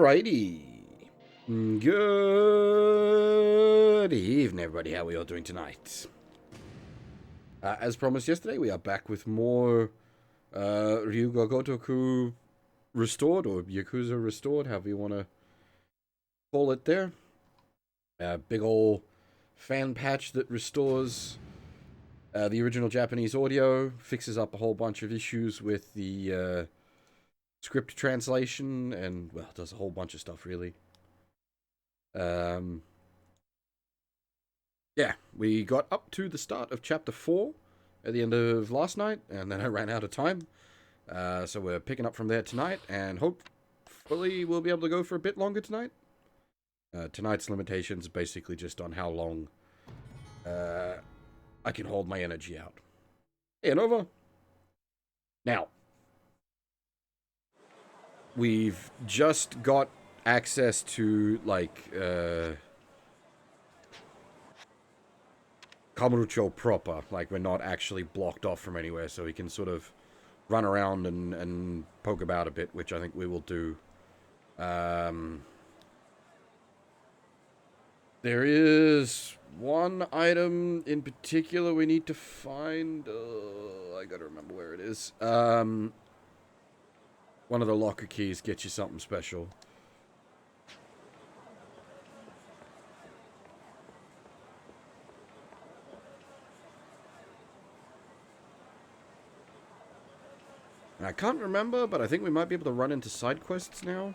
Alrighty. Good evening, everybody. How are we all doing tonight? As promised yesterday, we are back with more Ryuga Gotoku Restored, or Yakuza Restored, however you want to call it there. Big ol' fan patch that restores the original Japanese audio, fixes up a whole bunch of issues with the script translation, and, well, does a whole bunch of stuff, really. Yeah, we got up to the start of chapter 4 at the end of last night, and then I ran out of time. So we're picking up from there tonight, and hopefully we'll be able to go for a bit longer tonight. Tonight's limitations basically just on how long I can hold my energy out. Hey, Nova. Now, we've just got access to, like, Kamurocho proper. Like, we're not actually blocked off from anywhere, so we can sort of run around and poke about a bit, which I think we will do. There is one item in particular we need to find. I gotta remember where it is. One of the locker keys gets you something special. And I can't remember, but I think we might be able to run into side quests now.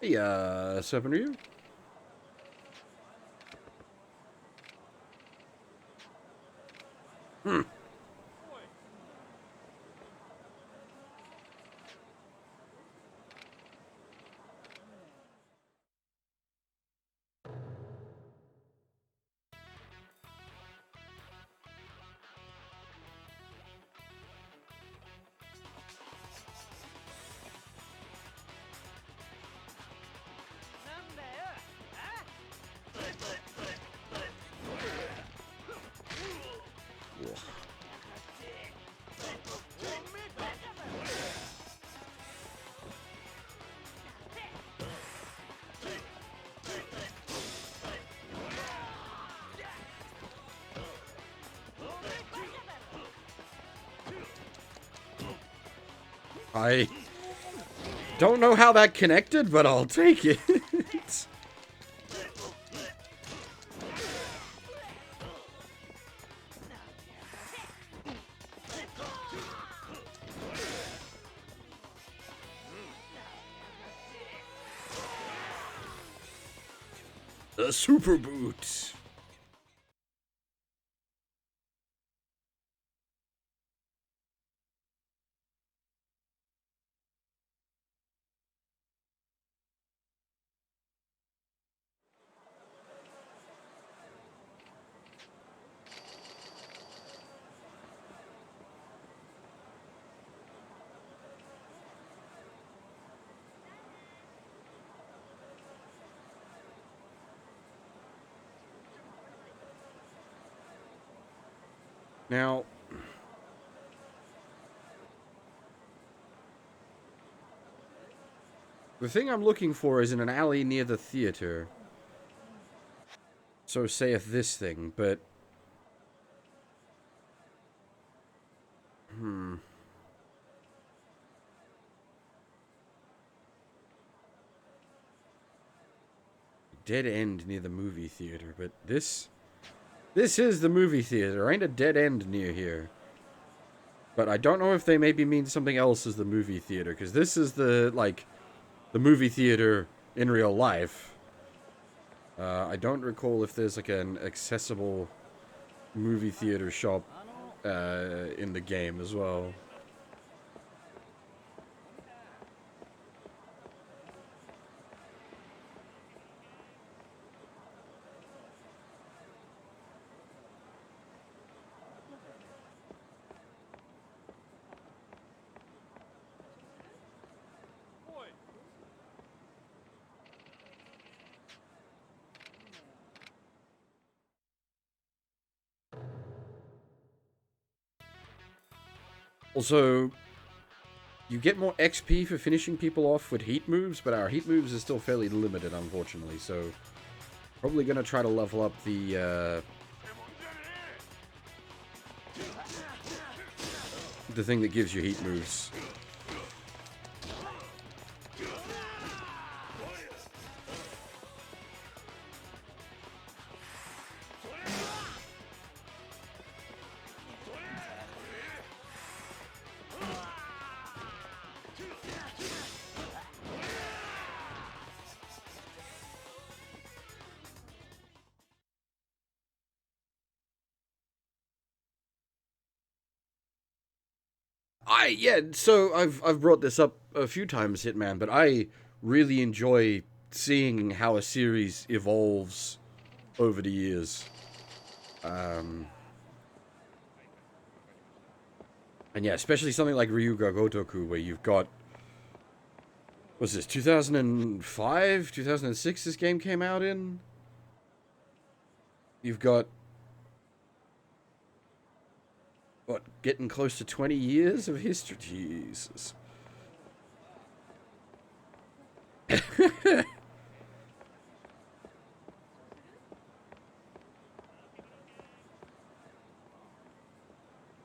Hey, Serpent Ryu. I don't know how that connected, but I'll take it. The super boot. Now, the thing I'm looking for is in an alley near the theater. So saith this thing, but... Dead end near the movie theater, but this is the movie theater. There ain't a dead end near here. But I don't know if they maybe mean something else as the movie theater, because this is the, like, the movie theater in real life. I don't recall if there's, like, an accessible movie theater shop in the game as well. Also, you get more XP for finishing people off with heat moves, but our heat moves are still fairly limited, unfortunately, so probably gonna try to level up the thing that gives you heat moves. So I've brought this up a few times, Hitman, but I really enjoy seeing how a series evolves over the years. And yeah, especially something like Ryuga Gotoku, where you've got, what's this, 2005, 2006 this game came out in? You've got, what, getting close to 20 years of history? Jesus.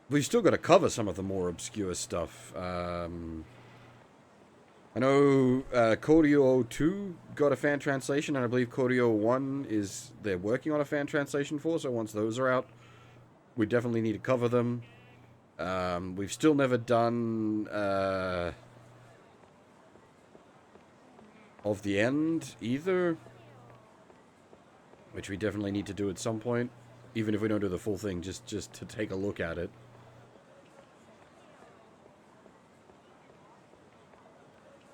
We've still got to cover some of the more obscure stuff. I know Koryo 2 got a fan translation, and I believe Koryo 1 they're working on a fan translation for, so once those are out, we definitely need to cover them. We've still never done Of the End either, which we definitely need to do at some point, even if we don't do the full thing, just to take a look at it.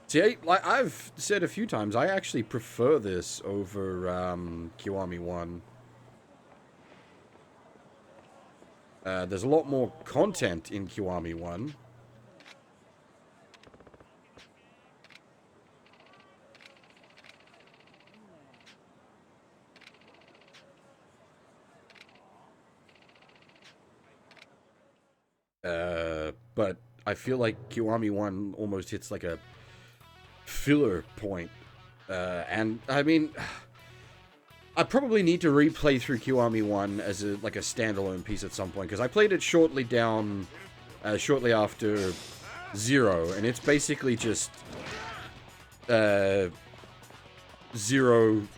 See, like I've said a few times, I actually prefer this over Kiwami 1. There's a lot more content in Kiwami 1. But I feel like Kiwami 1 almost hits like a filler point. And I mean, I probably need to replay through Kiwami 1 as a standalone piece at some point, because I played it shortly after 0, and it's basically just 0,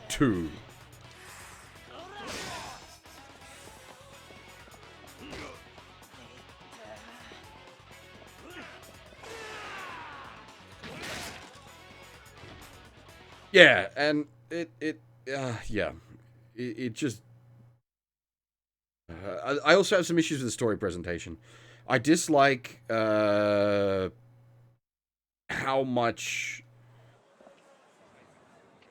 2. Yeah, and it just... I also have some issues with the story presentation. I dislike how much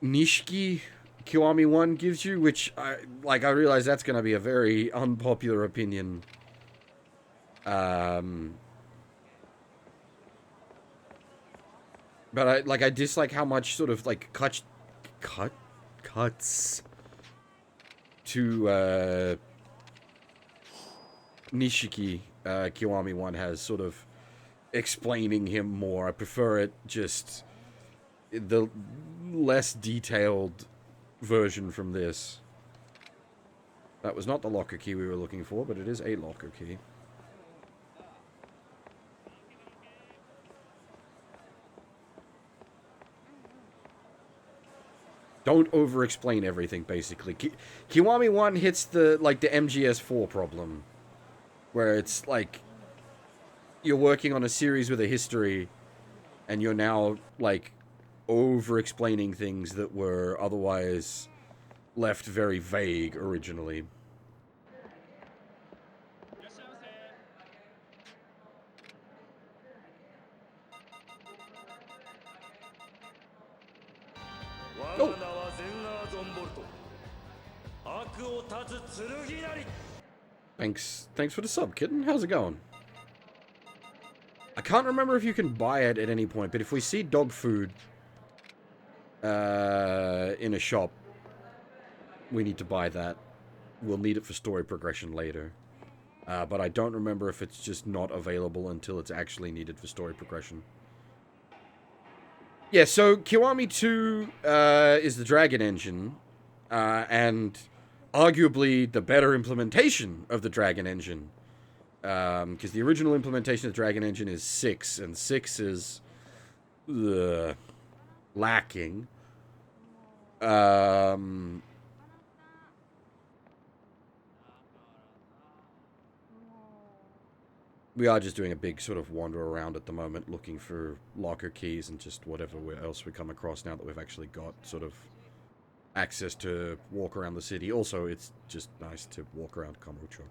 Nishiki Kiwami 1 gives you, which I realize that's going to be a very unpopular opinion. But I dislike how much sort of cuts to Nishiki Kiwami 1 has, sort of explaining him more. I prefer it just the less detailed version from this. That was not the locker key we were looking for, but it is a locker key. Don't over-explain everything, basically. Kiwami 1 hits the MGS4 problem, where it's like you're working on a series with a history, and you're now over-explaining things that were otherwise left very vague originally. Oh. Thanks for the sub, kitten. How's it going? I can't remember if you can buy it at any point, but if we see dog food in a shop, we need to buy that. We'll need it for story progression later. But I don't remember if it's just not available until it's actually needed for story progression. Yeah, so Kiwami 2 is the Dragon Engine, and arguably the better implementation of the Dragon Engine. Because the original implementation of the Dragon Engine is 6, and 6 is lacking. We are just doing a big sort of wander around at the moment, looking for locker keys and just whatever else we come across now that we've actually got sort of access to walk around the city. Also, it's just nice to walk around Kamurocho.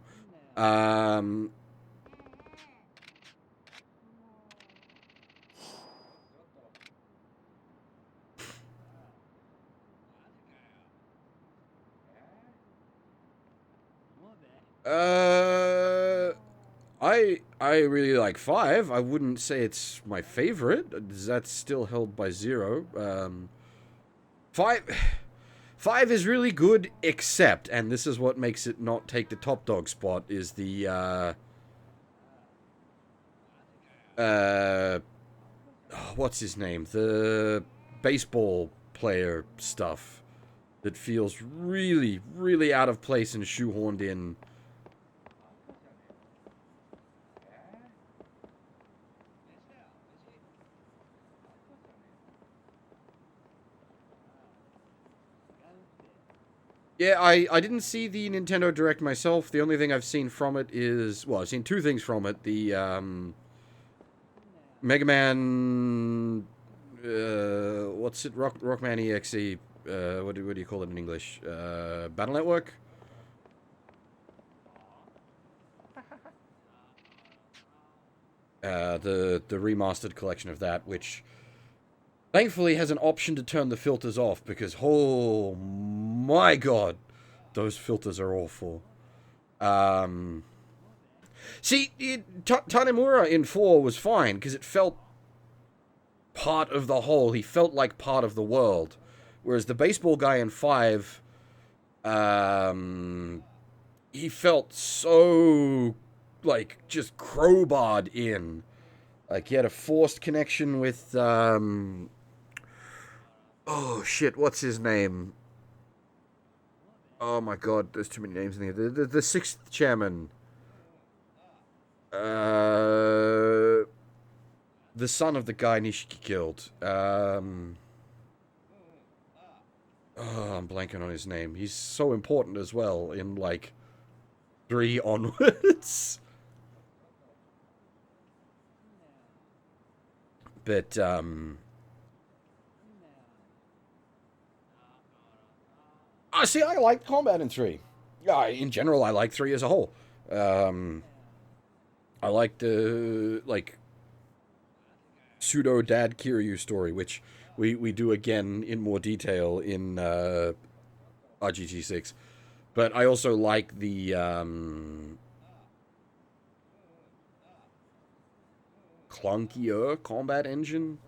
I really like 5. I wouldn't say it's my favorite. That's still held by 0. 5 5 is really good, except, and this is what makes it not take the top dog spot, is the what's his name? The baseball player stuff that feels really, really out of place and shoehorned in. Yeah, I didn't see the Nintendo Direct myself. The only thing I've seen from it is, well, I've seen 2 things from it. The Mega Man, what's it? Rockman EXE. What do you call it in English? Battle Network. The remastered collection of that, which thankfully has an option to turn the filters off, because oh my god, those filters are awful. See, Tanemura in 4 was fine because it felt part of the whole. He felt like part of the world, whereas the baseball guy in 5, he felt so like just crowbarred in. Like he had a forced connection with oh shit, what's his name? Oh my god, there's too many names in here. The 6th chairman. The son of the guy Nishiki killed. Oh, I'm blanking on his name. He's so important as well in like 3 onwards. But I see. I like combat in 3. Yeah, in general, I like 3 as a whole. I like the like pseudo dad Kiryu story, which we do again in more detail in RGT6. But I also like the clunkier combat engine.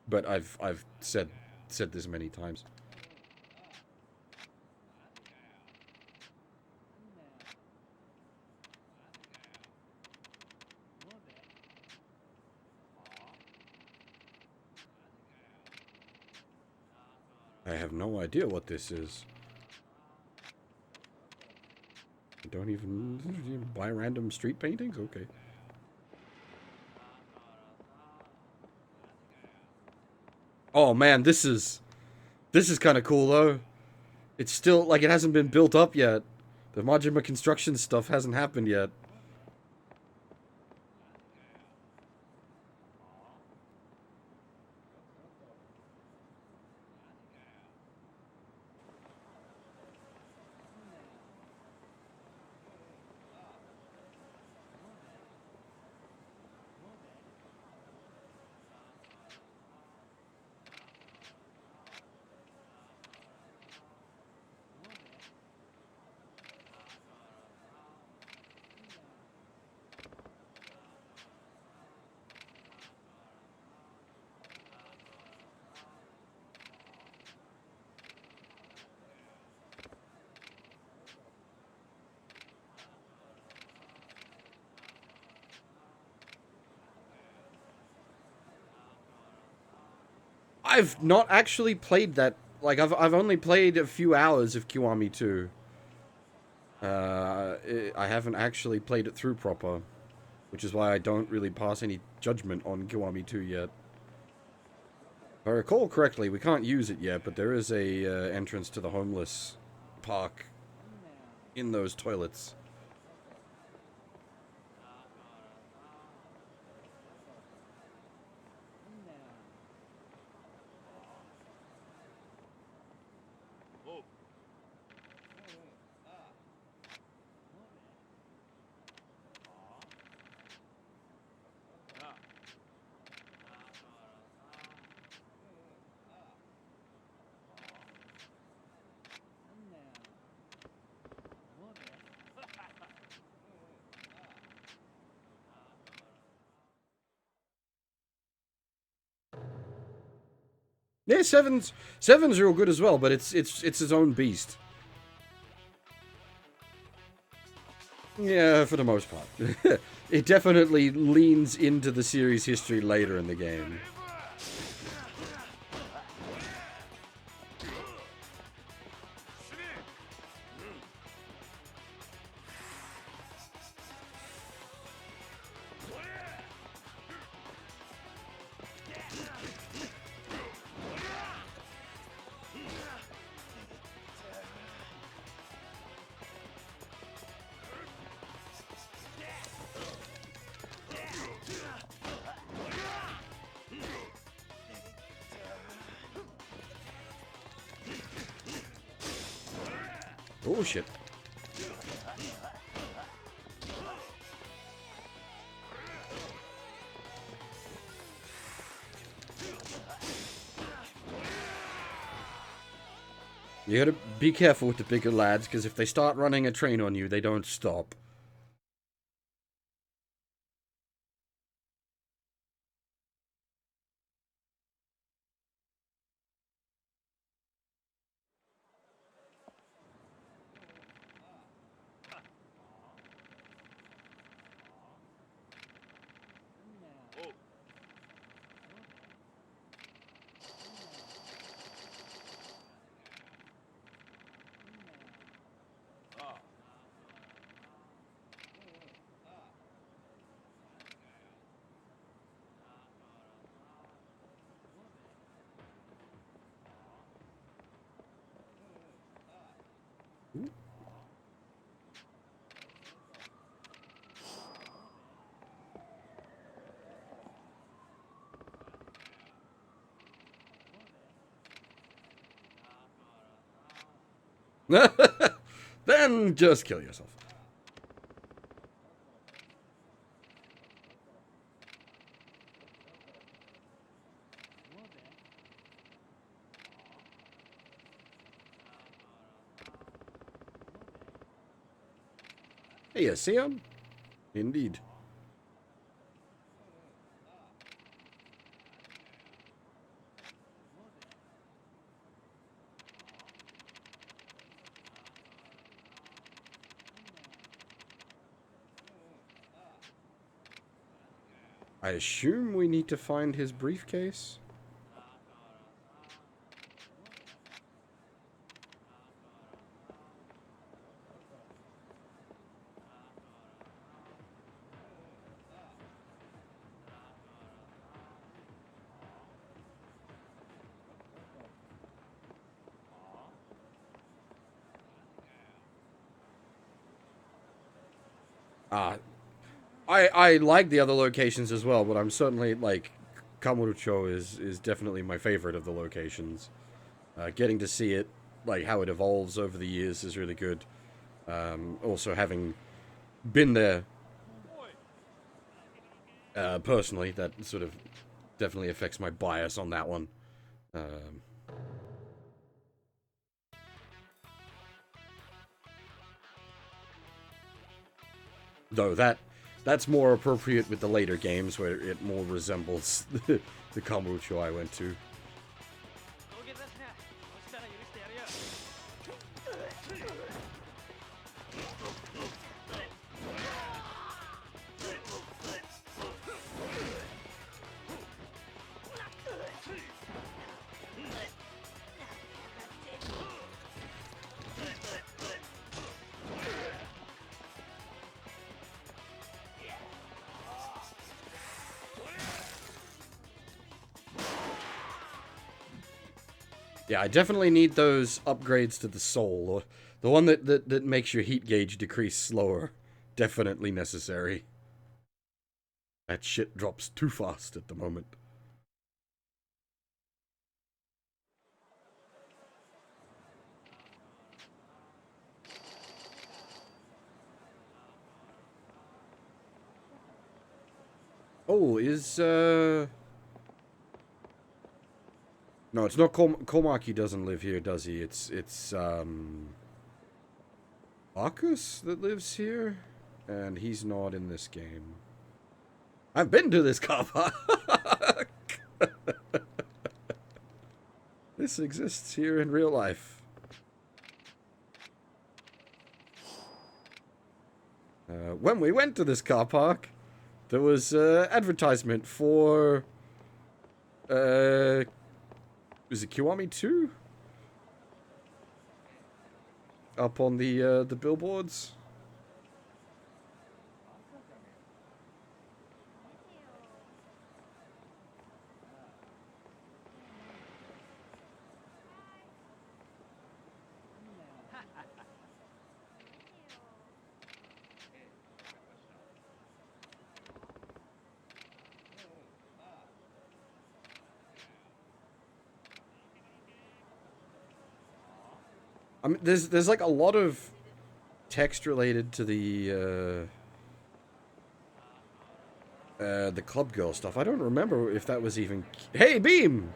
But I've said this many times. I have no idea what this is. I don't even buy random street paintings? Okay. Oh man, this is kind of cool though. It's still like it hasn't been built up yet. The Majima construction stuff hasn't happened yet. I've not actually played that. Like, I've only played a few hours of Kiwami 2. I haven't actually played it through proper, which is why I don't really pass any judgment on Kiwami 2 yet. If I recall correctly, we can't use it yet, but there is a entrance to the homeless park in those toilets. Yeah, seven's real good as well, but it's its own beast. Yeah, for the most part. It definitely leans into the series history later in the game. Oh shit. You gotta be careful with the bigger lads, because if they start running a train on you, they don't stop. Then just kill yourself. Hey, you see him? Indeed. I assume we need to find his briefcase? I like the other locations as well, but I'm certainly, like, Kamurocho is definitely my favorite of the locations. Getting to see it, like, how it evolves over the years is really good. Also, having been there personally, that sort of definitely affects my bias on that one. Though that's more appropriate with the later games where it more resembles the Kamurocho I went to. Yeah, I definitely need those upgrades to the soul. Or the one that makes your heat gauge decrease slower. Definitely necessary. That shit drops too fast at the moment. Oh, No, it's not Komaki doesn't live here, does he? It's Marcus that lives here? And he's not in this game. I've been to this car park! This exists here in real life. When we went to this car park, there was advertisement for was it Kiwami 2? Up on the billboards. I mean, there's like a lot of text related to the club girl stuff. I don't remember if that was even. Hey, Beam!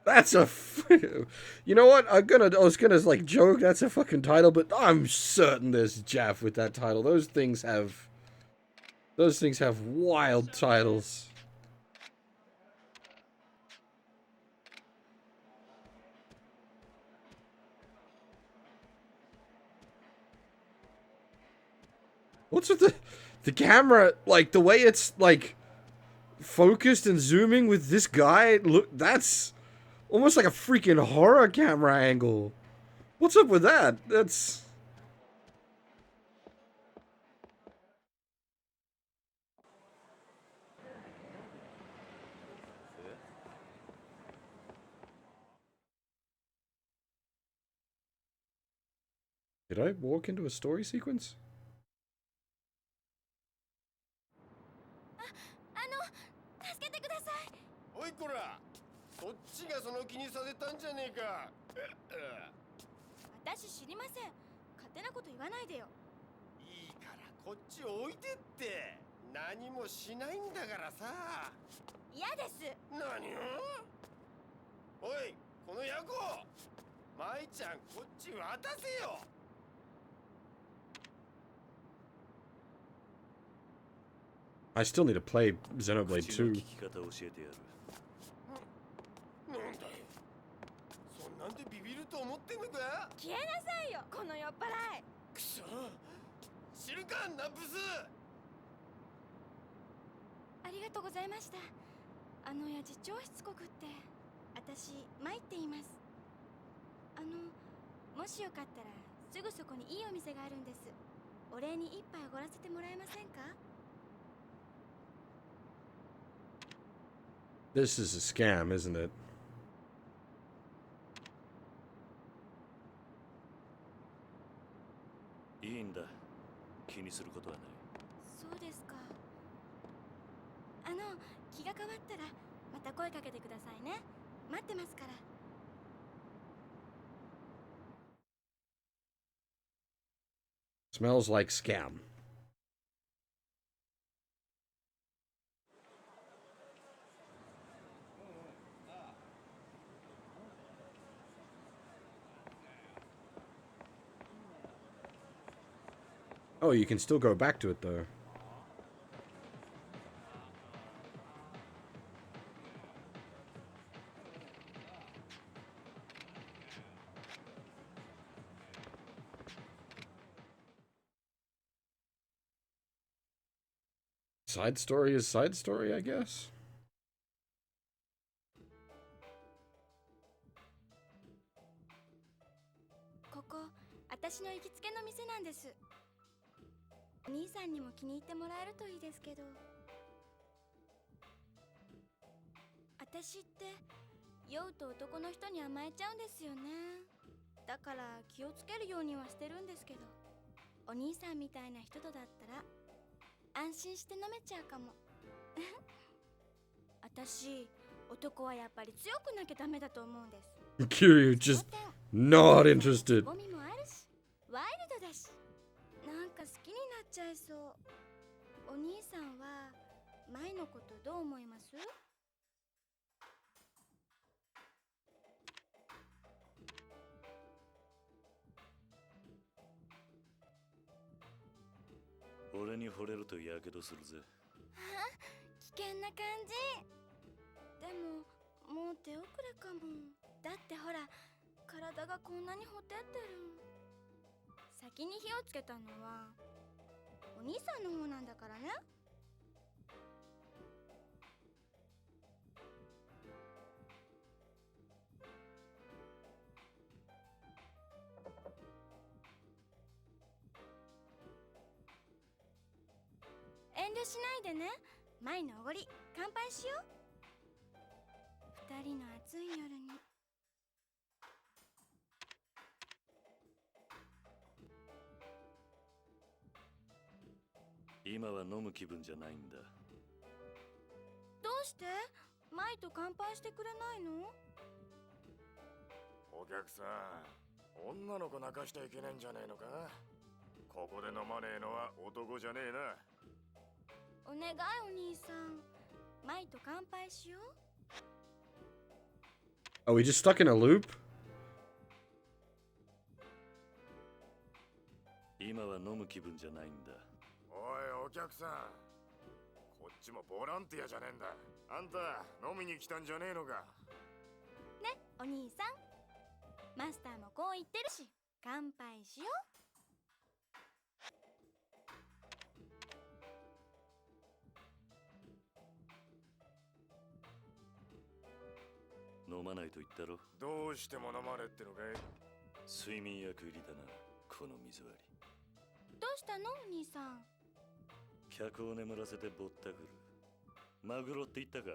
That's a. You know what? I was gonna like joke. That's a fucking title, but I'm certain there's Jaff with that title. Those things have wild titles. What's with the camera? Like the way it's like focused and zooming with this guy. Look, that's almost like a freaking horror camera angle. What's up with that? That's. Did I walk into a story sequence? 助けてください。おいこら、そっちがその気にさせたんじゃねえか。私知りません。勝手なこと言わないでよ。いいからこっち置いてって。何もしないんだからさ。嫌です。何を？おい、このヤコ。舞ちゃんこっち渡せよ。I still need to play Xenoblade 2. なんだよ。そんなんでビビると思ってんのか？消えなさいよ、この酔っ払い。くそ。知るか、ナプス。ありがとうございました。あの親父超しつこくって、私参っています。もしよかったらすぐそこにいいお店があるんです。お礼に一杯おごらせてもらえませんか？This is a scam, isn't it? いいんだ。気にすることはない。そうですか。気が変わったらまた声かけてくださいね。待ってますから。Smells like scam. Oh, you can still go back to it though. Side story is side story, I guess. ここ私の行きつけの店なんです。お兄さんにも気に入ってもらえるといいですけど。私って酔うと男の人に甘えちゃうんですよね。だから気をつけるようにはしてるんですけど、お兄さんみたいな人とだったら安心して飲めちゃうかも。私、男はやっぱり強くなきゃダメだと思うんです。Kiryu just not interested. ゴミもあるし、ワイルドだし、なんか好きになっちゃいそう。お兄さんは前のことどう思います？俺に惚れるとやけどするぜ。危険な感じ。でももう手遅れかも。だってほら、体がこんなにほてってる。先に火をつけたのはお兄さんの方なんだからね。遠慮しないでね。前のおごり乾杯しよう。二人の暑い夜に。今は飲む気分じゃないんだ。どうして前と乾杯してくれないの？お客さん、女の子泣かしちゃいけないんじゃねえのか？ここで飲まねえのは男じゃねえな。お願いお兄さん、前と乾杯しよう。 Are we just stuck in a loop? 今は飲む気分じゃないんだ。おいお客さん、こっちもボランティアじゃねえんだ。あんた飲みに来たんじゃねえのか？ね、お兄さん。マスターもこう言ってるし、乾杯しよう。飲まないと言ったろ。どうしても飲まれってのかい？睡眠薬入りだな、この水割り。どうしたのお兄さん？客を眠らせてぼったくる。マグロって言ったか？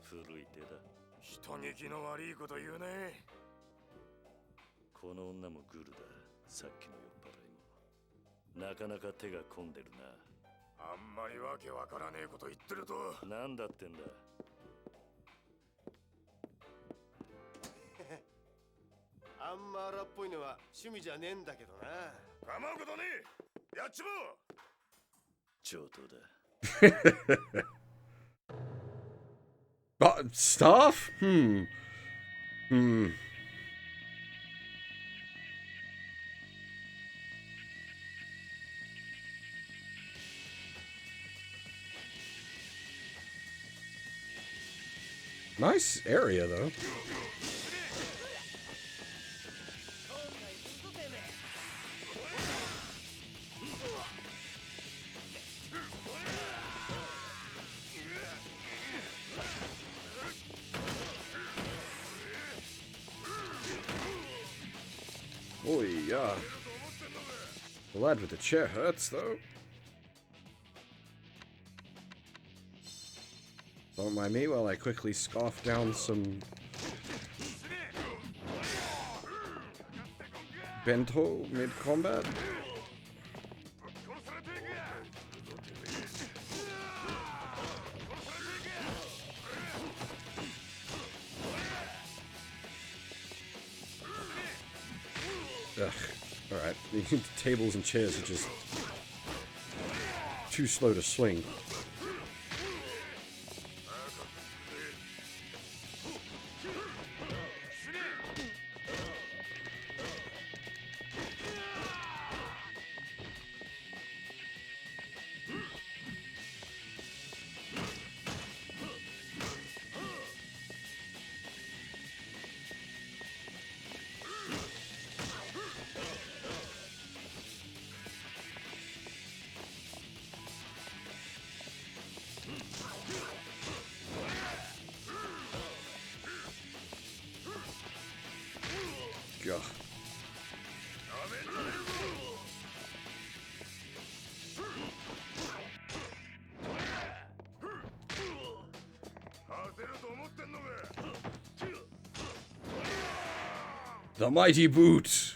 古い手だ。人聞きの悪いこと言うね。この女もグルだ。さっきの酔っ払いも。なかなか手が込んでるな。あんまりわけわからねえこと言ってると。なんだってんだ。あんま荒っぽいのは趣味じゃねえんだけどな。構うことねえ。やっちまおう。上等だ。Staff? Nice area, though. Oh, yeah. The lad with the chair hurts, though. Don't mind me while I quickly scarf down some bento mid-combat. Ugh. Alright. The tables and chairs are just too slow to swing. The mighty boot.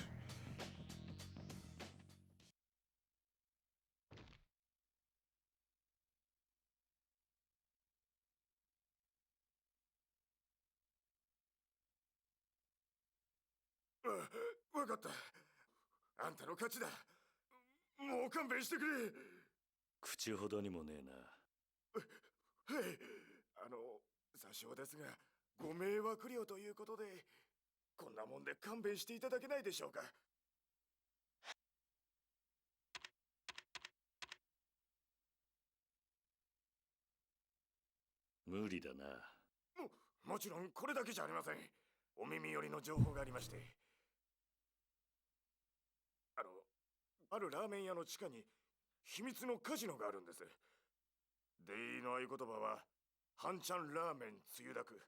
Ah, わかった。あんたの勝ちだ。もう勘弁してくれ。口ほどにもねえな。はい。詐称ですが、ご迷惑料ということで、こんなもんで勘弁していただけないでしょうか。無理だな。もちろんこれだけじゃありません。お耳寄りの情報がありまして。あるラーメン屋の地下に秘密のカジノがあるんです。出入りの合言葉は、半ちゃんラーメンつゆだく。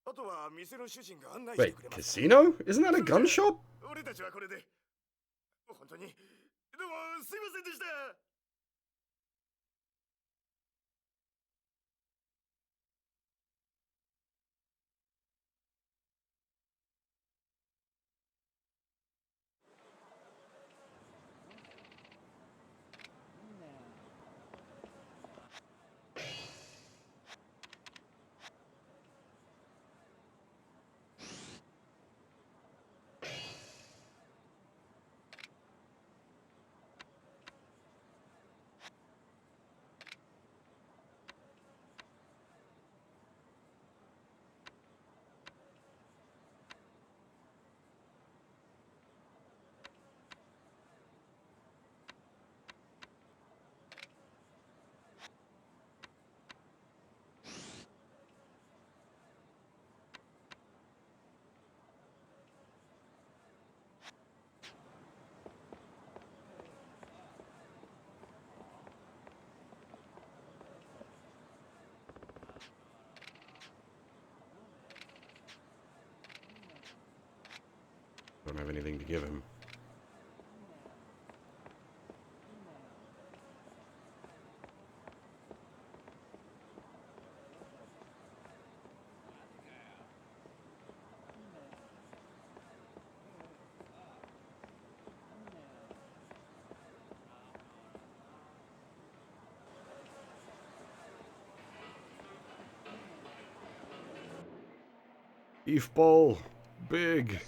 あとは店の主人が案内して Wait, くれます。 casino? Isn't that a gun shop? 俺たちはこれで。本当に、どうもすいませんでした。Don't have anything to give him. Beef bowl. Big.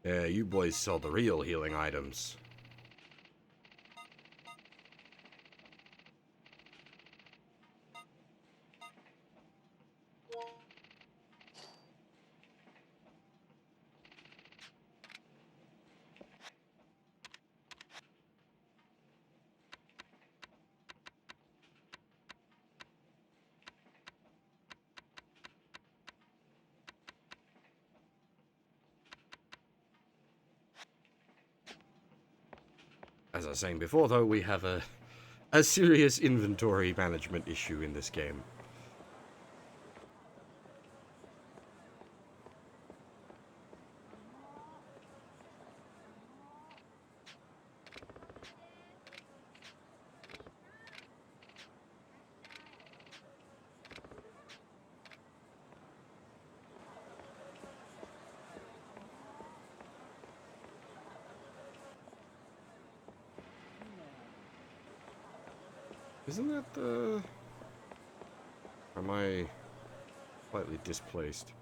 Yeah, you boys sell the real healing items. As I was saying before, though, we have a serious inventory management issue in this game. Isn't that the... Am I slightly displaced?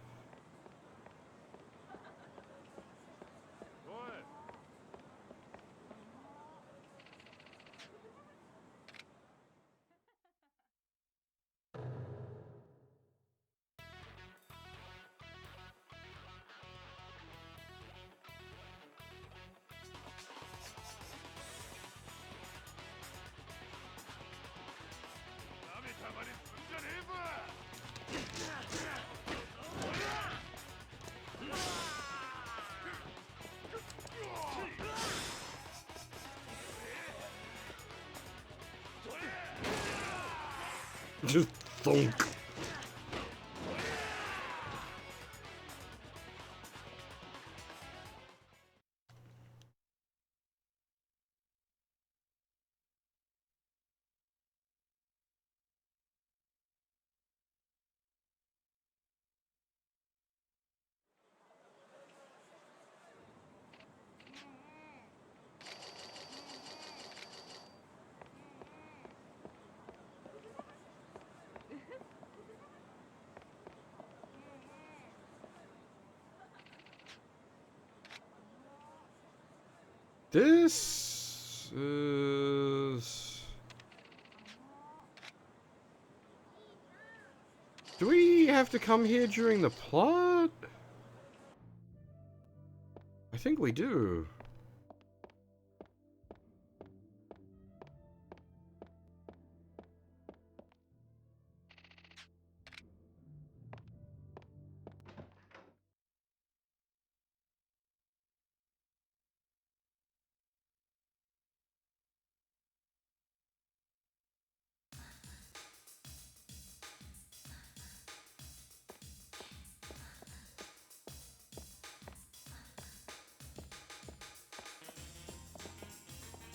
Just thunk. This is... Do we have to come here during the plot? I think we do.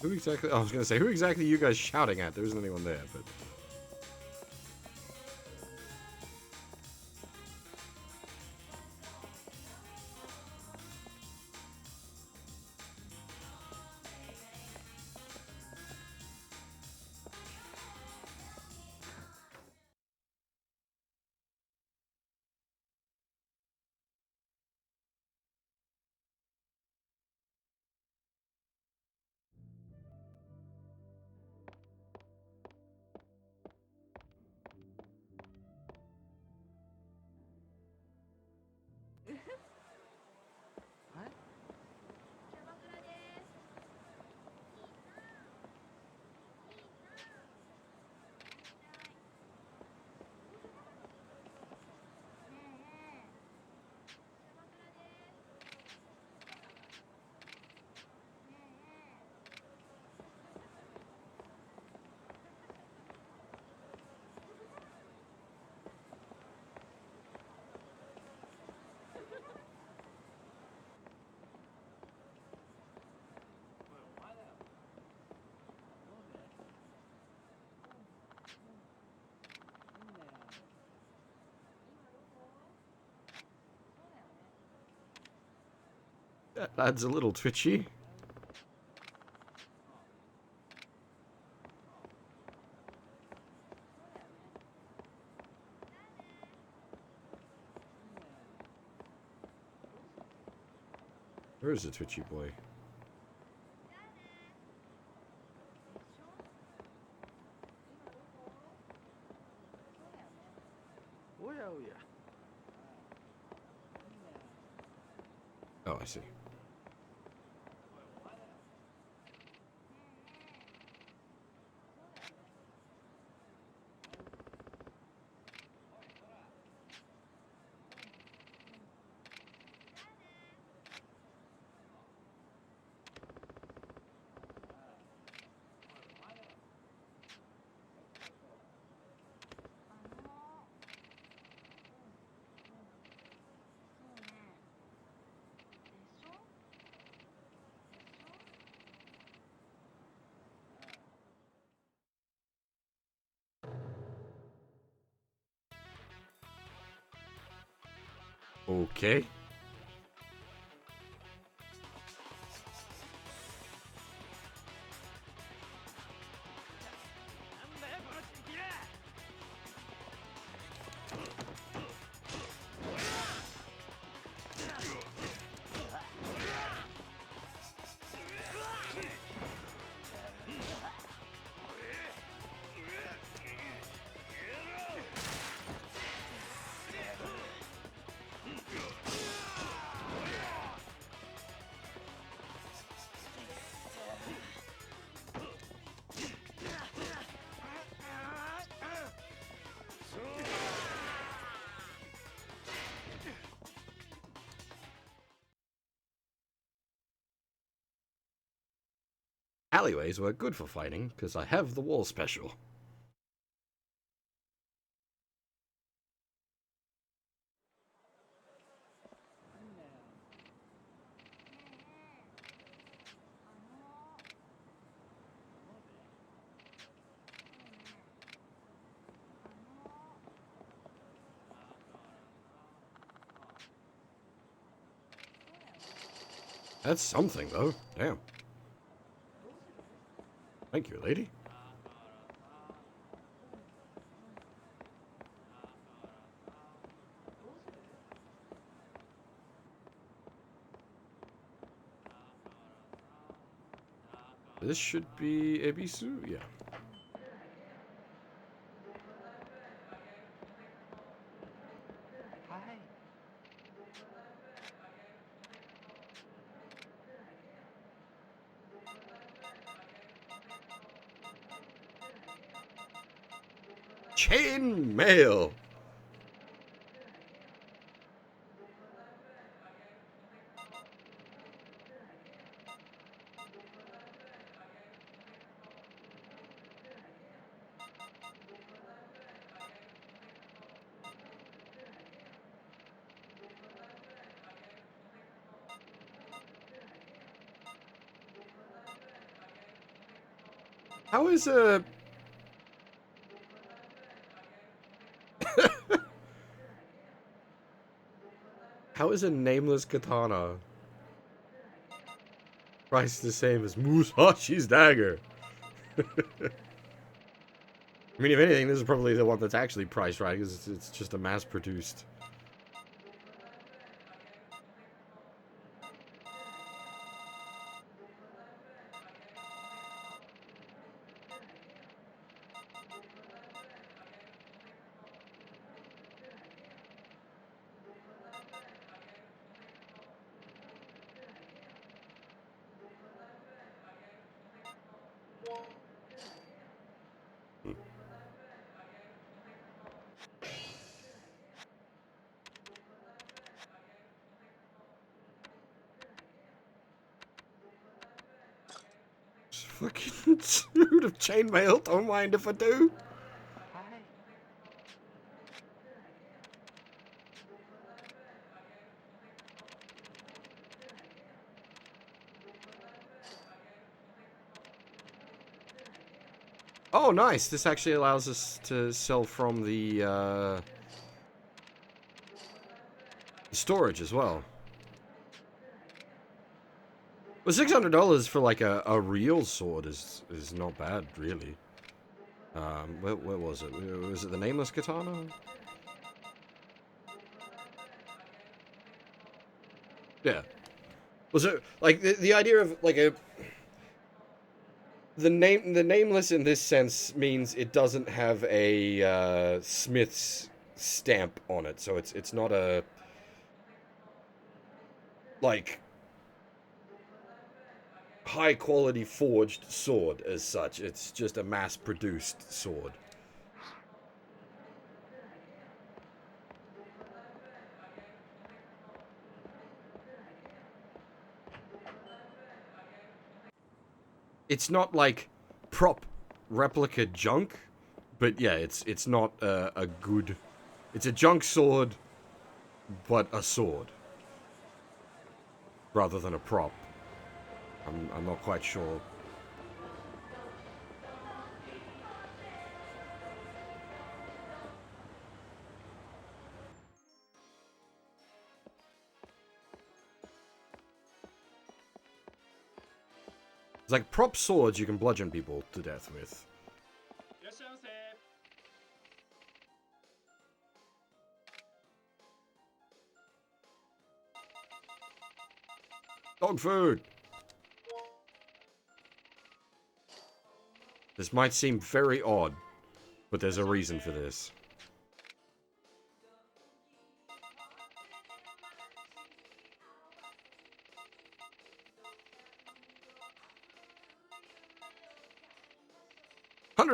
Who exactly? I was gonna say, who exactly are you guys shouting at? There isn't anyone there, but. That lad's a little twitchy. Where is the twitchy boy? Oh, I see. Okay. Alleyways were good for fighting, because I have the wall special. That's something, though. Damn. Thank you, lady. This should be Ebisu? Yeah. Chain mail. How is a... How is a nameless katana priced the same as Musashi's dagger? I mean, if anything, this is probably the one that's actually priced right, because it's just a mass-produced. Fucking suit of chainmail, don't mind if I do. Oh, nice. This actually allows us to sell from the storage as well. Well, $600 for like a real sword is not bad, really. Where was it? Was it the nameless katana? Yeah. Was it like the idea of like the nameless in this sense means it doesn't have a smith's stamp on it, so it's not a like high quality forged sword as such. It's just a mass produced sword. It's not like prop replica junk, but yeah, it's not a good. It's a junk sword, but a sword rather than a prop. I'm not quite sure. It's like prop swords you can bludgeon people to death with. Dog food! This might seem very odd, but there's a reason for this.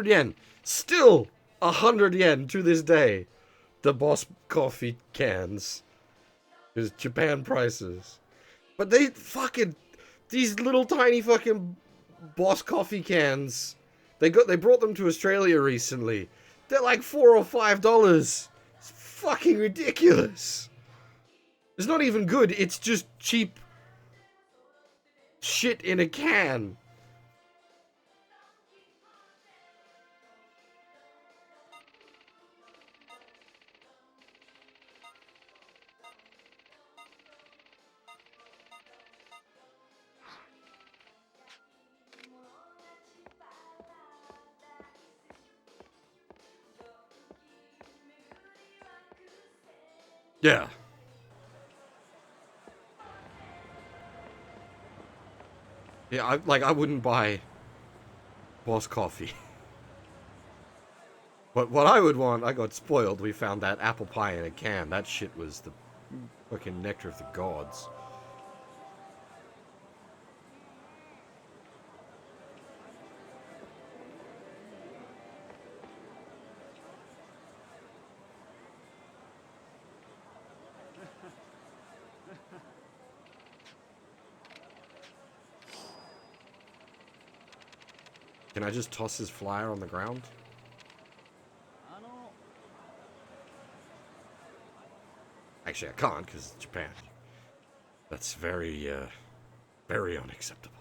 yen! Still 100 yen to this day. The Boss coffee cans. Is Japan prices. But they fucking... These little tiny fucking Boss coffee cans. They brought them to Australia recently. They're like $4 or $5. It's fucking ridiculous. It's not even good. It's just cheap shit in a can. Yeah. Yeah, I wouldn't buy Boss coffee. But what I would want, I got spoiled. We found that apple pie in a can. That shit was the fucking nectar of the gods. Can I just toss his flyer on the ground? Actually, I can't, because it's Japan. That's very, very unacceptable.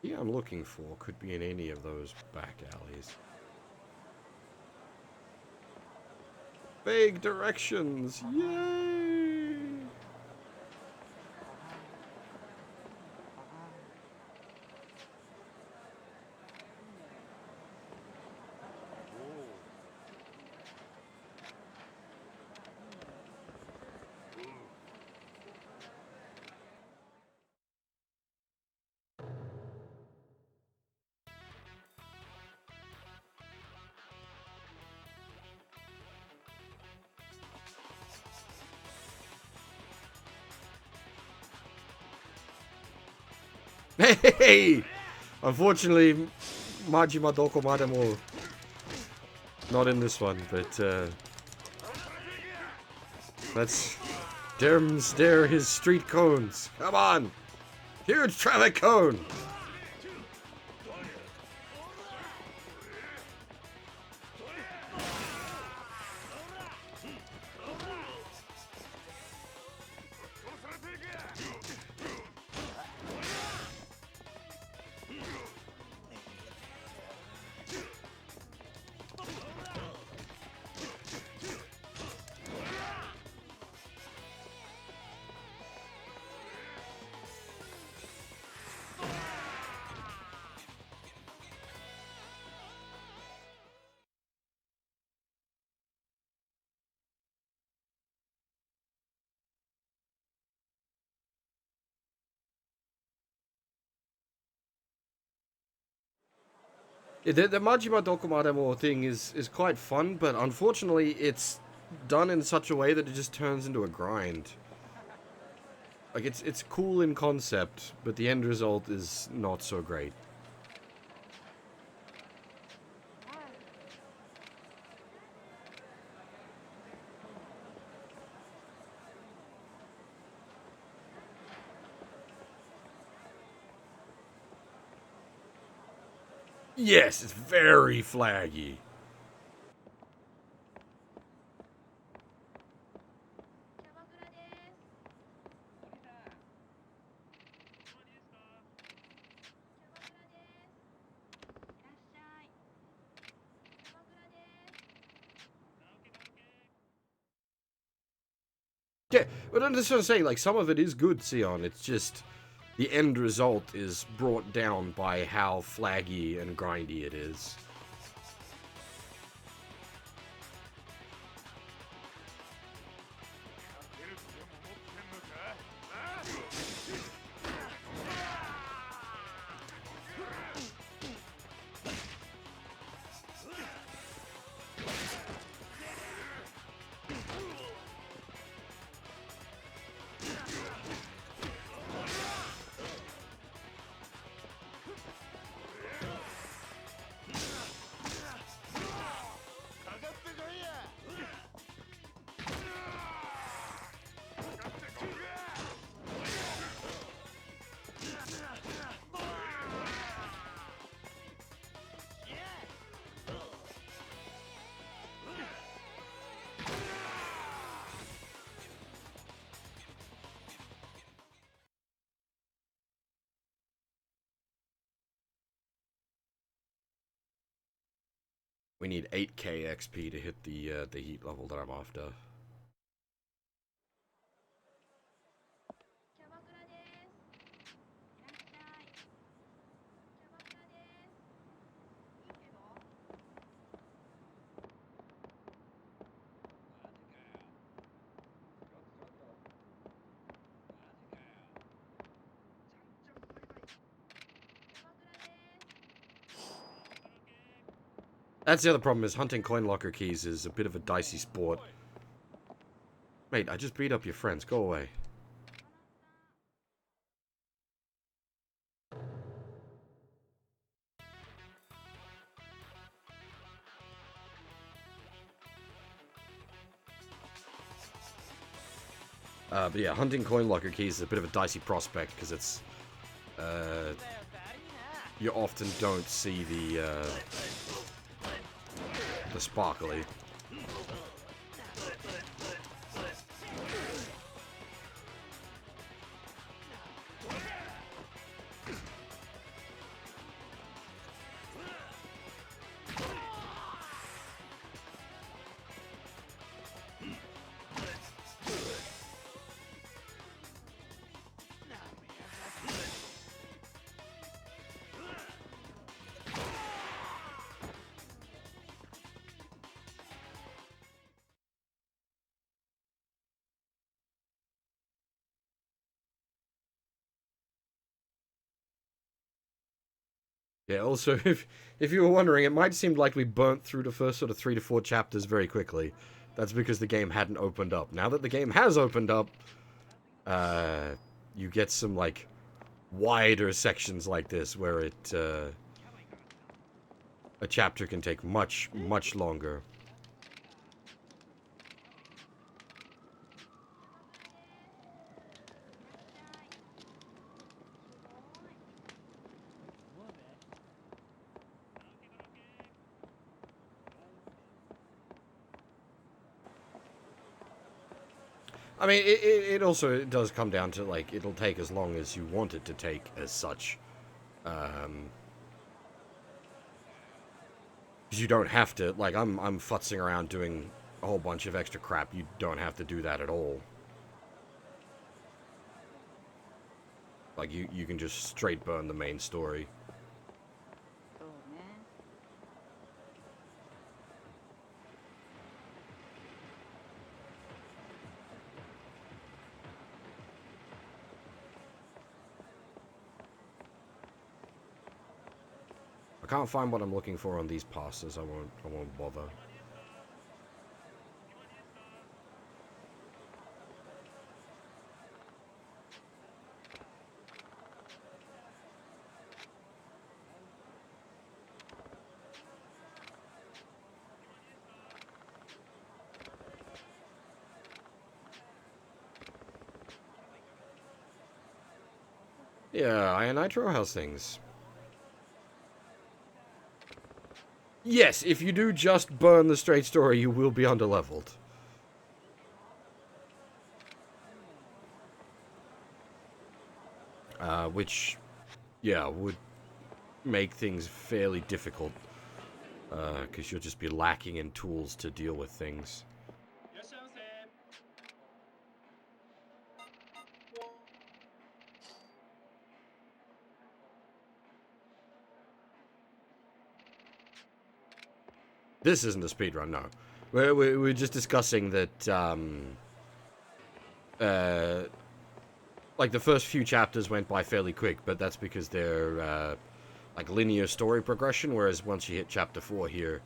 Yeah, I'm looking for could be in any of those back alleys. Vague directions! Yay! Hey! Unfortunately, Majima Doko Mademo not in this one, but let's stare his street cones. Come on! Huge traffic cone! The Majima Dokumademo thing is quite fun, but unfortunately it's done in such a way that it just turns into a grind. Like, it's cool in concept, but the end result is not so great. Yes, it's very flaggy. Yeah, but I'm just trying to say, like, some of it is good, Sion. It's just the end result is brought down by how flaggy and grindy it is. We need 8k XP to hit the heat level that I'm after. That's the other problem, is hunting coin locker keys is a bit of a dicey sport. Mate, I just beat up your friends. Go away. But yeah, hunting coin locker keys is a bit of a dicey prospect, because it's... you often don't see the sparkly. Yeah, also, if you were wondering, it might seem like we burnt through the first sort of 3 to 4 chapters very quickly. That's because the game hadn't opened up. Now that the game has opened up, you get some, like, wider sections like this where it, a chapter can take much, much longer. I mean, it also does come down to, like, it'll take as long as you want it to take as such. Because you don't have to, like, I'm futzing around doing a whole bunch of extra crap. You don't have to do that at all. Like, you can just straight burn the main story. I can't find what I'm looking for on these passes. I won't bother. Yeah, Iron Nitro, how's things? Yes, if you do just burn the straight story, you will be underleveled. Which, yeah, would make things fairly difficult. Because you'll just be lacking in tools to deal with things. This isn't a speedrun, no. We're just discussing that, like, the first few chapters went by fairly quick, but that's because they're, like, linear story progression, whereas once you hit chapter 4 here,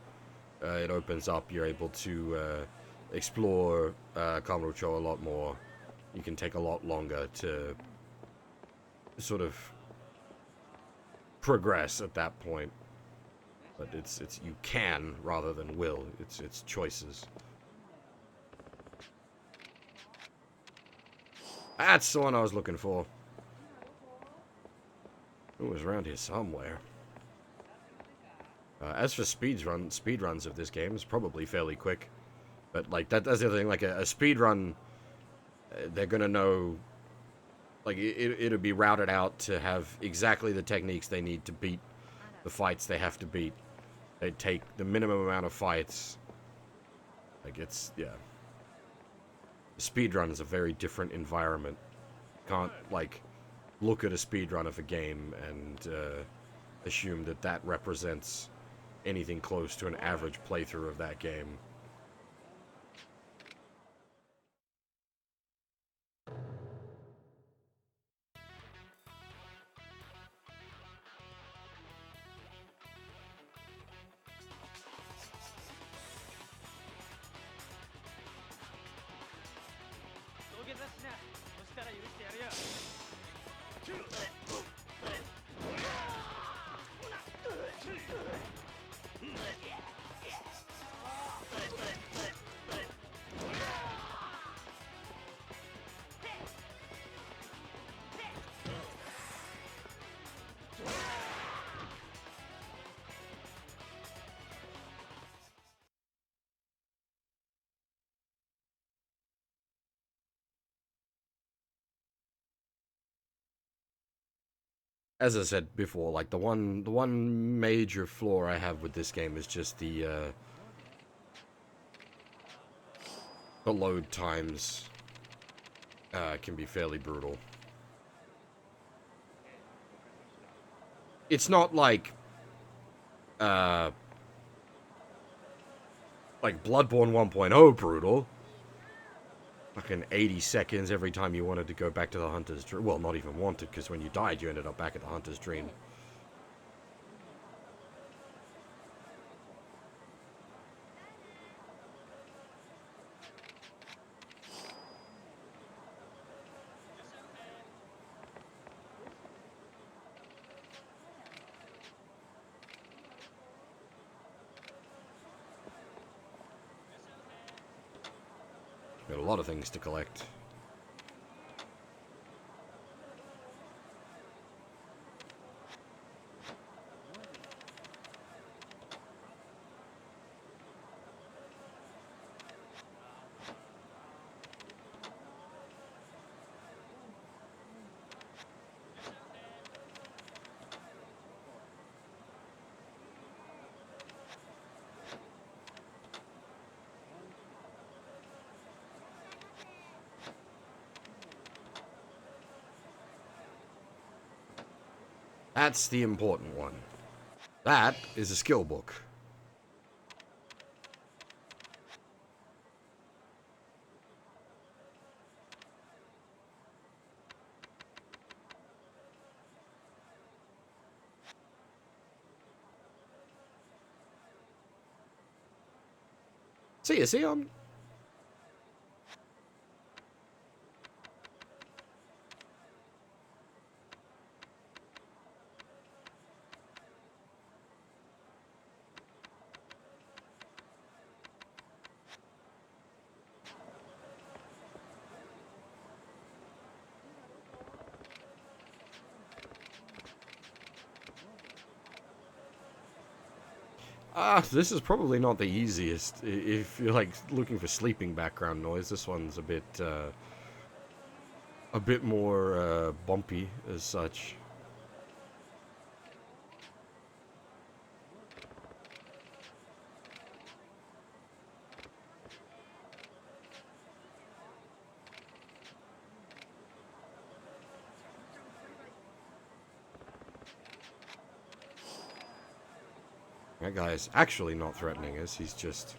it opens up, you're able to, explore, Kamurocho a lot more. You can take a lot longer to sort of progress at that point. But it's you can rather than will. It's choices. That's the one I was looking for. It was around here somewhere. As for speedruns of this game, it's probably fairly quick. But like that's the other thing. Like a speedrun, they're gonna know. Like it'll be routed out to have exactly the techniques they need to beat the fights they have to beat. They take the minimum amount of fights. Like, it's, yeah. The speedrun is a very different environment. You can't, like, look at a speedrun of a game and assume that that represents anything close to an average playthrough of that game. As I said before, like the one major flaw I have with this game is just the load times can be fairly brutal. It's not like Bloodborne 1.0 brutal. Fucking 80 seconds every time you wanted to go back to the Hunter's Dream. Well, not even wanted, because when you died, you ended up back at the Hunter's Dream. Got a lot of things to collect. That's the important one. That is a skill book. See on. This is probably not the easiest. If you're like looking for sleeping background noise, this one's a bit more bumpy as such. That guy's actually not threatening us, he's just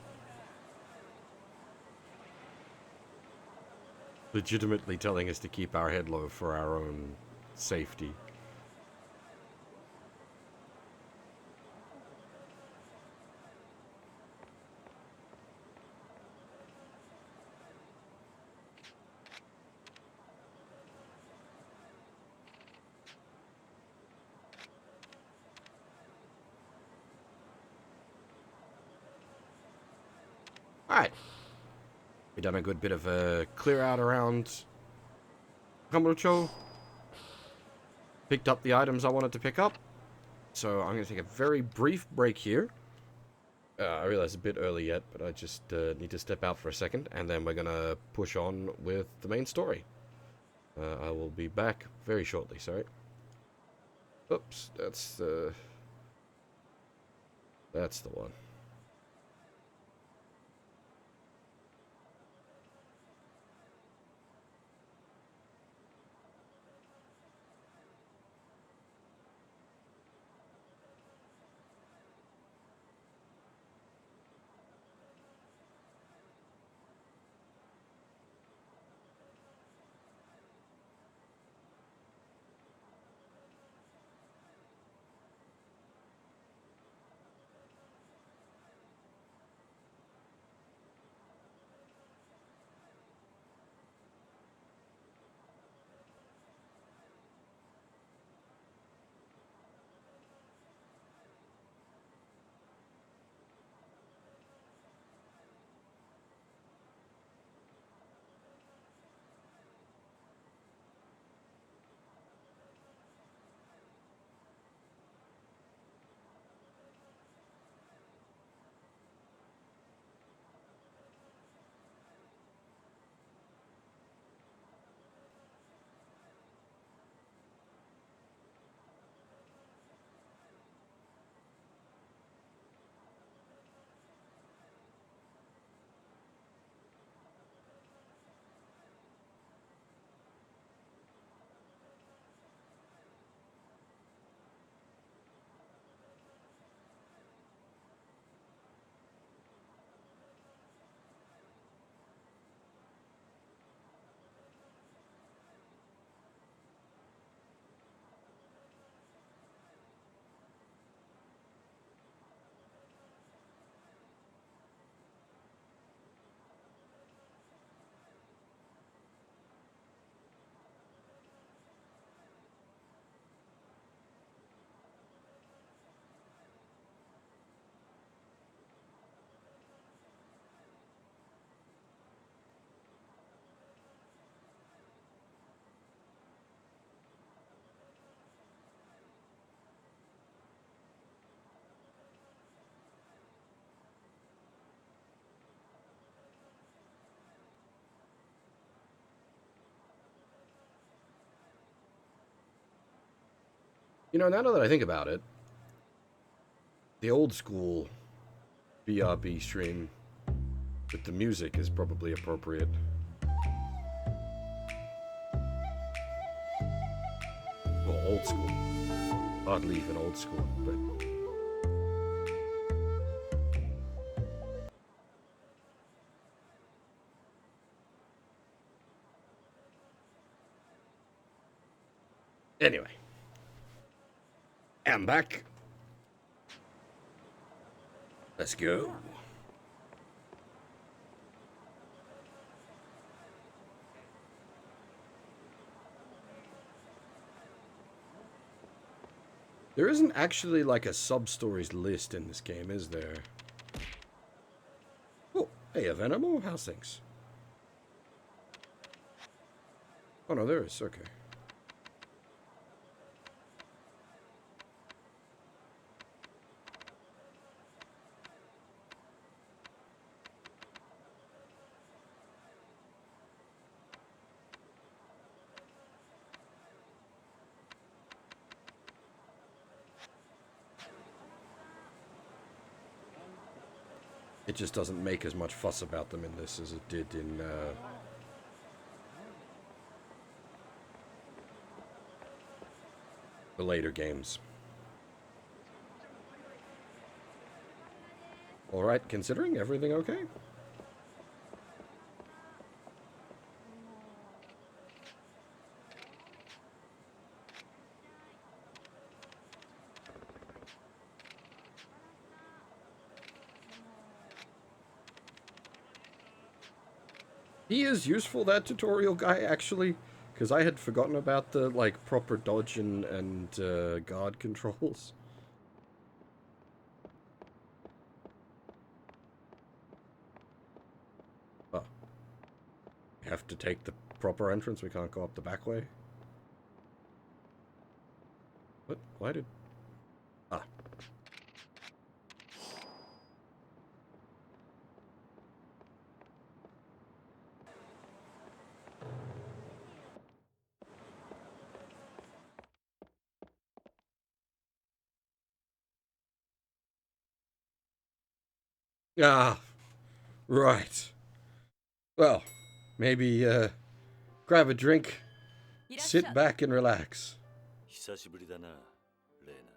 legitimately telling us to keep our head low for our own safety. Alright. We've done a good bit of a clear out around Kamurocho. Picked up the items I wanted to pick up. So I'm going to take a very brief break here. I realize it's a bit early yet, but I just need to step out for a second. And then we're going to push on with the main story. I will be back very shortly, sorry. Oops, that's That's the one. You know, now that I think about it, the old school BRB stream with the music is probably appropriate. Well, old school. Hardly even old school, but... Anyway. I'm back. Let's go. There isn't actually like a sub-stories list in this game, is there? Oh, hey, a Venamo? How's things? Oh no, there is. Okay. It just doesn't make as much fuss about them in this as it did in the later games. Alright, considering everything okay? He is useful, that tutorial guy, actually, because I had forgotten about the, like, proper dodge and guard controls. Oh. We have to take the proper entrance, we can't go up the back way? What? Why did... Ah. Ah, right. Well, maybe grab a drink, sit back and relax. 久しぶりだな、レイナ。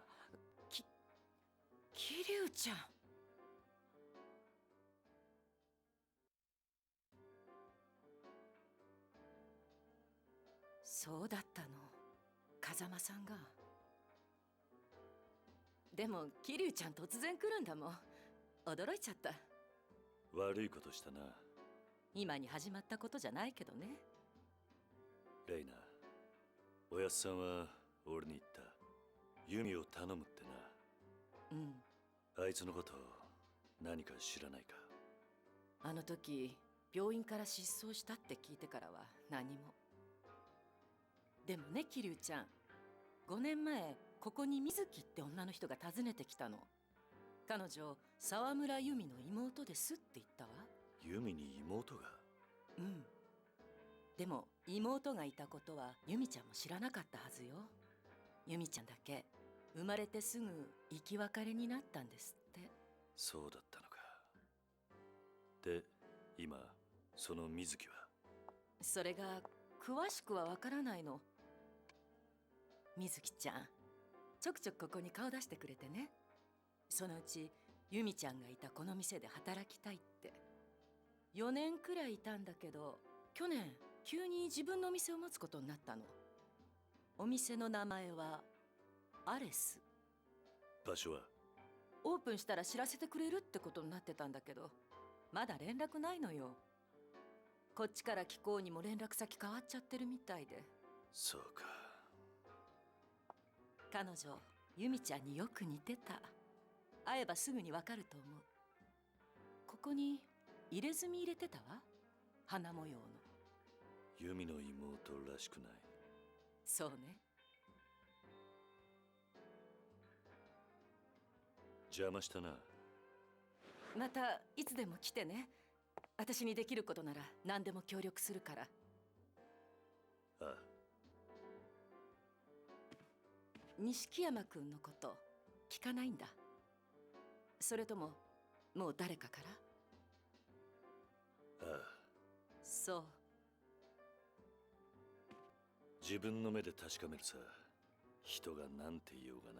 桐生ちゃん。そうだったの、風間さんが。でも桐生ちゃん突然来るんだもん。驚いちゃった。悪いことしたな。今に始まったことじゃないけどね。レイナ、おやっさんは俺に言った。ユミを頼むってな。うん。あいつのこと何か知らないか。あの時病院から失踪したって聞いてからは何も。でもね、桐生ちゃん、5年前ここに水木って女の人が訪ねてきたの。彼女沢村由美の妹ですって言ったわ。ユミに妹が？うん。でも妹がいたことは由美ちゃんも知らなかったはずよ。由美ちゃんだけ生まれてすぐ生き別れになったんですって。そうだったのか。で、今その水木は？それが詳しくはわからないの。水木ちゃんちょくちょくここに顔出してくれてね。そのうち由美ちゃんがいたこの店で働きたいって。4年くらいいたんだけど、去年急に自分のお店を持つことになったの。お店の名前はアレス。場所は？オープンしたら知らせてくれるってことになってたんだけど、まだ連絡ないのよ。こっちから聞こうにも連絡先変わっちゃってるみたいで。そうか。彼女由美ちゃんによく似てた。会えばすぐにわかると思う。ここに入れ墨入れてたわ、花模様の。ユミの妹らしくない。そうね。邪魔したな。またいつでも来てね。私にできることなら何でも協力するから。ああ。錦山くんのこと聞かないんだ。それとももう誰かから？ああ。そう。自分の目で確かめるさ。人が何て言おうが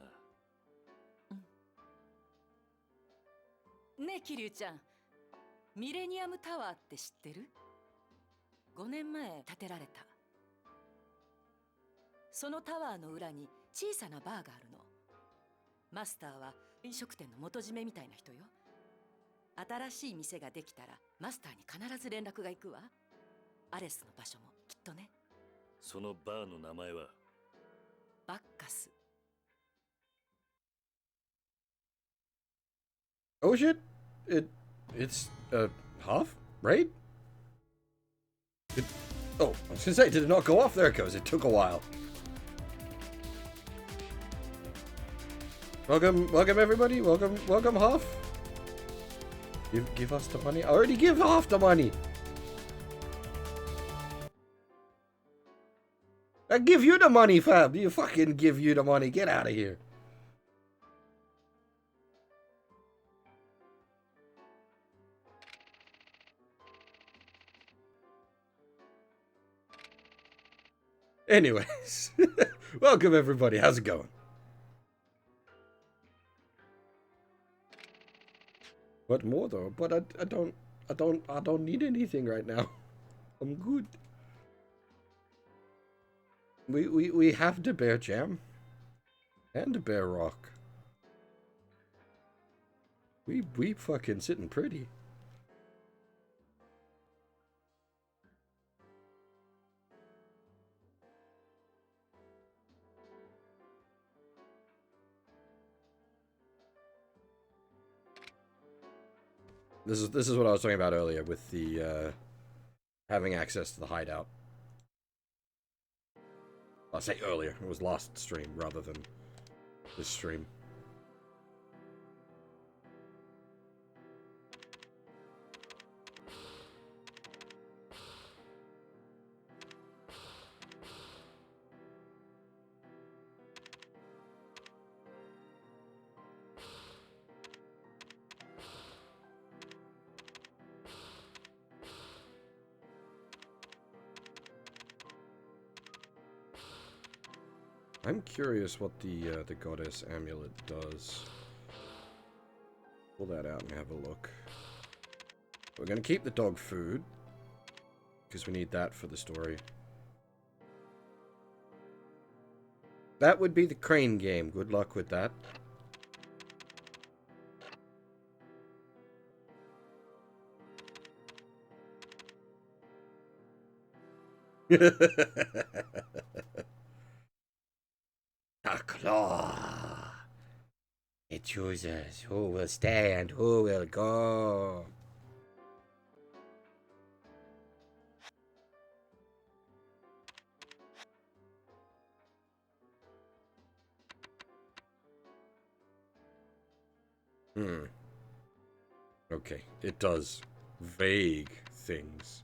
な。ねえ桐生ちゃん、ミレニアムタワーって知ってる？5年前建てられた。そのタワーの裏に小さなバーがあるの。マスターは飲食店の元締めみたいな人よ。新しい店ができたらマスターに必ず連絡が行くわ。アレスの場所もきっとね。そのバーの名前は？バッカス。Oh shit! It's Huff, right? Oh, I was gonna say, did it not go off? There it goes. It took a while. Welcome everybody. Welcome Huff. Give us the money. I already give half the money. I give you the money, fam. You fucking give you the money. Get out of here. Anyways, welcome everybody. How's it going? What more though? But I don't need anything right now. I'm good. We have the bear jam and the bear rock. We fucking sitting pretty. This is what I was talking about earlier with the having access to the hideout. I'll say earlier. It was last stream rather than this stream. I'm curious what the goddess amulet does. Pull that out and have a look. We're gonna keep the dog food because we need that for the story. That would be the crane game. Good luck with that. A claw. It chooses who will stay and who will go. Okay, it does vague things.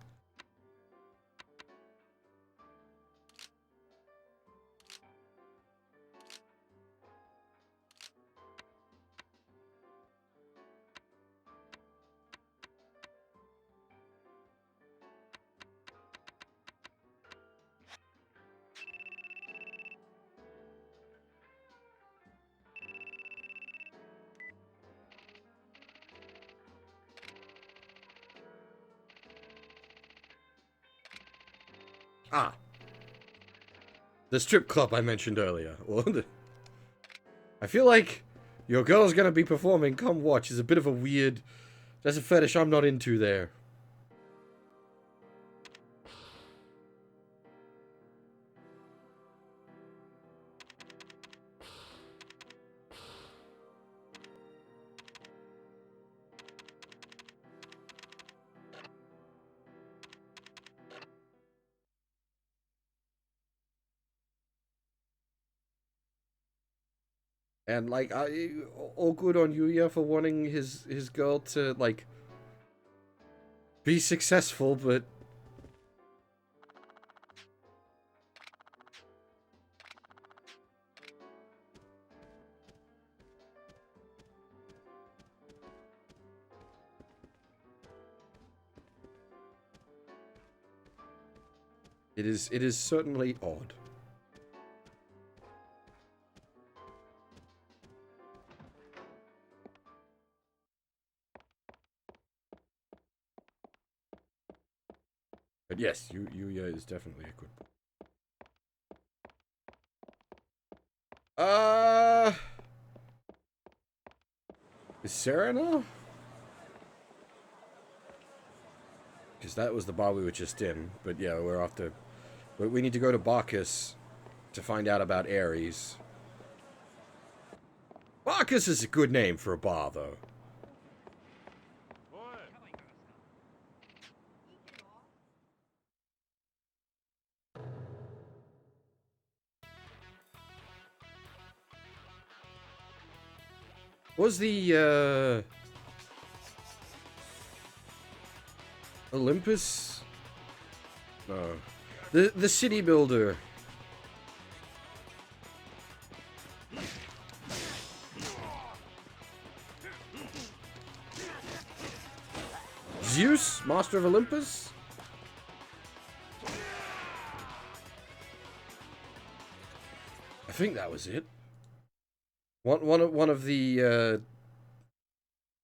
Ah. The strip club I mentioned earlier. Well, I feel like your girl's gonna be performing Come Watch is a bit of a weird... That's a fetish I'm not into there. And, like, all good on Yuya for wanting his girl to, like, be successful, but... It is certainly odd. But yes, Yuya is definitely a good boy. Is Sarah now? Because that was the bar we were just in. But yeah, we're off to... We need to go to Bacchus to find out about Ares. Bacchus is a good name for a bar, though. Was the, Olympus? No. The city builder. Zeus, Master of Olympus? I think that was it. One of the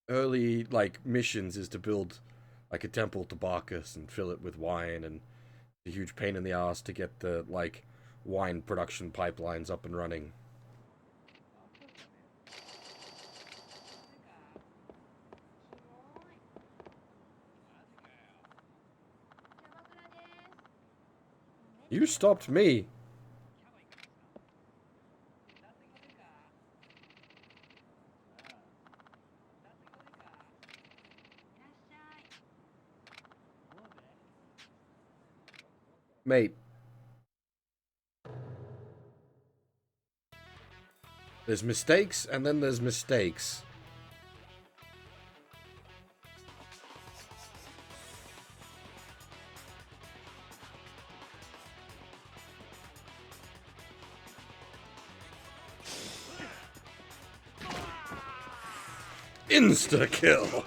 early like missions is to build like a temple to Bacchus and fill it with wine, and a huge pain in the ass to get the like wine production pipelines up and running. You stopped me. Mate. There's mistakes, and then there's mistakes. Insta-kill!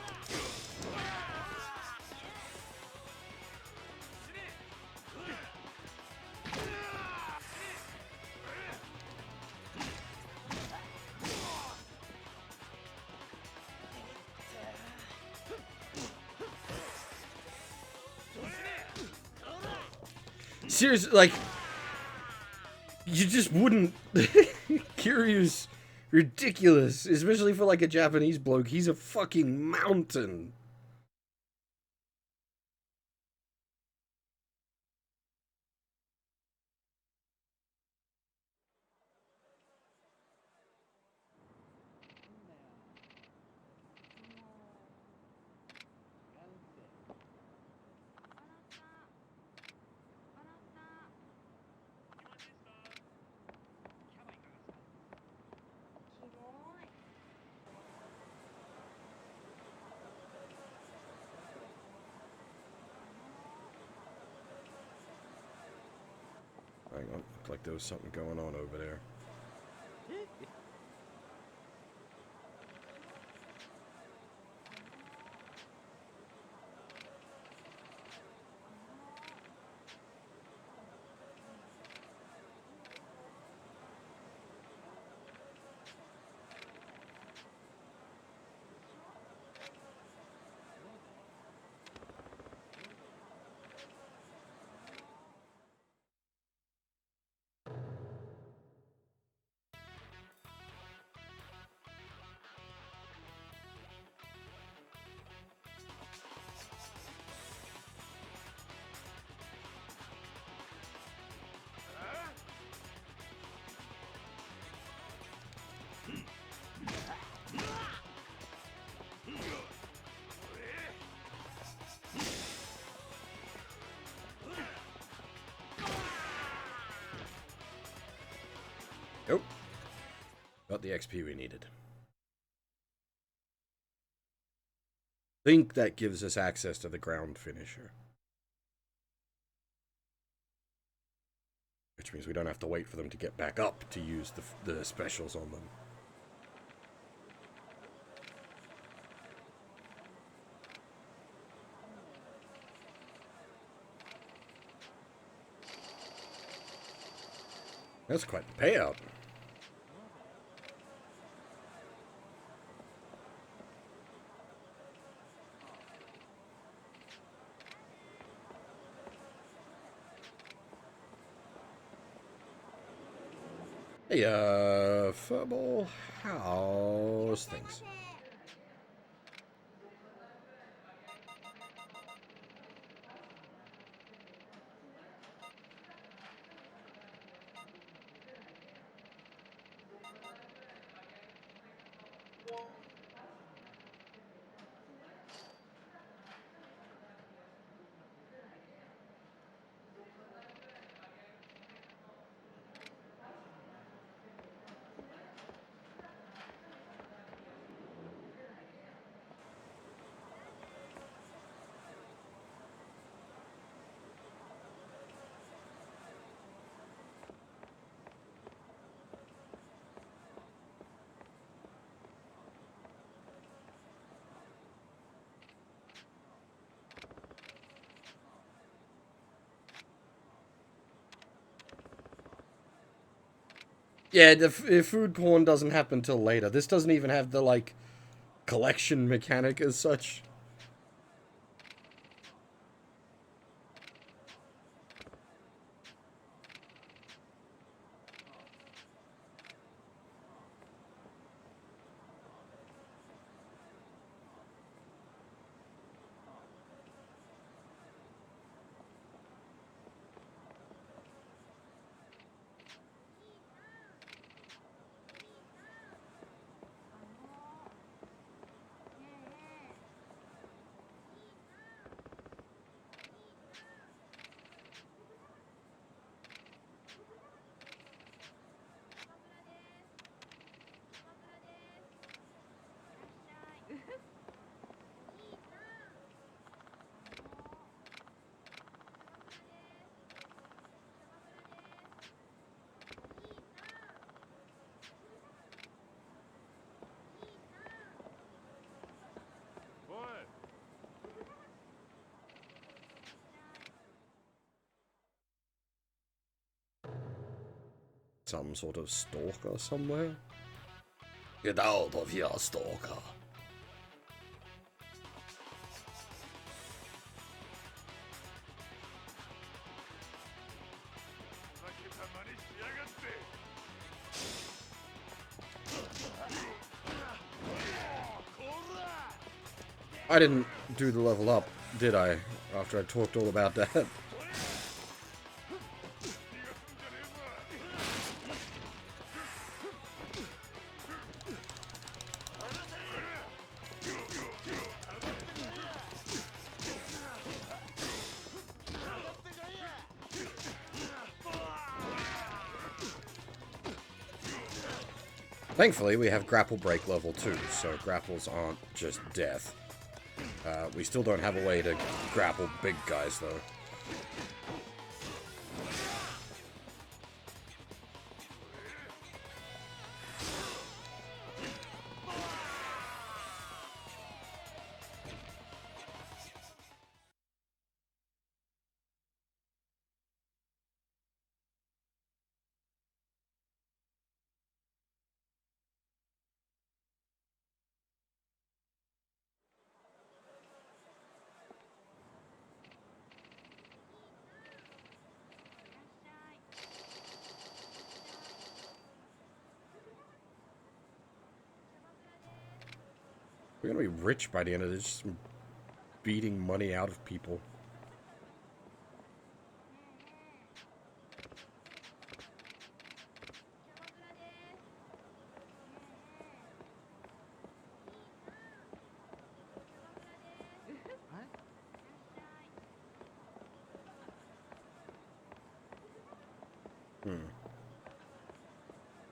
seriously, like, you just wouldn't. Kiryu's ridiculous, especially for like a Japanese bloke. He's a fucking mountain. Hang on, looked like there was something going on over there. Nope. Got the XP we needed. Think that gives us access to the ground finisher. Which means we don't have to wait for them to get back up to use the specials on them. That's quite the payout. Hey, Furball, how's things? Yeah, the food porn doesn't happen till later. This doesn't even have the, like, collection mechanic as such. Some sort of stalker somewhere? Get out of here, stalker. I didn't do the level up, did I? After I talked all about that. Thankfully, we have grapple break level 2, so grapples aren't just death. We still don't have a way to grapple big guys, though. We're gonna be rich by the end of this, just beating money out of people.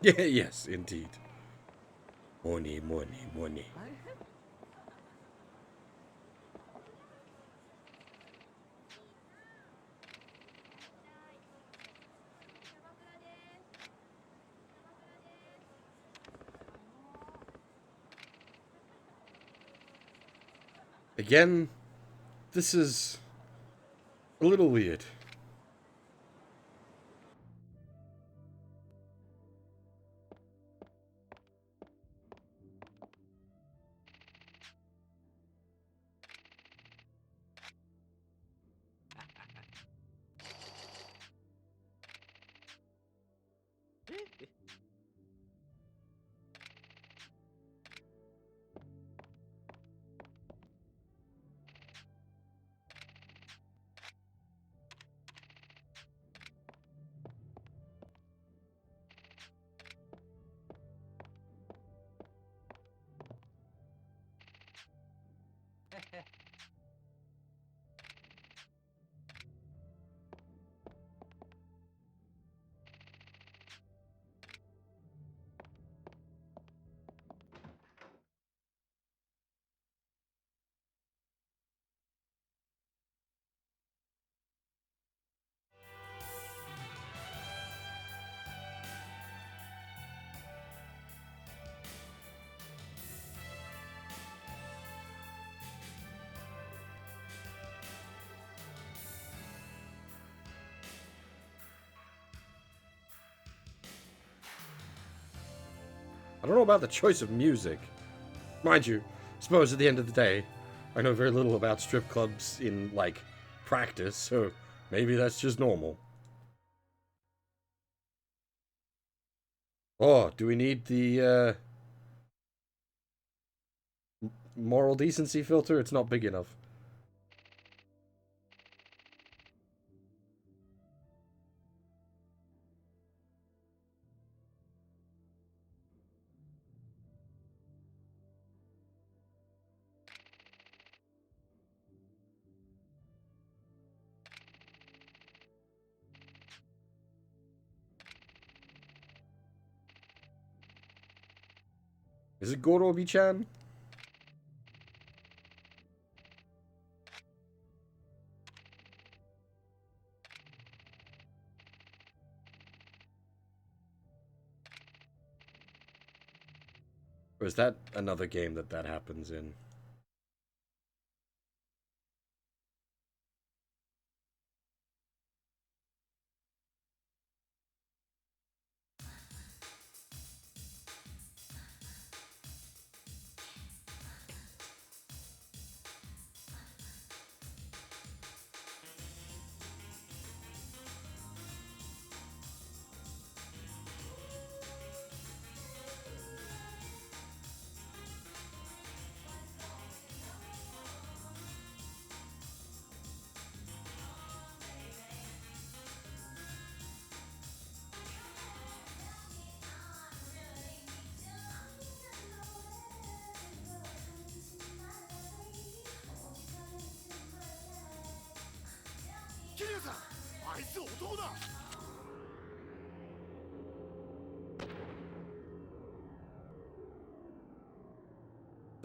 Yeah, yes, indeed. Money, money, money. Again, this is a little weird. I don't know about the choice of music. Mind you, I suppose at the end of the day, I know very little about strip clubs in, like, practice, so maybe that's just normal. Oh, do we need the, moral decency filter? It's not big enough. Is it Gorobi-chan? Or is that another game that happens in?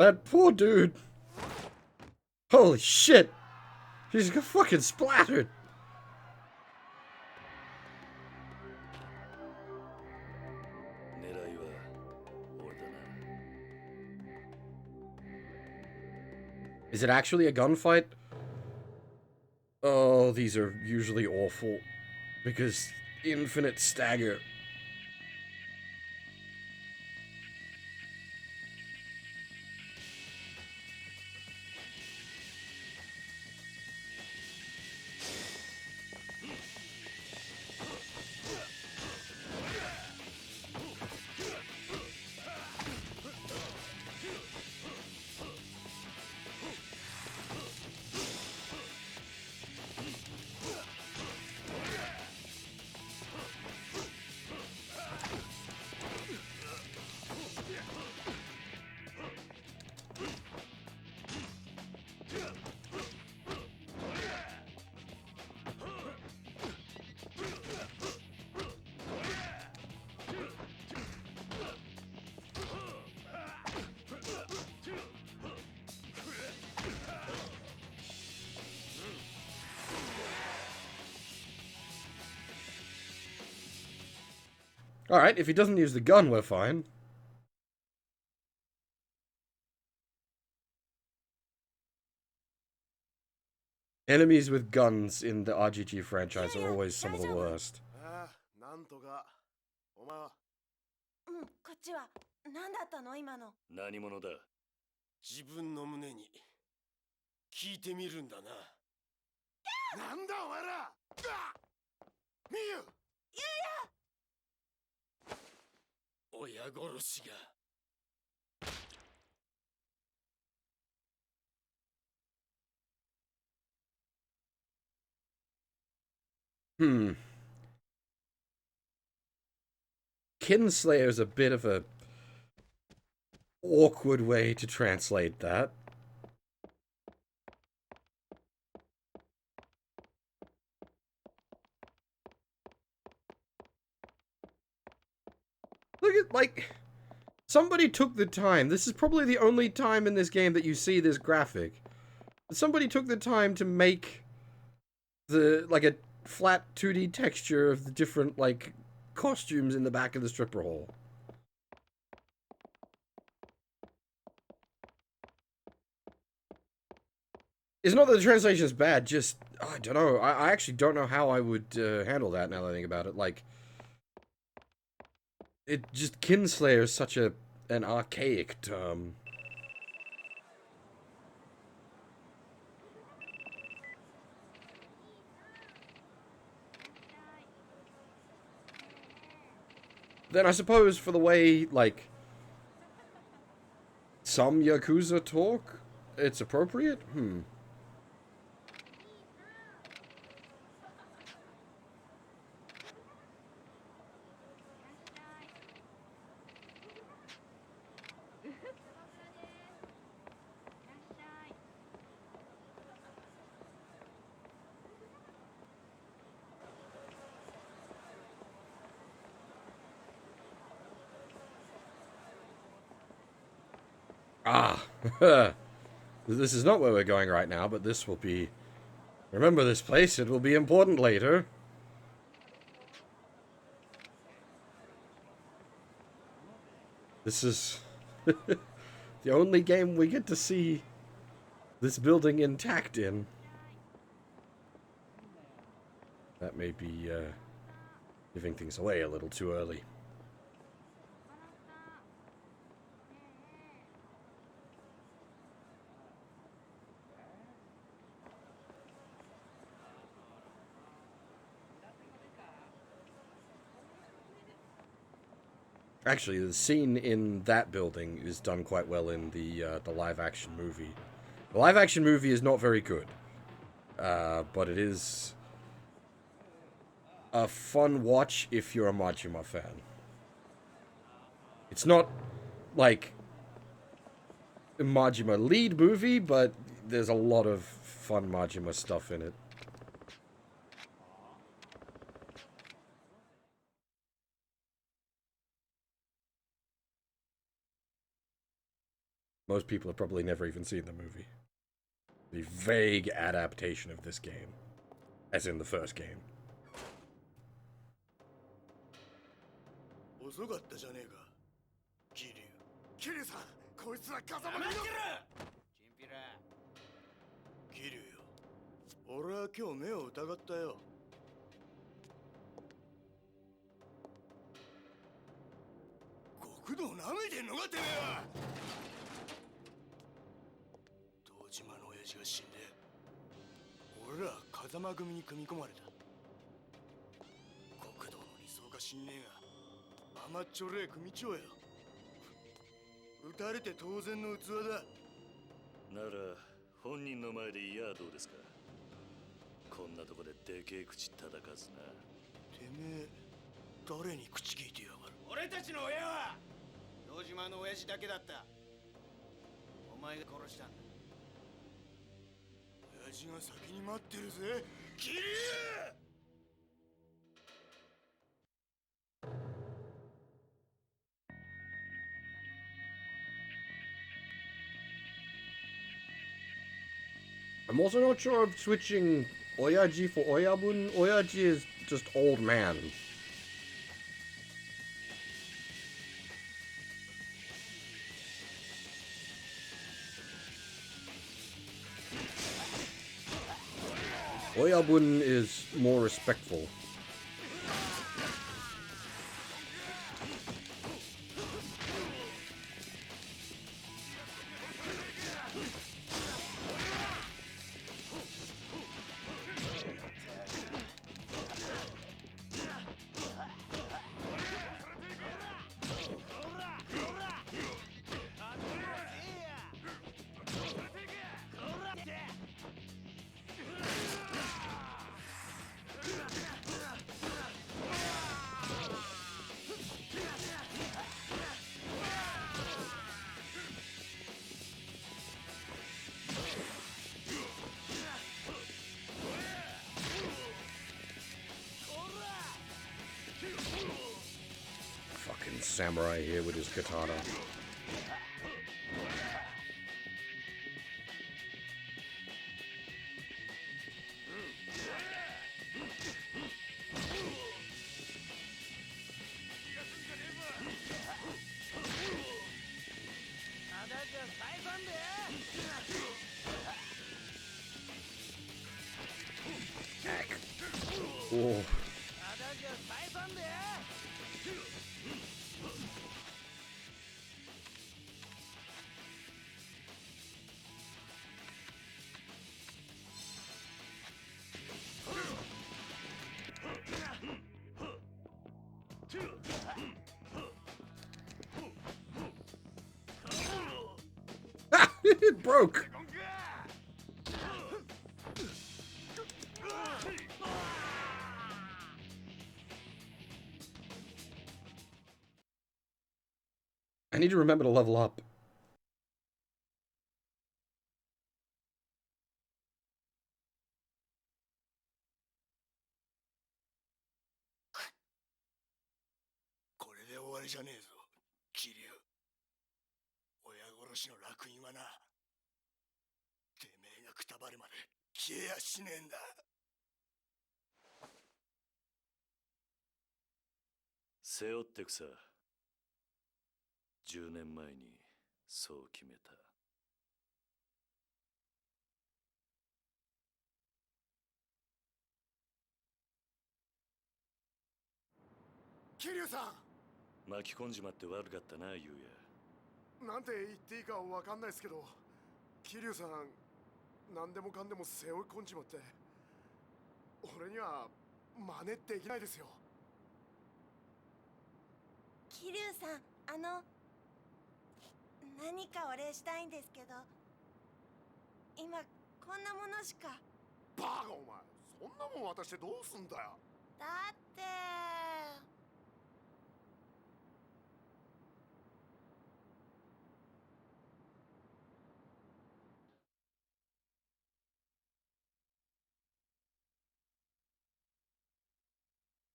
That poor dude. Holy shit. He's fucking splattered. Is it actually a gunfight? Oh, these are usually awful. Because infinite stagger. Alright, if he doesn't use the gun, we're fine. Enemies with guns in the RGG franchise are always some of the worst. なんとか。お前は。こっちは何だったの今の。何者だ。自分の胸に聞いてみるんだな。なんだお前ら。ミユ。親殺しが。Kinslayer's a bit of a awkward way to translate that. Look at, like, somebody took the time. This is probably the only time in this game that you see this graphic. Somebody took the time to make like, a flat 2D texture of the different, like, costumes in the back of the stripper hall. It's not that the translation is bad, just, I don't know. I actually don't know how I would handle that now that I think about it. Like, it just, Kinslayer is such an archaic term. Then I suppose for the way, like, some Yakuza talk, it's appropriate? Ah, this is not where we're going right now, but this will be... Remember this place, it will be important later. This is the only game we get to see this building intact in. That may be giving things away a little too early. Actually, the scene in that building is done quite well in the live-action movie. The live-action movie is not very good, but it is a fun watch if you're a Majima fan. It's not, like, a Majima lead movie, but there's a lot of fun Majima stuff in it. Most people have probably never even seen the movie. The vague adaptation of this game. As in the first game. 遅かったじゃねえか、桐生。桐生さん、こいつは風間の。チンピラ。桐生よ、俺は今日目を疑ったよ。極道舐めてんのかてめえは。堂島の親父が死んで、俺ら風間組に組み込まれた。極道の理想が死んねえが。甘っちょれえ組長よ。撃たれて当然の器だ。なら本人の前でいやどうですか。こんなとこででけえ口叩かずな。てめえ誰に口聞いてやがる。俺たちの親は堂島の親父だけだった。お前が殺したんだ。親父が先に待ってるぜ、桐生。I'm also not sure if switching Oyaji for Oyabun. Oyaji is just old man. Oyabun is more respectful. Fucking samurai here with his katana. Oh. It broke! I need to remember to level up.これで終わりじゃねえぞ、桐生。親殺しの烙印はな、てめえがくたばるまで消えやしねえんだ。背負ってくさ。10年前にそう決めた。桐生さ巻き込んじまって悪かったな、ゆうや。ん、なんて言っていいかわかんないですけど、桐生さん、何でもかんでも背負い込んじまって、俺には真似できないですよ。桐生さん、何かお礼したいんですけど、今こんなものしか。バカお前、そんなもん渡してどうすんだよ。だって。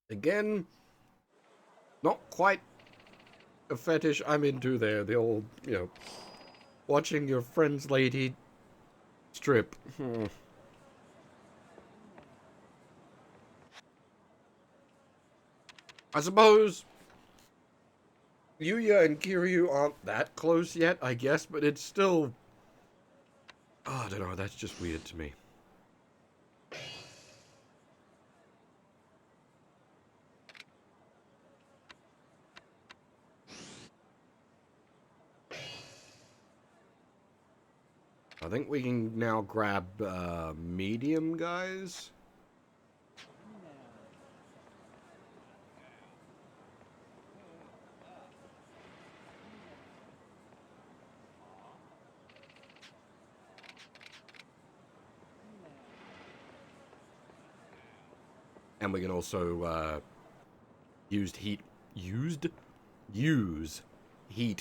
Again, not quite a fetish I'm into there. The old, watching your friend's lady strip. I suppose Yuya and Kiryu aren't that close yet, I guess, but it's still... Oh, I don't know, that's just weird to me. I think we can now grab medium guys. And we can also use heat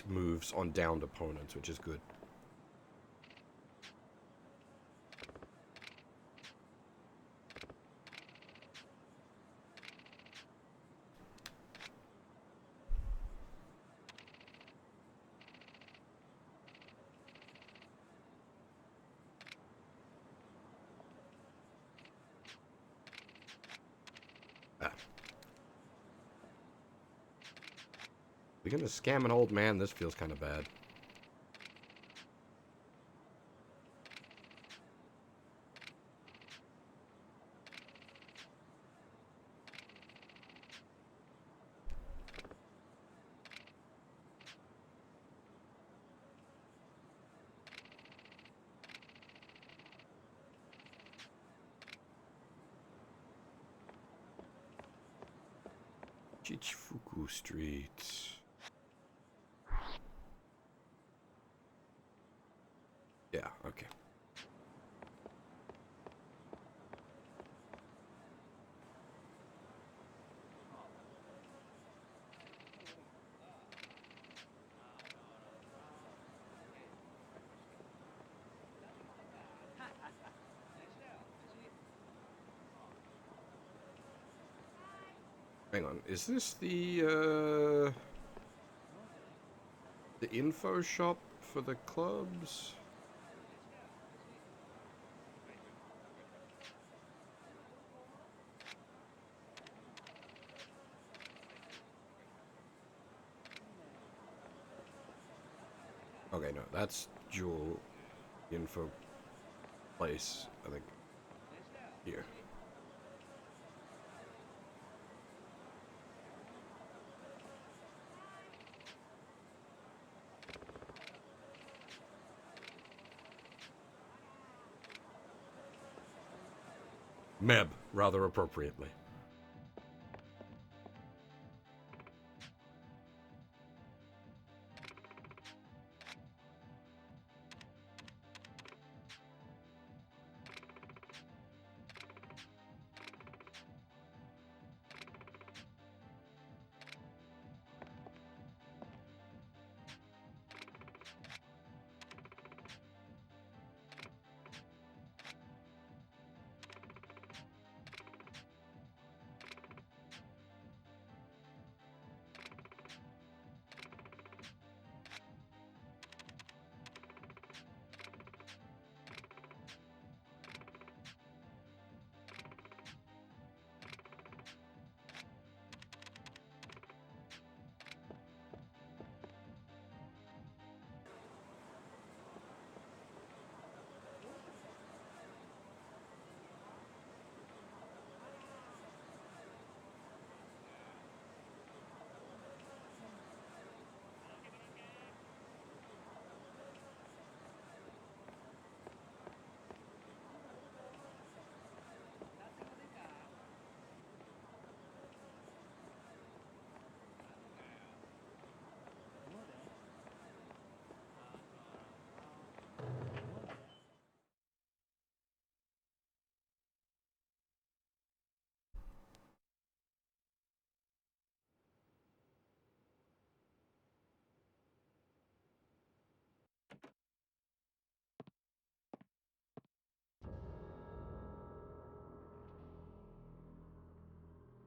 moves on downed opponents, which is good. We're gonna scam an old man. This feels kind of bad. Chichifuku Street. Yeah, okay. Hang on, is this the info shop for the clubs? Okay, no, that's Jewel info place, I think. Here. Meb, rather appropriately.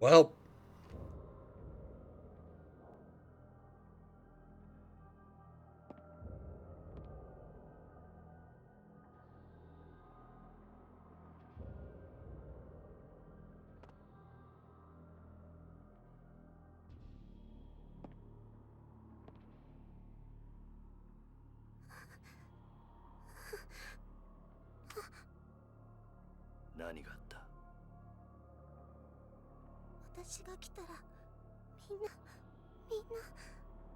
Well, 何があった？私が来たらみんな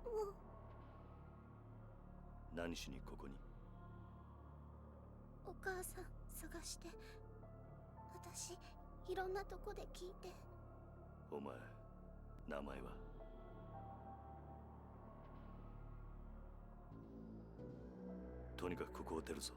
もう。何しにここに？お母さん探して。私いろんなとこで聞いて。お前、名前は？とにかくここを出るぞ。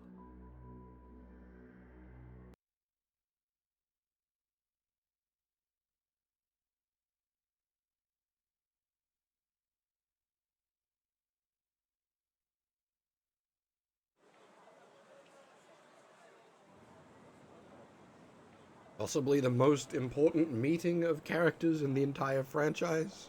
Possibly the most important meeting of characters in the entire franchise.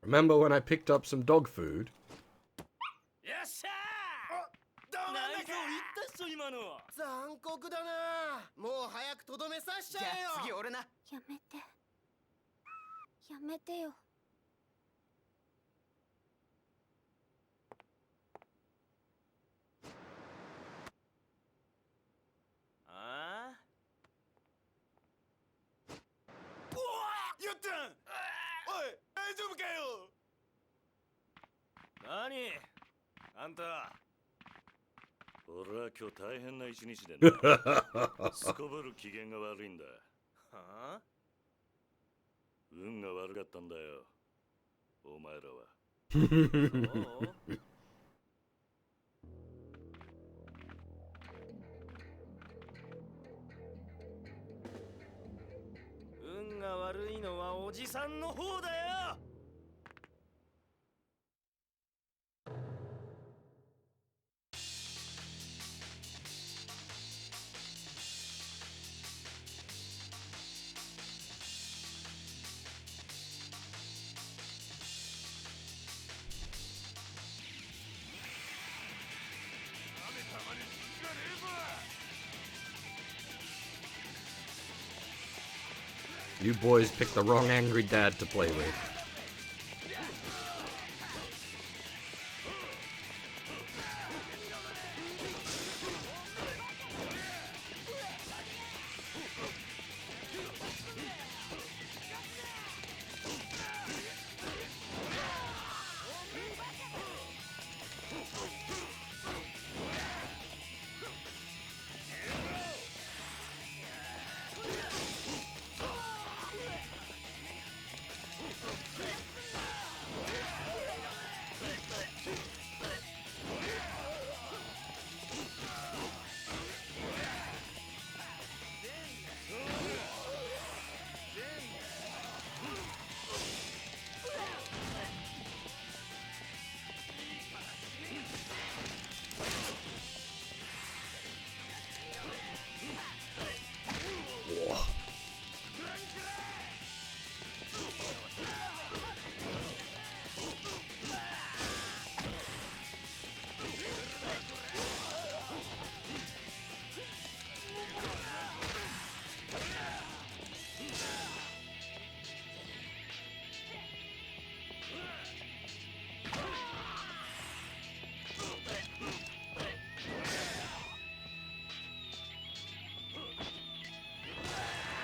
Remember when I picked up some dog food? よっしゃー！どうなんだか言ったっしょ今の。残酷だな。もう早くとどめさしちゃえよ。じゃあ次俺な。やめてよ。ああ？おわ！やったん！おい、大丈夫かよ！何？あんた。俺は今日大変な一日でな。すこぶる機嫌が悪いんだ。はあ？運が悪かったんだよ。お前らは。そう？運が悪いのはおじさんの方だよ。You boys picked the wrong angry dad to play with.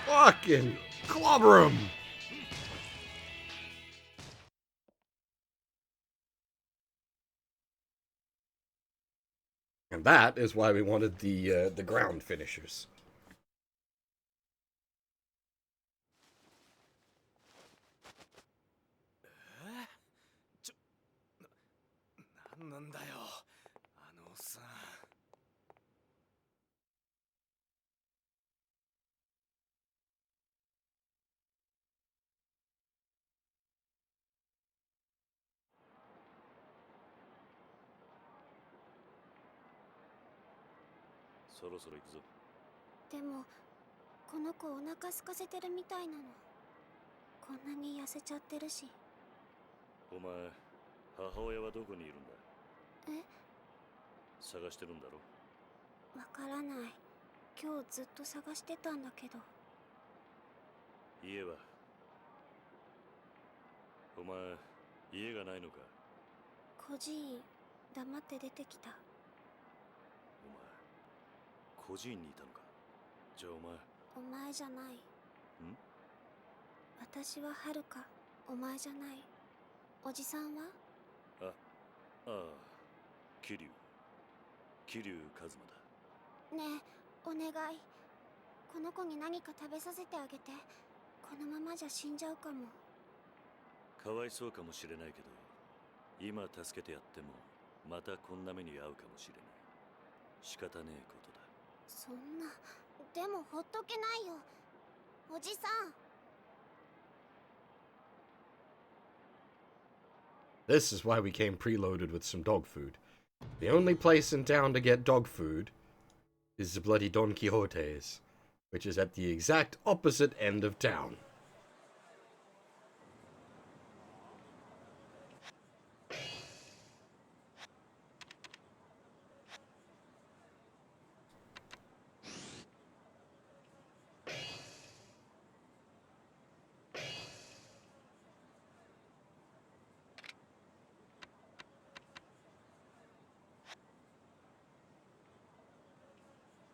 Fucking clobber him! And that is why we wanted the ground finishers. なんだよ、あのおっさん。そろそろ行くぞ。でもこの子お腹空かせてるみたいなの。こんなに痩せちゃってるし。お前、母親はどこにいるんだ？え？探してるんだろ？わからない。今日ずっと探してたんだけど。家は？お前、家がないのか？孤児院、黙って出てきた。お前、孤児院にいたのか？じゃあお前じゃない。私ははるか、お前じゃない。おじさんは？ああ、桐生一馬だ。ねえ、お願い。この子に何か食べさせてあげて。このままじゃ死んじゃうかも。かわいそうかもしれないけど、今助けてやってもまたこんな目に遭うかもしれない。仕方ねえことだ。そんな。でもほっとけないよ、おじさん。This is why we came preloaded with some dog food. The only place in town to get dog food is the bloody Don Quixote's, which is at the exact opposite end of town.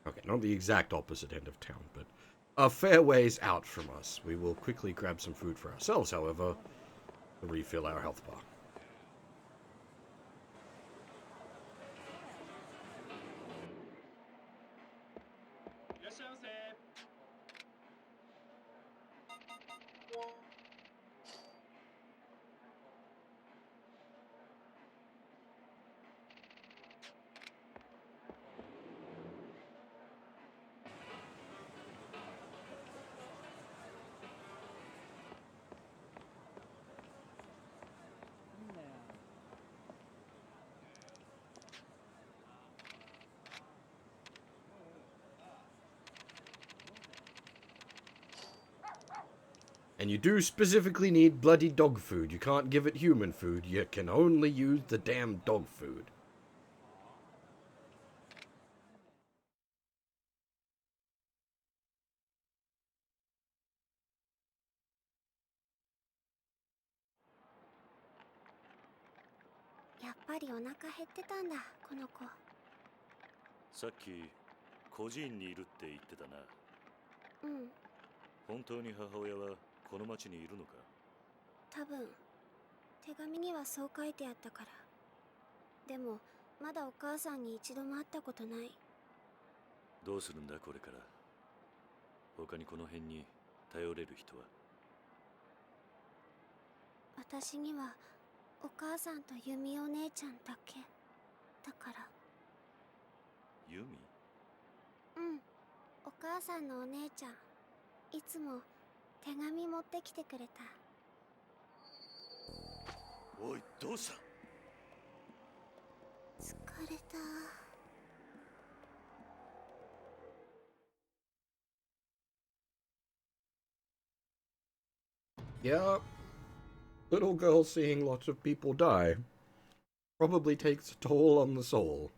Okay, not the exact opposite end of town, but a fair ways out from us. We will quickly grab some food for ourselves, however, to refill our health bar. And you do specifically need bloody dog food. You can't give it human food. You can only use the damn dog food.やっぱりお腹減ってたんだ、この子。さっき孤児院にいるって言ってたな。うん。本当に母親はこの町にいるのか？多分。手紙にはそう書いてあったから。でもまだお母さんに一度も会ったことない。どうするんだこれから。他にこの辺に頼れる人は？私にはお母さんとユミお姉ちゃんだけだから。ユミ？うん、お母さんのお姉ちゃん。いつも手紙持ってきてくれた。おい、どうした？疲れた。Yeah, little girl seeing lots of people die probably takes a toll on the soul.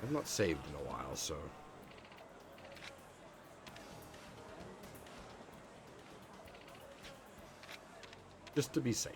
I've not saved in a while, so... just to be safe.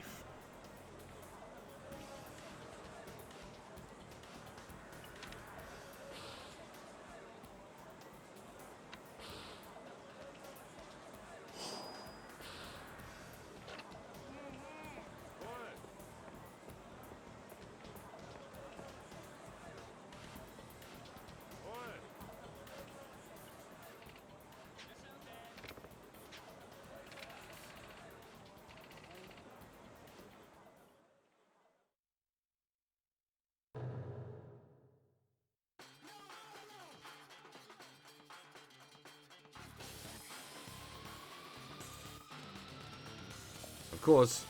Of course,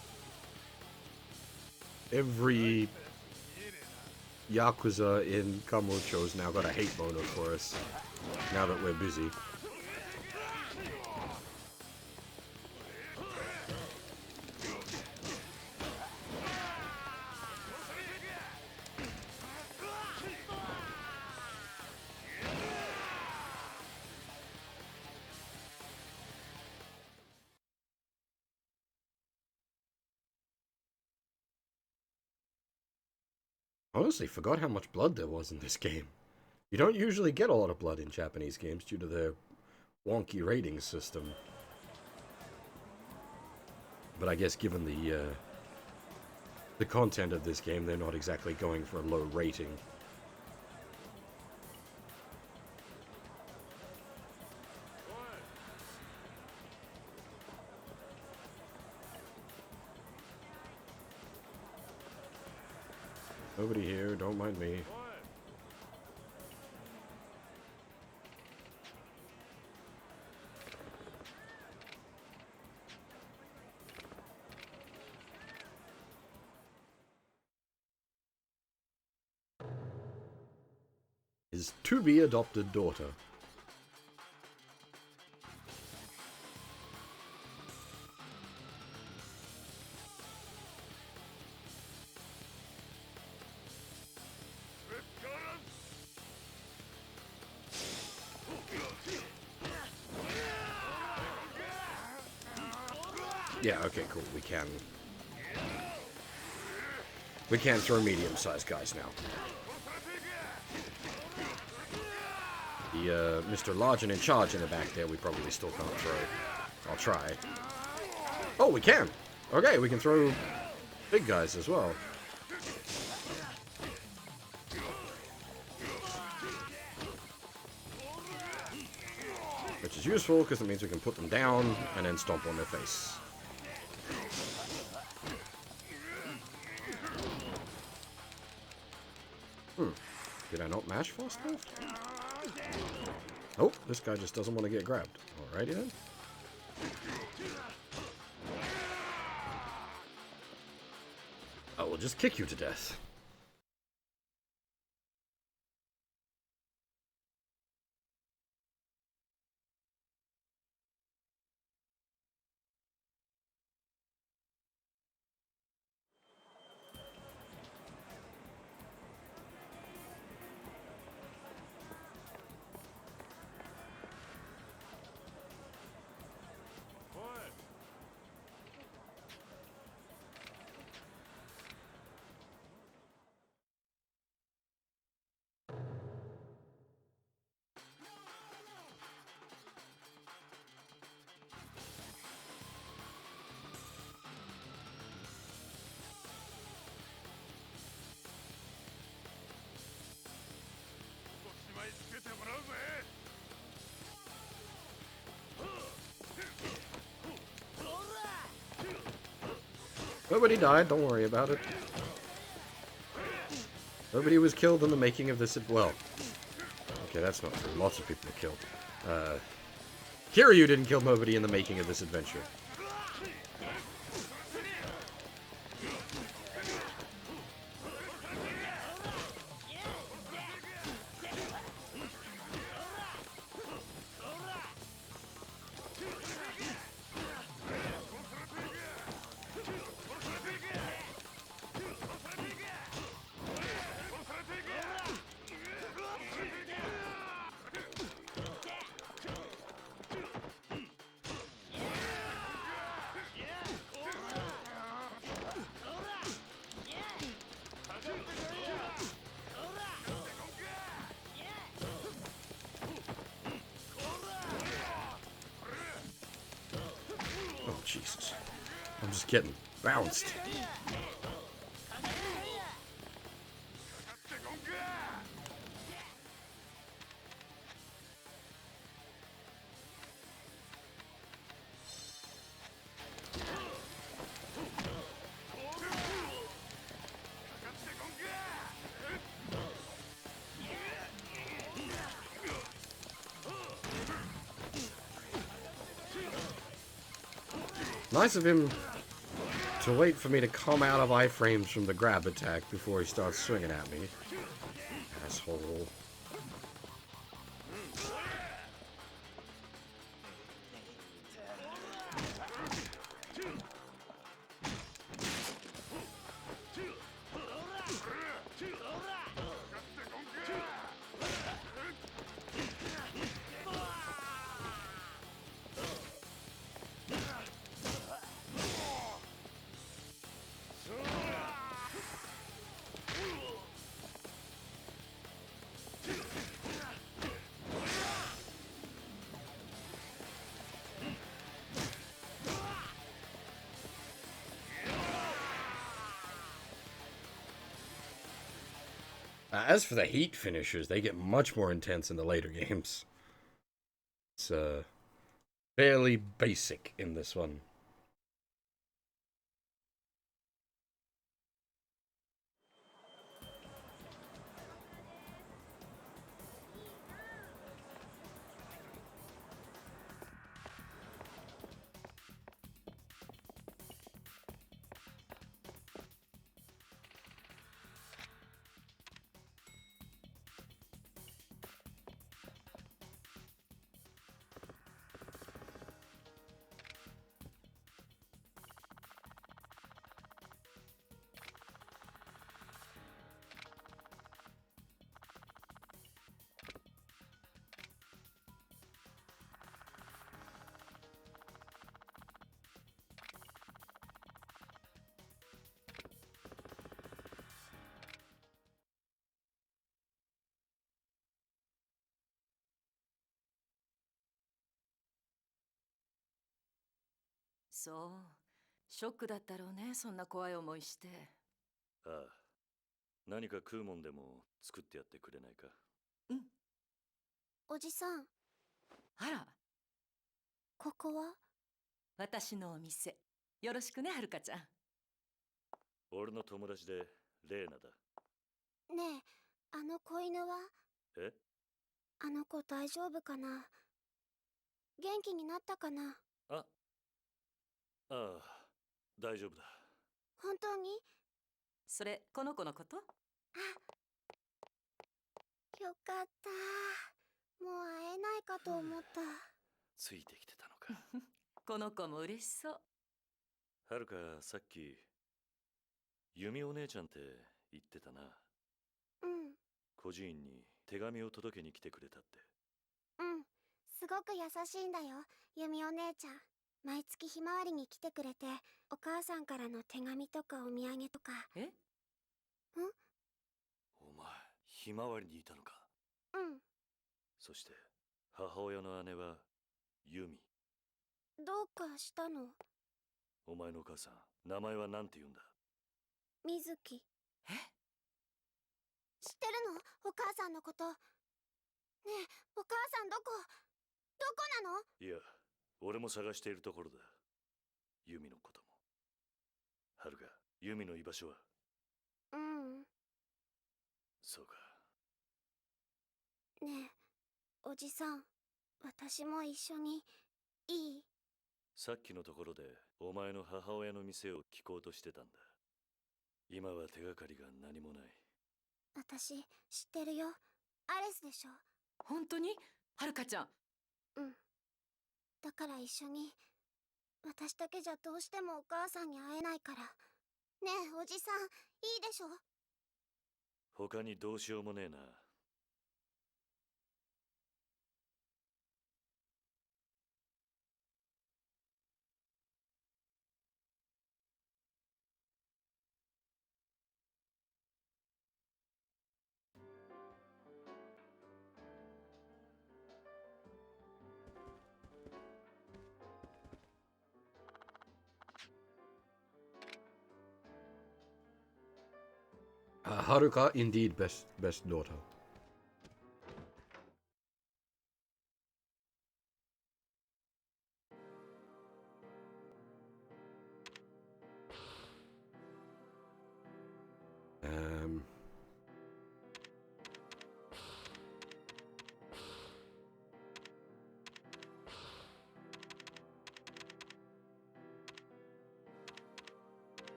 every Yakuza in Kamurocho's now got a hate boner for us, now that we're busy. Honestly, forgot how much blood there was in this game. You don't usually get a lot of blood in Japanese games due to their wonky rating system. But I guess given the content of this game, they're not exactly going for a low rating. Nobody here, don't mind me. His to-be adopted daughter. Yeah, okay, cool. We can throw medium-sized guys now. The, Mr. Large and in charge in the back there, we probably still can't throw. I'll try. Oh, we can! Okay, we can throw big guys as well. Which is useful, because it means we can put them down and then stomp on their face. Did I not mash fast enough? Oh, this guy just doesn't want to get grabbed. Alrighty then. I will just kick you to death. Nobody died, don't worry about it. Nobody was killed in the making of this. Well, okay, that's not true. Lots of people were killed. Kiryu didn't kill nobody in the making of this adventure. Jesus. I'm just getting bounced. Nice of him to wait for me to come out of iframes from the grab attack before he starts swinging at me. Asshole. As for the heat finishers, they get much more intense in the later games. It's fairly basic in this one.そうショックだったろうね、そんな怖い思いして。ああ、何か食うもんでも作ってやってくれないか。うん。おじさん、あら、ここは？私のお店よろしくね、はるかちゃん。俺の友達でレーナだ。ねえ、あの子犬は？え？あの子大丈夫かな？元気になったかな？ああ、大丈夫だ。本当に？それこの子のこと？あ、よかった。もう会えないかと思った。ついてきてたのか。この子も嬉しそう。はるかさっき由美お姉ちゃんって言ってたな。うん。孤児院に手紙を届けに来てくれたって。うん、すごく優しいんだよ、由美お姉ちゃん。毎月ひまわりに来てくれて、お母さんからの手紙とかお土産とか。え？お前、ひまわりにいたのか。うん。そして母親の姉は由美。どうかしたの？お前のお母さん、名前は何て言うんだ？水木。え？知ってるの？お母さんのこと。ねえ、お母さんどこなの？いや、俺も探しているところだ。ユミのことも。はるか、ユミの居場所は？うん。そうか。ねえ、おじさん、私も一緒にいい？さっきのところでお前の母親の店を聞こうとしてたんだ。今は手がかりが何もない。私知ってるよ。アレスでしょ。本当に？はるかちゃん。うん。だから一緒に。私だけじゃどうしてもお母さんに会えないから。ねえ、おじさん、いいでしょ？他にどうしようもねえな。Haruka, indeed, best daughter.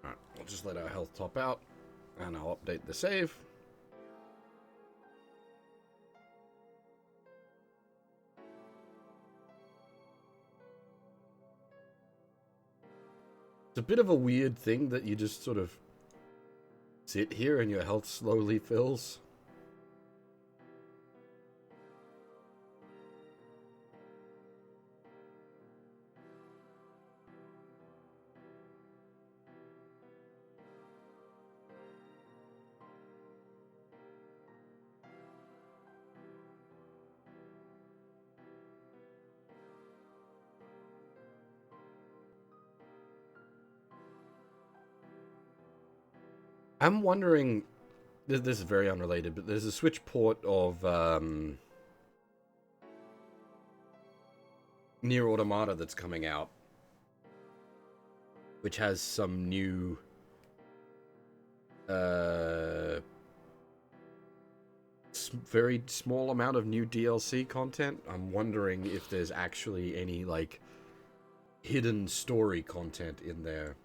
Alright, we'll just let our health top out, and I'll update the save. It's a bit of a weird thing that you just sort of sit here and your health slowly fills. I'm wondering, this is very unrelated, but there's a Switch port of Nier Automata that's coming out, which has some new very small amount of new DLC content. I'm wondering if there's actually any, like, hidden story content in there.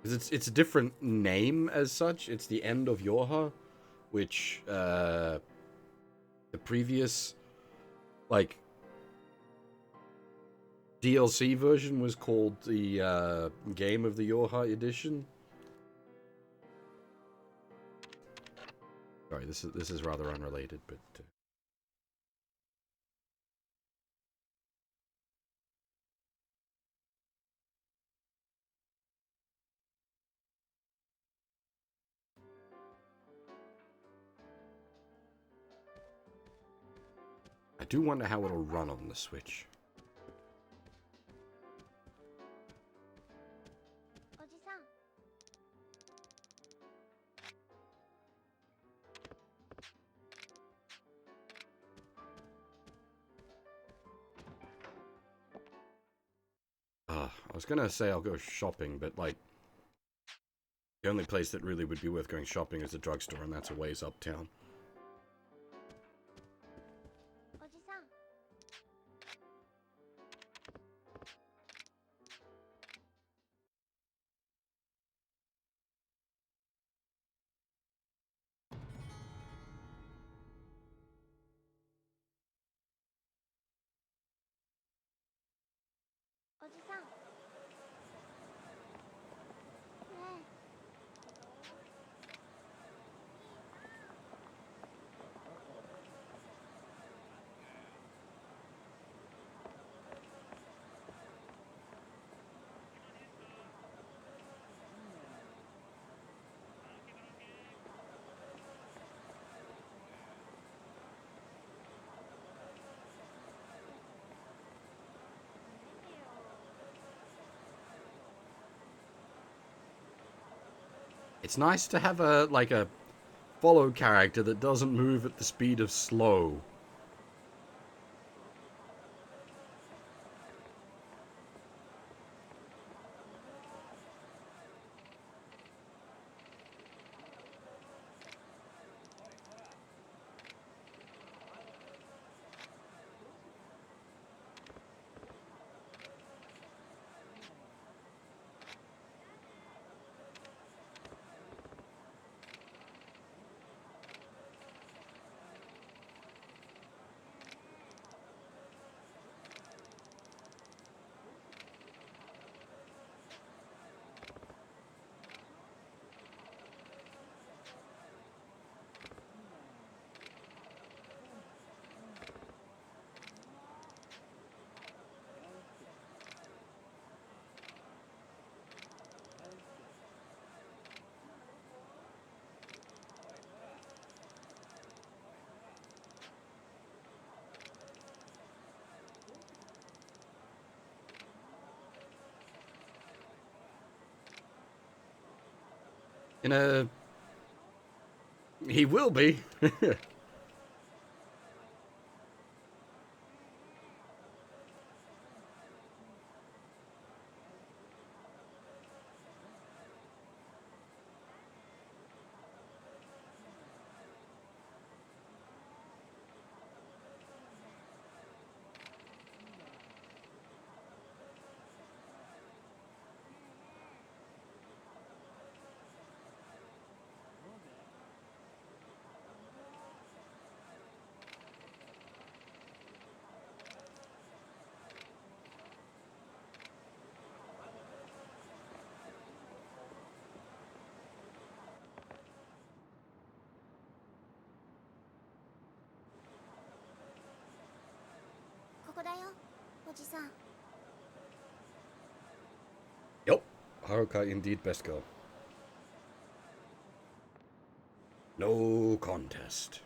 It's a different name as such. It's the End of Yorha, which the previous, like, DLC version was called the Game of the Yorha edition. Sorry, this is rather unrelated, but. I do wonder how it'll run on the Switch. I was gonna say I'll go shopping, but, like, the only place that really would be worth going shopping is the drugstore, and that's a ways uptown. It's nice to have a follow character that doesn't move at the speed of slow. In a... He will be. Yup, Haruka indeed best go. No contest.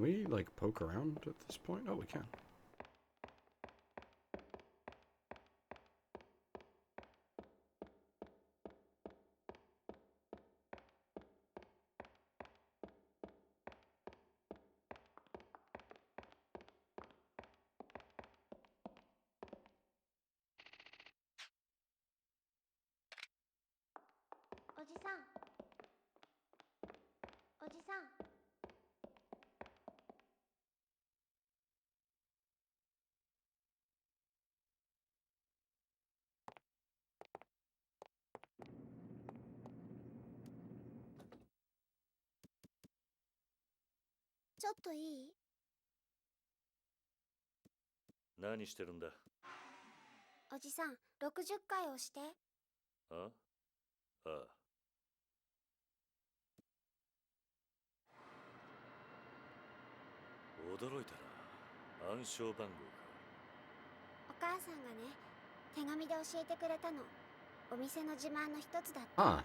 Can we, like, poke around at this point? Oh, we can.ちょっといい？何してるんだ？おじさん、60回押して。ああ。驚いたな。暗証番号か。お母さんがね、手紙で教えてくれたの。お店の自慢の一つだって。Ah.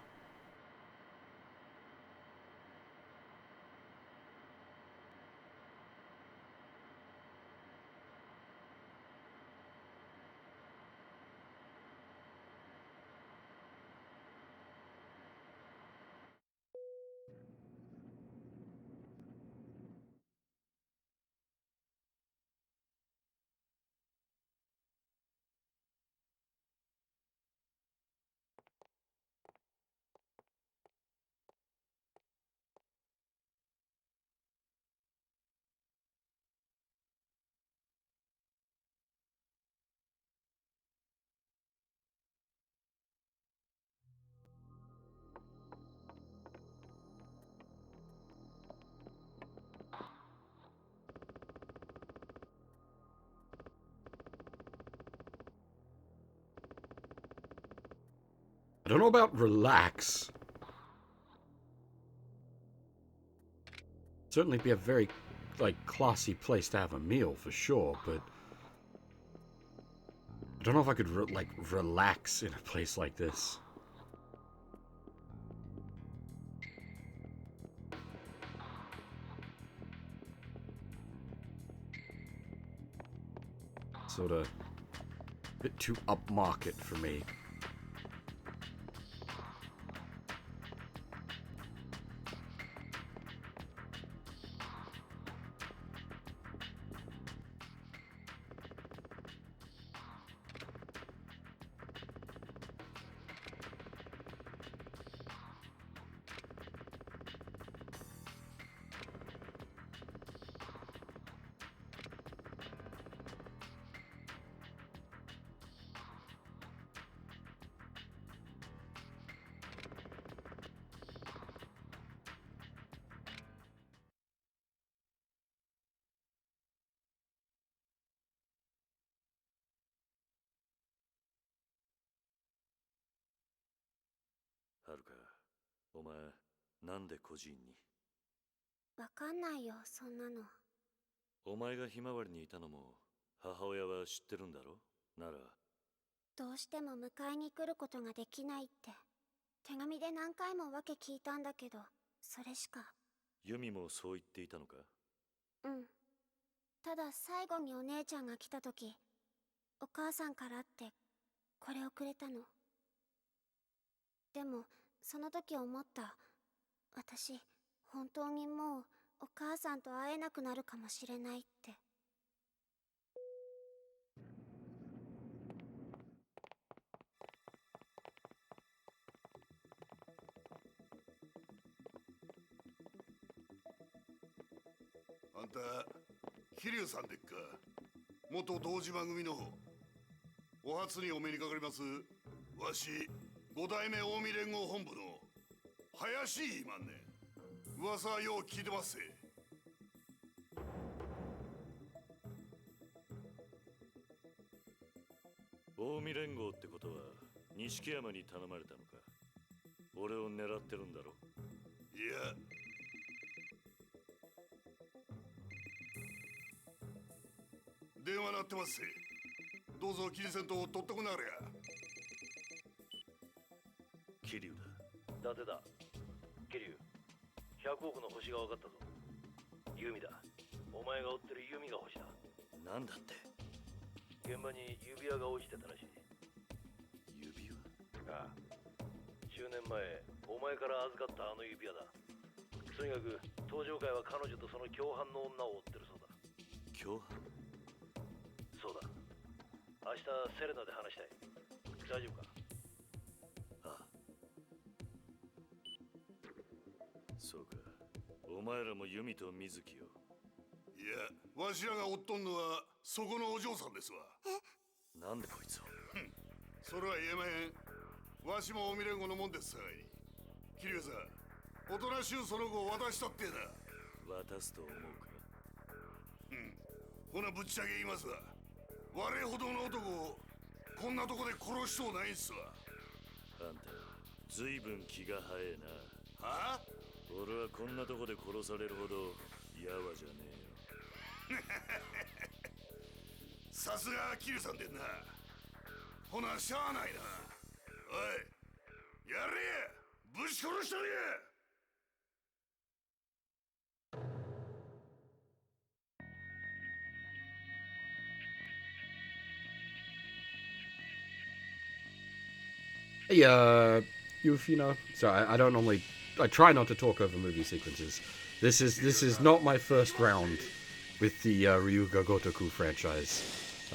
I don't know about relax. Certainly be a very, like, classy place to have a meal for sure, but I don't know if I could, relax in a place like this. Sort of a bit too upmarket for me. なんで孤児院に？わかんないよ、そんなの。お前がひまわりにいたのも母親は知ってるんだろ？ならどうしても迎えに来ることができないって手紙で何回も訳聞いたんだけど、それしか。ユミもそう言っていたのか？うん。ただ最後にお姉ちゃんが来た時、お母さんからってこれをくれたの。でもその時思った。私本当にもうお母さんと会えなくなるかもしれないって。あんた桐生さんでっか？元堂島組のお初にお目にかかります。わし五代目近江連合本部の林いいまんね。噂はよう聞いてますぜ。近江連合ってことは錦山に頼まれたのか？俺を狙ってるんだろ？いや、電話鳴ってますぜ。どうぞ桐生と取っとくなりゃ。桐生伊達だ。桐生、100億の星が分かったぞ。弓だ。お前が追ってる弓が星だ。だ。なんだって？現場に指輪が落ちてたらしい。指輪？ああ。10年前、お前から預かったあの指輪だ。とにかく、登場会は彼女とその共犯の女を追ってるそうだ。共犯？そうだ。明日、セレナで話したい。大丈夫か？ああ。そうか。お前らも弓と水木を。いや、わしらが追っとんのはそこのお嬢さんですわ。なんでこいつを？それは言えまへん。わしも近江連合のもんですさかい。桐生さん、おとなしゅうその子を渡したってな。渡すと思うか？ほなぶっちゃけ言いますわ。我ほどの男をこんなとこで殺しとうないんすわ。あんた、ずいぶん気が早えな。はあ？俺はこんなとこで殺されるほどやわじゃねえよ。さすが桐生さんでんな。ほなしゃあないな。おい、やれや、ぶち殺したれや。Hey, Yufina. So I don't normally. I try not to talk over movie sequences. This is not my first round with the Ryuga Gotoku franchise.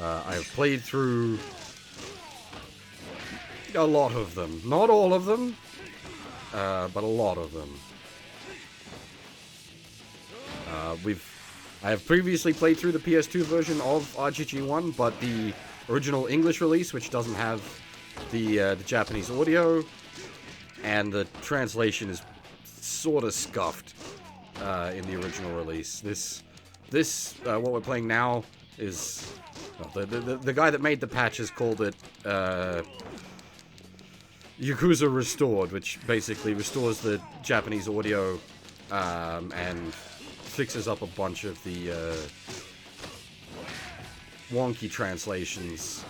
I have played through a lot of them. Not all of them, but a lot of them. I have previously played through the PS2 version of RGG1, but the original English release, which doesn't have the Japanese audio, and the translation is sort of scuffed in the original release. This what we're playing now is the guy that made the patch has called it Yakuza Restored, which basically restores the Japanese audio and fixes up a bunch of the wonky translations.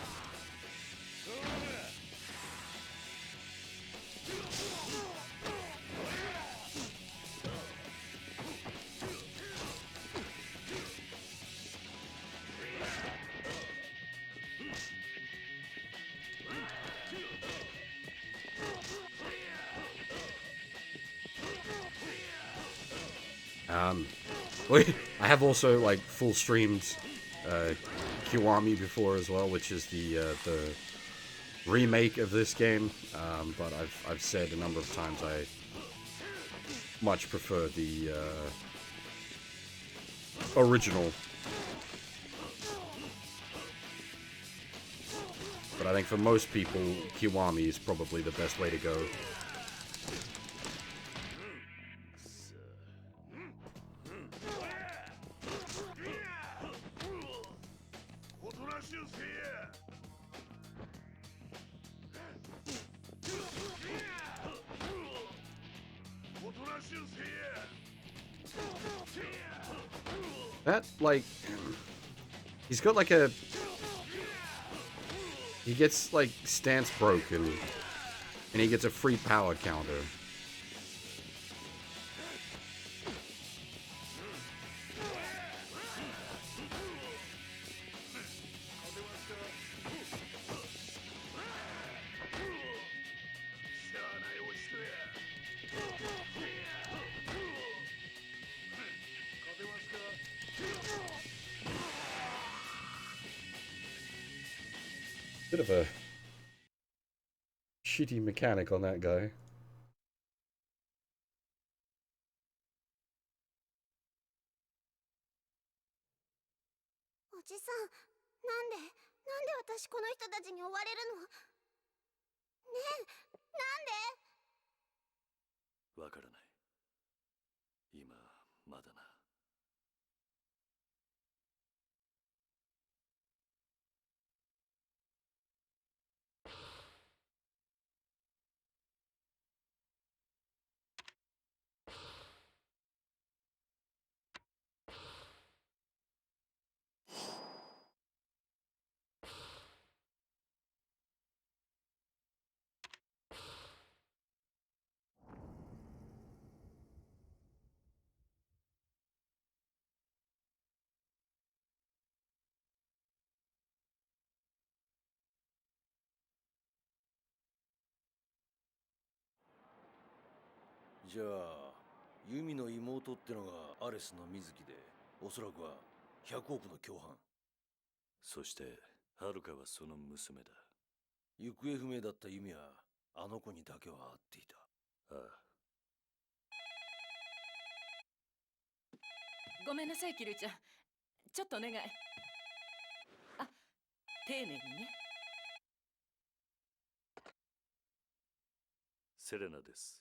I have also like full streamed Kiwami before as well, which is the remake of this game. But I've said a number of times I much prefer the original. But I think for most people, Kiwami is probably the best way to go. That, like... He's got like a... He gets, like, stance broken. And he gets a free power counter. Bit of a shitty mechanic on that guy. おじさん、なんで私この人たちに追われるの？ねえ、なんで？わからない。今まだな。じゃあユミの妹ってのがアレスの水木で、おそらくは100億の共犯。そしてハルカはその娘だ。行方不明だったユミはあの子にだけは会っていた。ああ。ごめんなさいキルちゃん、ちょっとお願い。あ、丁寧にね。セレナです。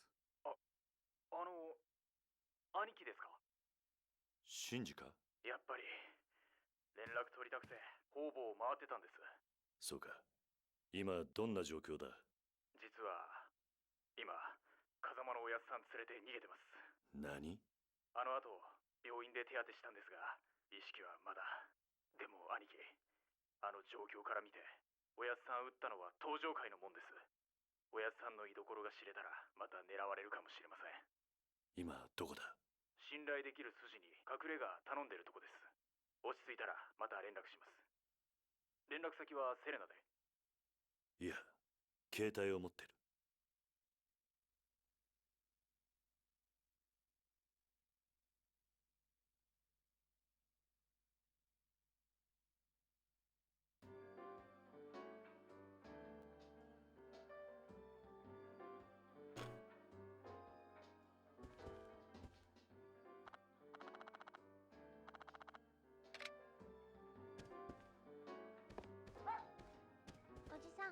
兄貴ですか？シンジか？やっぱり連絡取りたくて方々を回ってたんです。そうか。今どんな状況だ？実は今風間のおやつさん連れて逃げてます。何？あの後病院で手当てしたんですが意識はまだ。でも兄貴、あの状況から見ておやつさん撃ったのは登場界のもんです。おやつさんの居所が知れたらまた狙われるかもしれません。今どこだ？信頼できる筋に隠れ家頼んでるとこです。落ち着いたらまた連絡します。連絡先はセレナで。いや、携帯を持ってる。おじさん。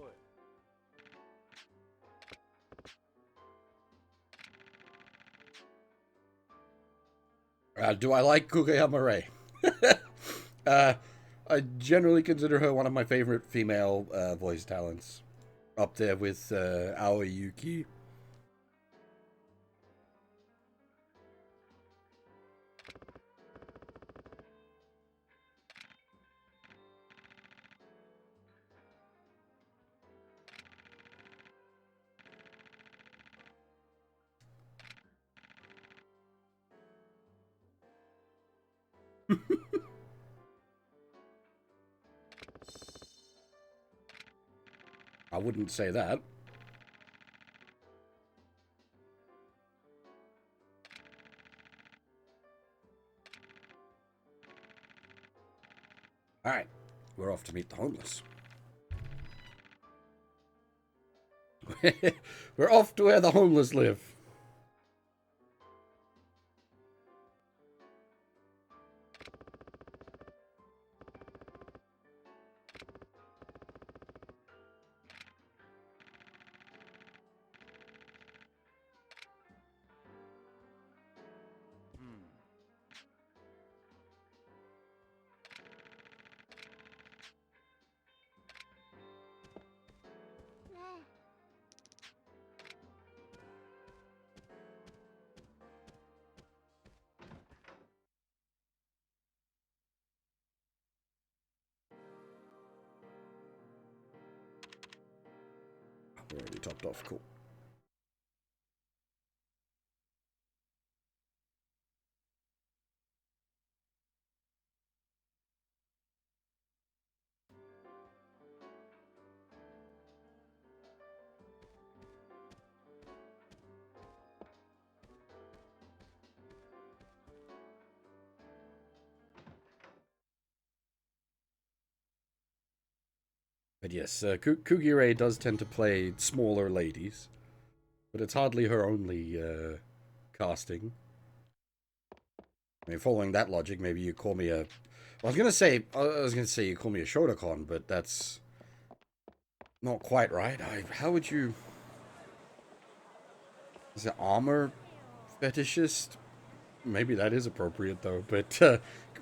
おい。Do I like Kugayama Rei? I generally consider her one of my favorite female voice talents. Up there with Aoi Yuki. I wouldn't say that. Alright, we're off to meet the homeless. We're off to where the homeless live. Already topped off. Cool. But yes, Kugire does tend to play smaller ladies, but it's hardly her only casting. I mean, following that logic, maybe you call me a. I was gonna say you call me a Shotokan, but that's not quite right. How would you? Is it armor fetishist? Maybe that is appropriate though. But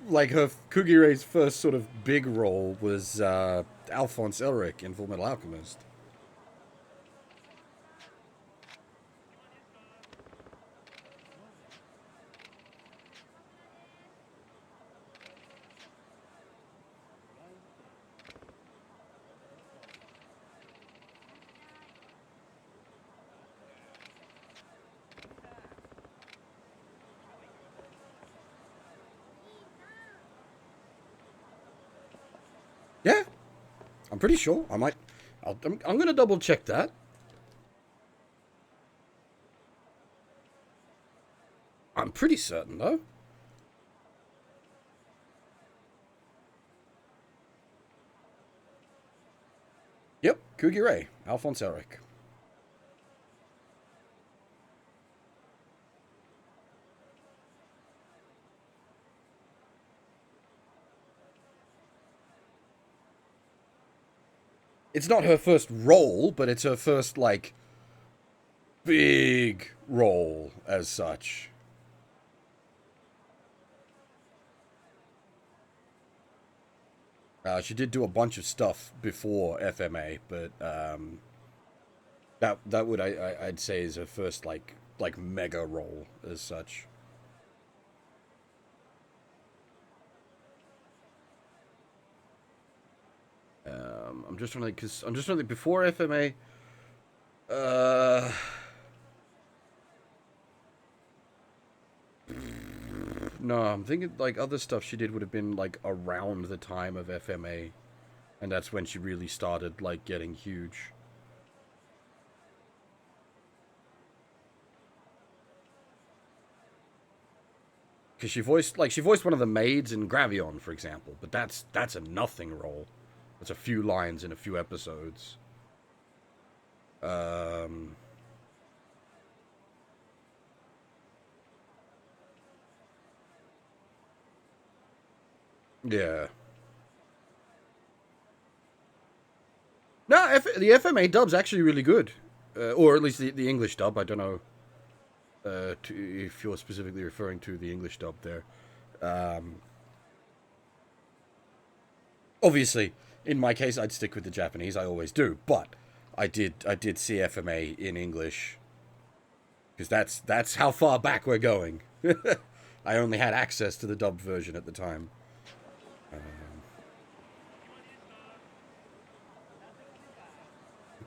like her Kugire's first sort of big role was Alphonse Elric in Full Metal Alchemist. Yeah, I'm pretty sure. I'm gonna double check that. I'm pretty certain though. Yep, Kugire, Alphonse Elric. It's not her first role, but it's her first, like, big role as such. She did do a bunch of stuff before FMA, but that would I'd say is her first like mega role as such. I'm just trying to think before FMA. No, I'm thinking like other stuff she did would have been like around the time of FMA, and that's when she really started like getting huge. Because she voiced one of the maids in Gravion, for example, but that's a nothing role. That's a few lines in a few episodes. Yeah. No, the FMA dub's actually really good. Or at least the English dub. I don't know if you're specifically referring to the English dub there. Obviously, in my case, I'd stick with the Japanese. I always do. But I did see FMA in English. Because that's how far back we're going. I only had access to the dubbed version at the time.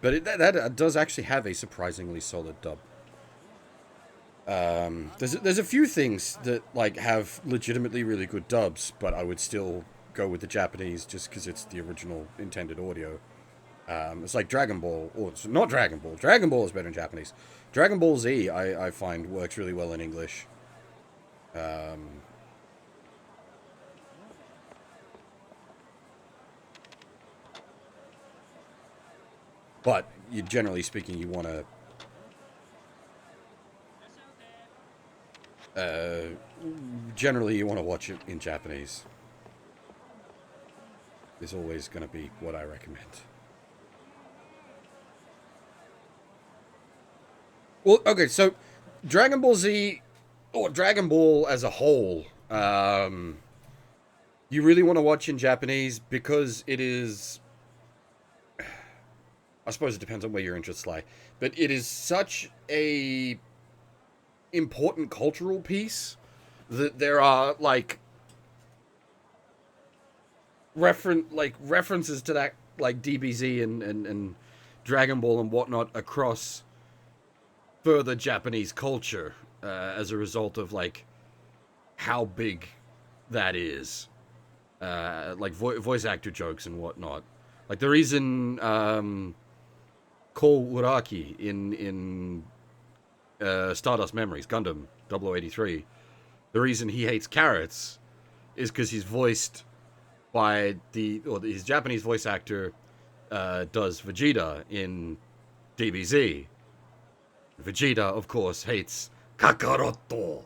But that does actually have a surprisingly solid dub. There's a few things that like have legitimately really good dubs, but I would still go with the Japanese just because it's the original intended audio. It's like Dragon Ball, or it's not Dragon Ball. Dragon Ball is better in Japanese. Dragon Ball Z, I find, works really well in English. But generally speaking, you want to generally you want to watch it in Japanese. Is always going to be what I recommend. Well, okay, so Dragon Ball Z, or Dragon Ball as a whole, you really want to watch in Japanese because it is, I suppose it depends on where your interests lie, but it is such a important cultural piece that there are like references to that, like DBZ and Dragon Ball and whatnot across further Japanese culture as a result of like how big that is, like voice actor jokes and whatnot. Like the reason Cole Uraki in Stardust Memories Gundam 0083, the reason he hates carrots is because he's voiced by his Japanese voice actor does Vegeta in DBZ. Vegeta, of course, hates Kakaroto.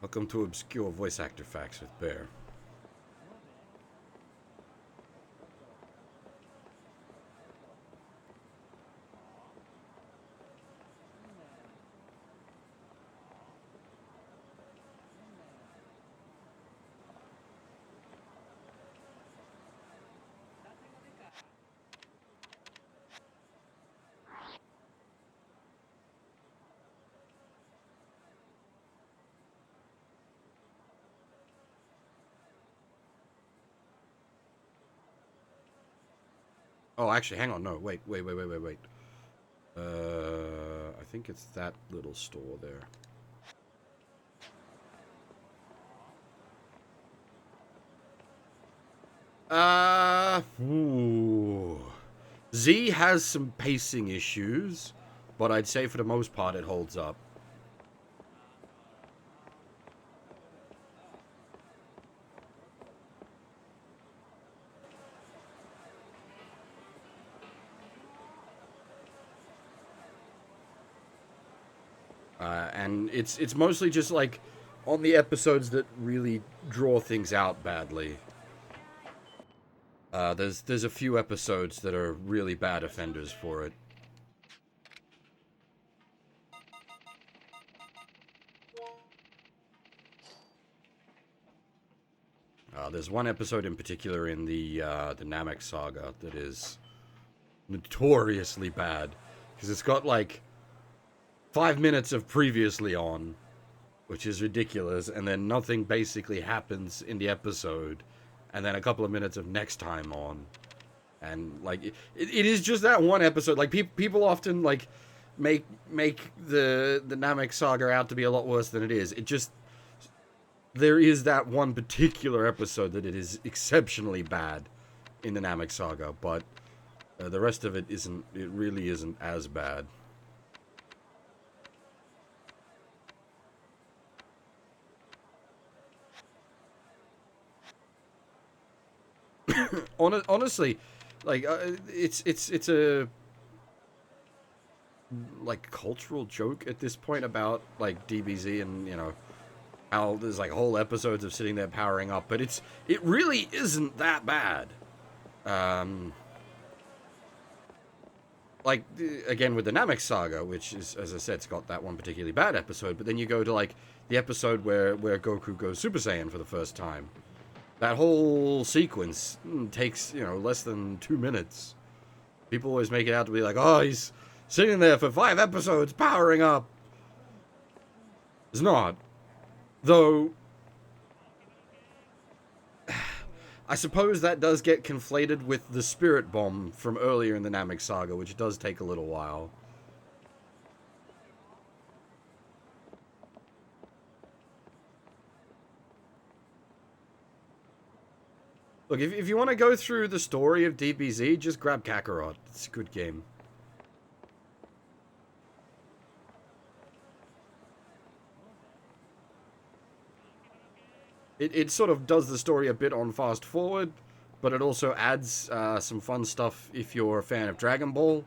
Welcome to Obscure Voice Actor Facts with Bear. Oh, actually, hang on. No, wait. I think it's that little store there. Z has some pacing issues, but I'd say for the most part it holds up. And it's mostly just like on the episodes that really draw things out badly. There's a few episodes that are really bad offenders for it. There's one episode in particular in the Namek saga that is notoriously bad because it's got like 5 minutes of previously on, which is ridiculous, and then nothing basically happens in the episode, and then a couple of minutes of next time on, and like it is just that one episode. Like people often like make the Namek saga out to be a lot worse than it is. It just, there is that one particular episode that it is exceptionally bad in the Namek saga, but the rest of it isn't. It really isn't as bad. Honestly, like it's a like cultural joke at this point about like DBZ and how there's like whole episodes of sitting there powering up, but it really isn't that bad. Like again with the Namek saga, which is, as I said, it's got that one particularly bad episode, but then you go to like the episode where Goku goes Super Saiyan for the first time. That whole sequence takes, less than 2 minutes. People always make it out to be like, oh, he's sitting there for 5 episodes powering up. It's not. Though, I suppose that does get conflated with the Spirit Bomb from earlier in the Namek saga, which does take a little while. Look, if you want to go through the story of DBZ, just grab Kakarot. It's a good game. It sort of does the story a bit on fast forward, but it also adds some fun stuff if you're a fan of Dragon Ball.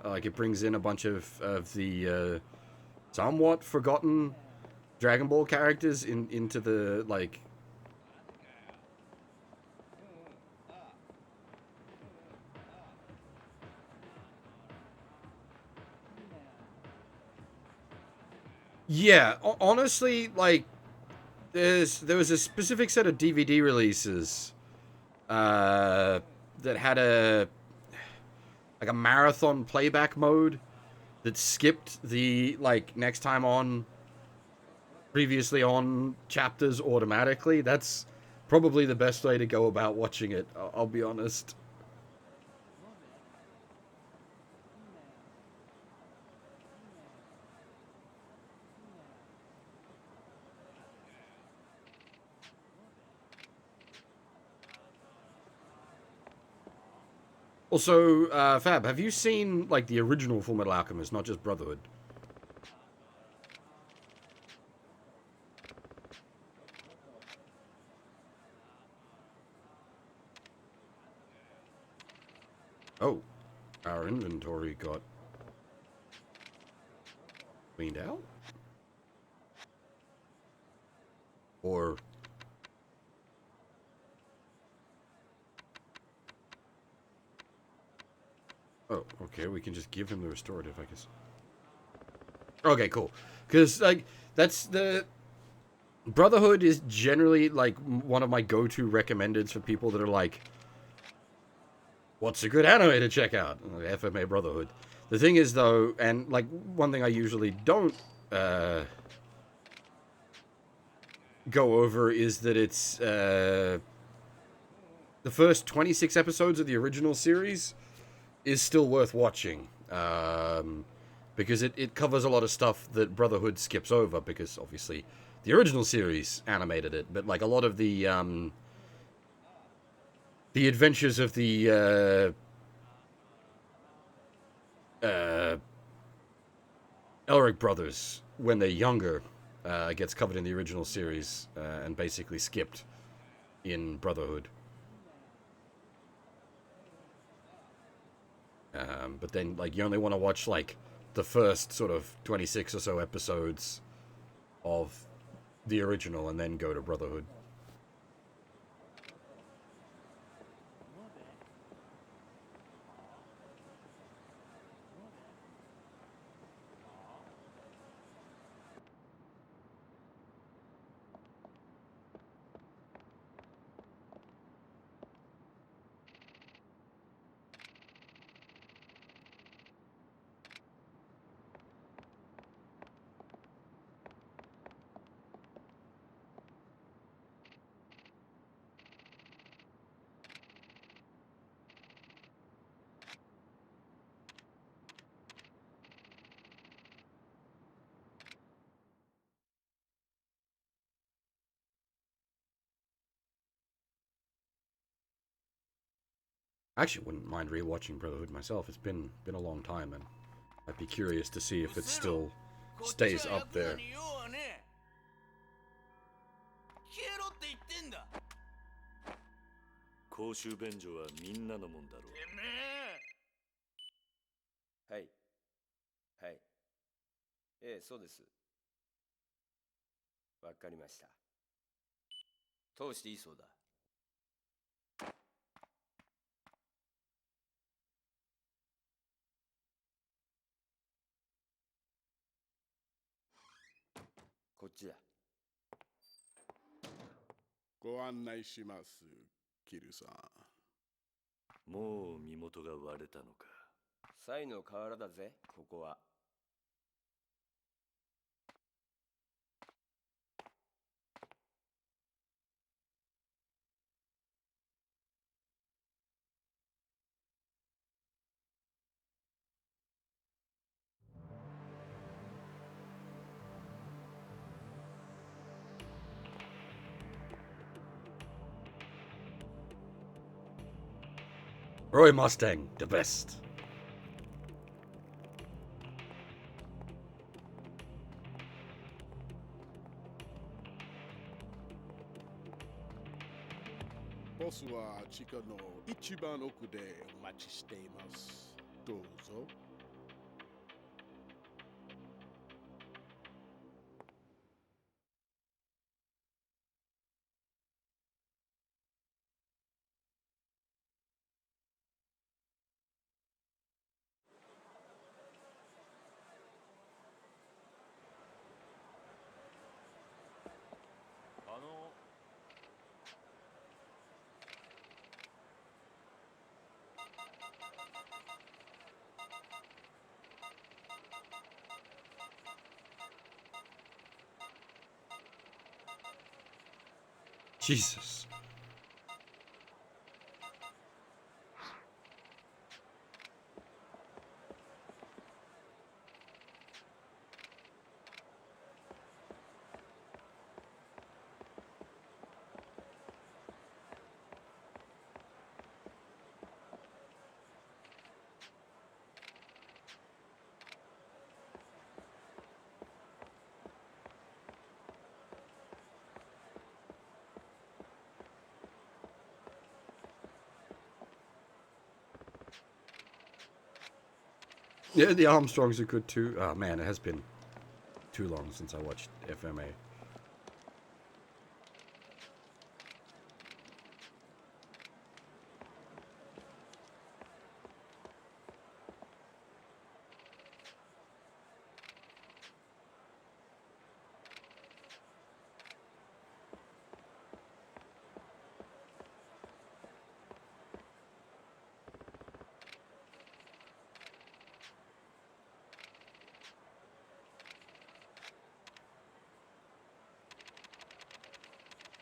Like it brings in a bunch of the somewhat forgotten Dragon Ball characters into the like. Yeah, honestly, like, there was a specific set of DVD releases that had a marathon playback mode that skipped the next time on previously on chapters automatically. That's probably the best way to go about watching it, I'll be honest. Also, Fab, have you seen the original Full Metal Alchemist, not just Brotherhood? Oh, our inventory got cleaned out? Or... Oh, okay, we can just give him the restorative, I guess. Okay, cool. Because, that's the... Brotherhood is generally, one of my go-to recommendeds for people that are what's a good anime to check out? FMA Brotherhood. The thing is, though, and, one thing I usually don't, go over is that it's, the first 26 episodes of the original series is still worth watching. Because it covers a lot of stuff that Brotherhood skips over, because, obviously, the original series animated it, but, a lot of the adventures of the, Elric brothers, when they're younger, gets covered in the original series, and basically skipped in Brotherhood. But then, you only want to watch, the first sort of 26 or so episodes of the original, and then go to Brotherhood. I actually wouldn't mind rewatching Brotherhood myself. It's been a long time, and I'd be curious to see if it still stays up there. 公衆便所はみんなのもんだろう。はい。はい。ええ、そうです。わかりました。通していいそうだ。こっちだ。ご案内します、キルさん。もう身元が割れたのか。サイの河原だぜ、ここは。Roy Mustang, the best. Boss は地下の一番奥でお待ちしています。どうぞ。Jesus. Yeah, the Armstrongs are good too. Oh man, it has been too long since I watched FMA.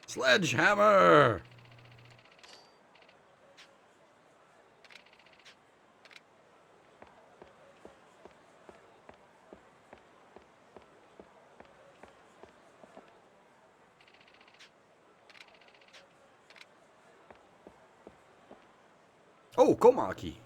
Sledgehammer! Oh, Komaki.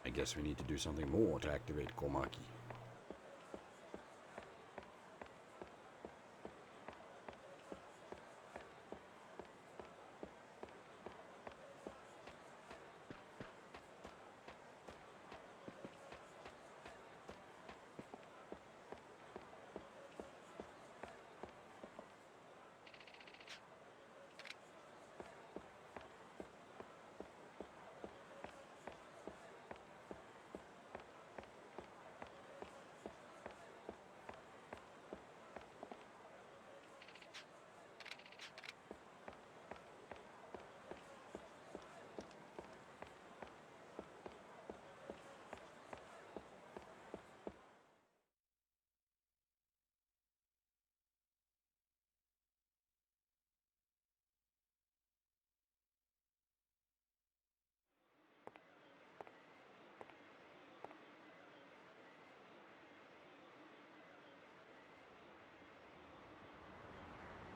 I guess we need to do something more to activate Komaki.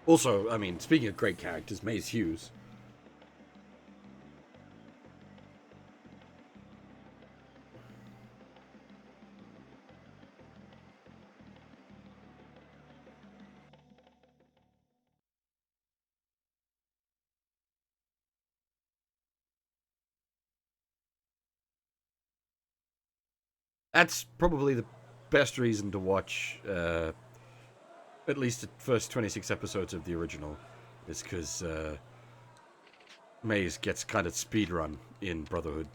Also, I mean, speaking of great characters, Maze Hughes. That's probably the best reason to watch at least the first 26 episodes of the original, is because Maze gets kind of speedrun in Brotherhood.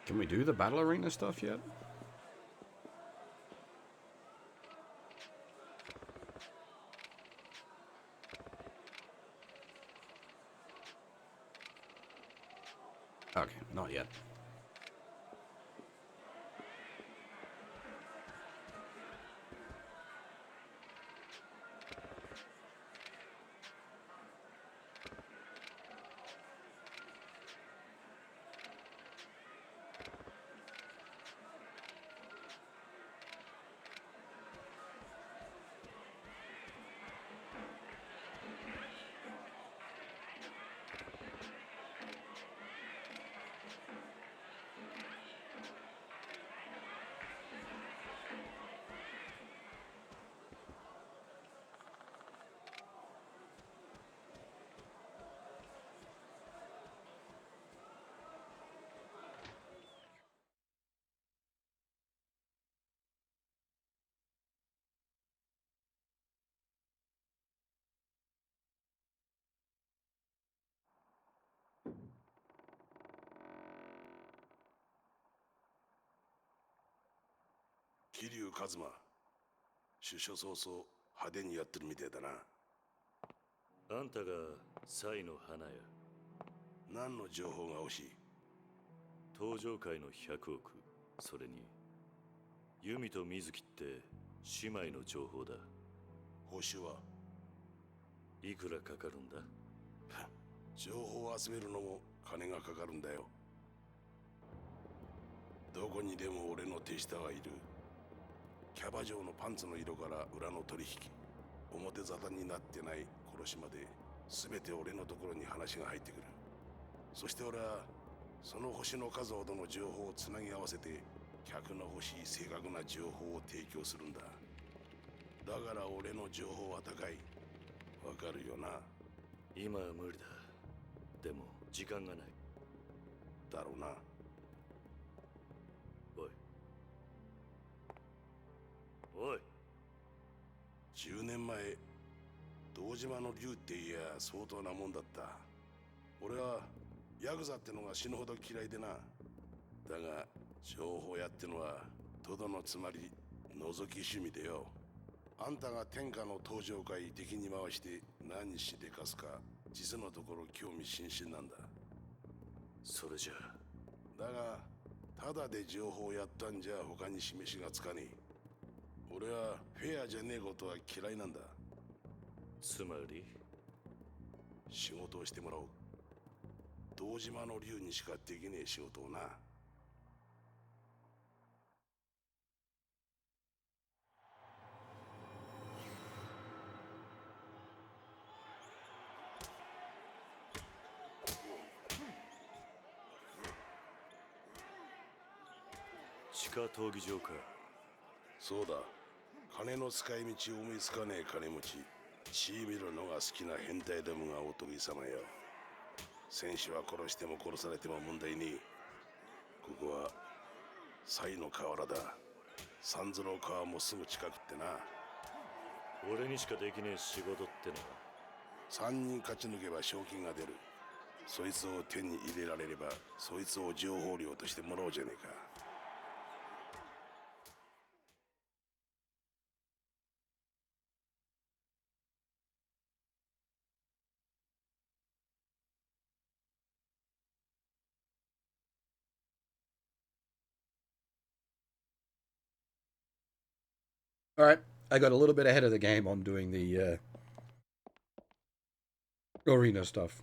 Can we do the battle arena stuff yet? Okay, not yet.桐生一馬、出所早々派手にやってるみてえだな。あんたがサイの花や。何の情報が欲しい？登場界の100億、それにユミと水木って姉妹の情報だ。報酬はいくらかかるんだ？情報を集めるのも金がかかるんだよ。どこにでも俺の手下はいる。キャバ嬢のパンツの色から裏の取引、表沙汰になってない殺しまで全て俺のところに話が入ってくる。そして俺はその星の数ほどの情報をつなぎ合わせて客の欲しい正確な情報を提供するんだ。だから俺の情報は高い。わかるよな？今は無理だ。でも時間がない。だろうな。おい10年前、堂島の竜っていや相当なもんだった。俺はヤクザってのが死ぬほど嫌いでな。だが情報屋ってのはとどのつまり覗き趣味でよ。あんたが天下の登場界敵に回して何しでかすか、実のところ興味津々なんだ。それじゃだがただで情報をやったんじゃ他に示しがつかねえ。俺はフェアじゃねえことは嫌いなんだ。つまり仕事をしてもらおう。堂島の竜にしかできねえ仕事をな。地下闘技場か。そうだ。金の使い道を思いつかねえ金持ち、血見るのが好きな変態どもがおとぎさまよ。戦士は殺しても殺されても問題ねえ。ここはサイの河原だ。三途の川もすぐ近くってな。俺にしかできねえ仕事ってのは3人勝ち抜けば賞金が出る。そいつを手に入れられればそいつを情報料としてもらおうじゃねえか。All right, I got a little bit ahead of the game on doing the arena stuff.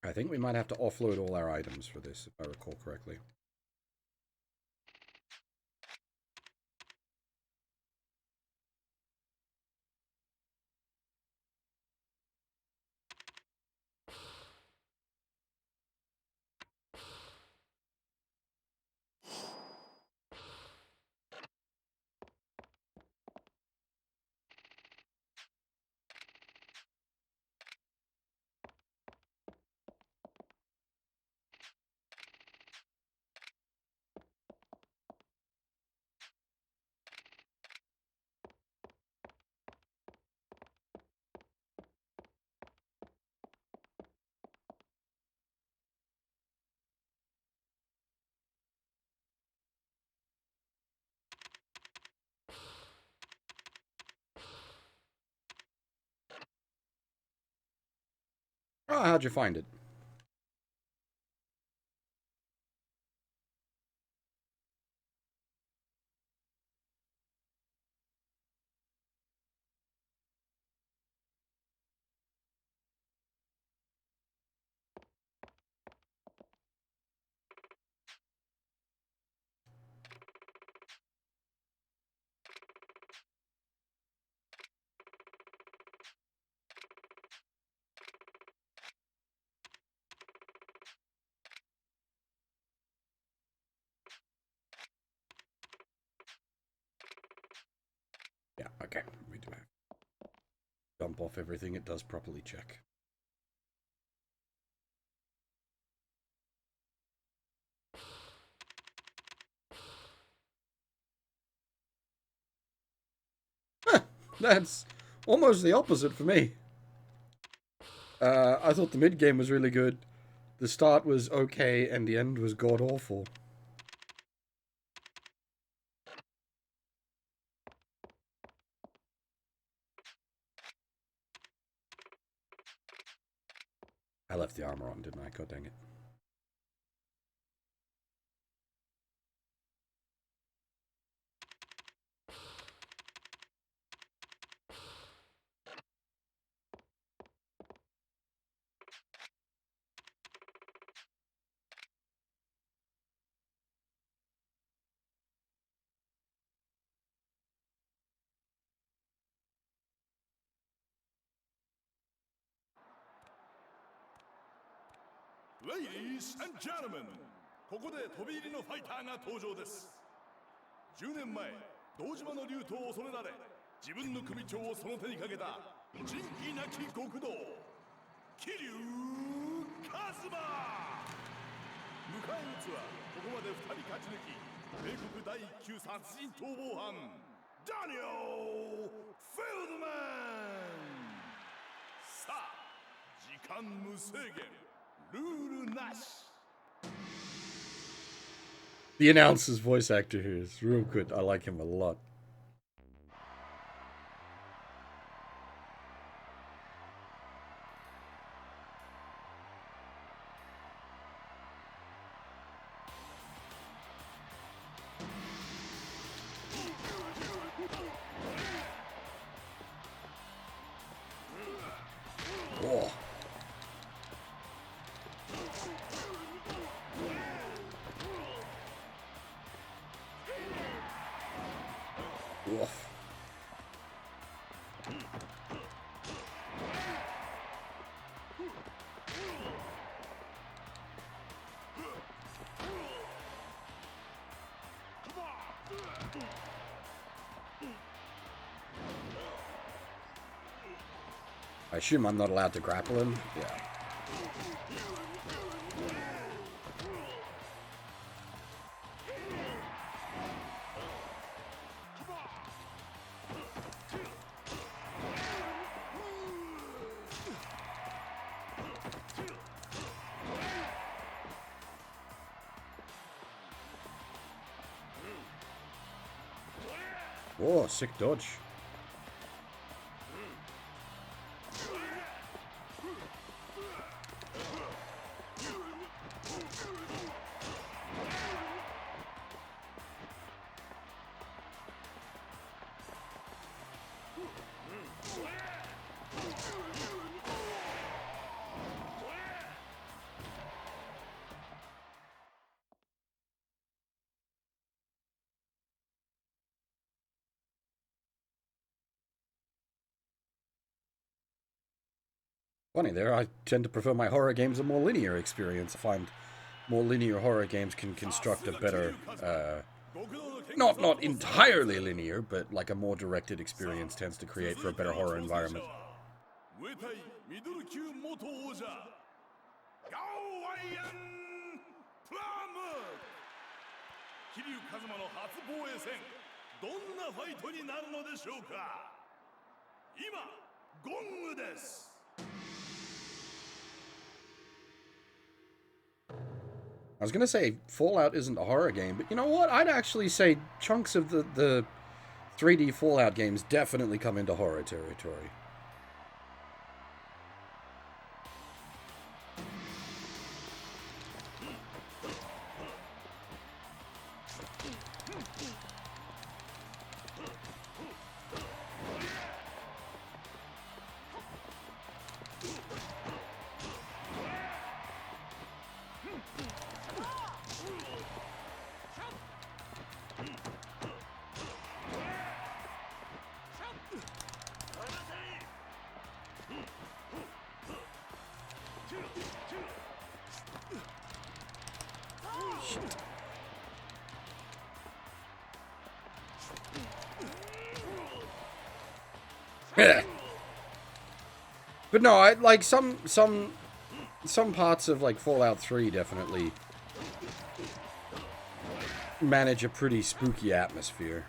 I think we might have to offload all our items for this, if I recall correctly. Oh, how'd you find it? Yeah, okay. We do have to dump off everything it does properly check. That's almost the opposite for me. I thought the mid game was really good. The start was okay, and the end was god awful. I left the armor on, didn't I? God dang it. Ladies and gentlemen, ここで飛び入りのファイターが登場です。10年前、堂島の竜と恐れられ、自分の組長をその手にかけた仁義なき極道、桐生一馬。迎え撃つはここまで2人勝ち抜き、米国第1級殺人逃亡犯、ダニエル・フィルドマン。さあ、時間無制限。The announcer's voice actor here is real good. I like him a lot. Oh. Woof. I assume I'm not allowed to grapple him? Yeah. Oh, sick dodge. Funny there, I tend to prefer my horror games a more linear experience. I find more linear horror games can construct a better, not entirely linear, but like a more directed experience tends to create for a better horror environment. I was gonna say Fallout isn't a horror game, but you know what? I'd actually say chunks of the 3D Fallout games definitely come into horror territory. But no, I like some parts of like Fallout 3 definitely manage a pretty spooky atmosphere.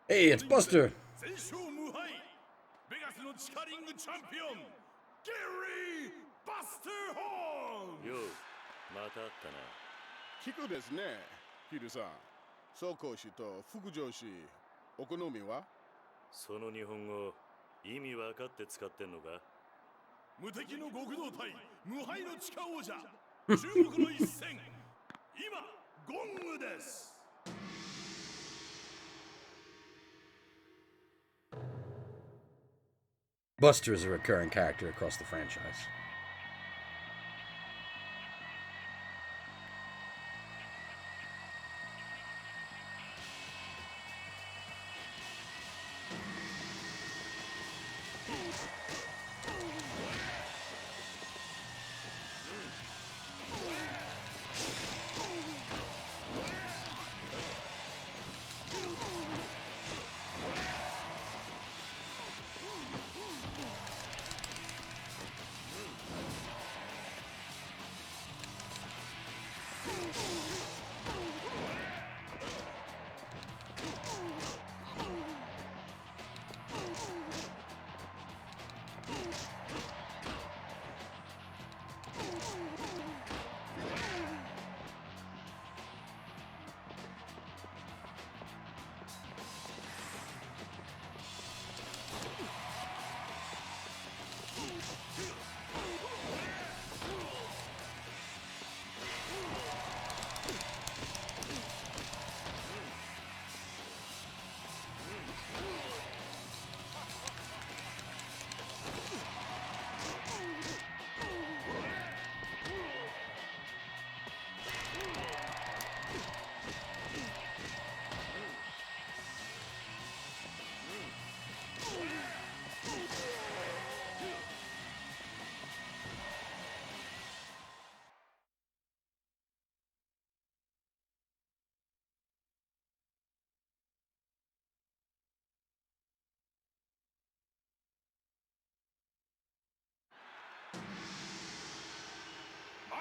Hey, it's Buster. Yo, また会ったな。聞くですね、ヒルさん。走行士と副上司、お好みは？その日本語、意味分かって使ってんのか？無敵の極道対無敗の地下王者、注目の一戦。今、ゴングです。Buster is a recurring character across the franchise.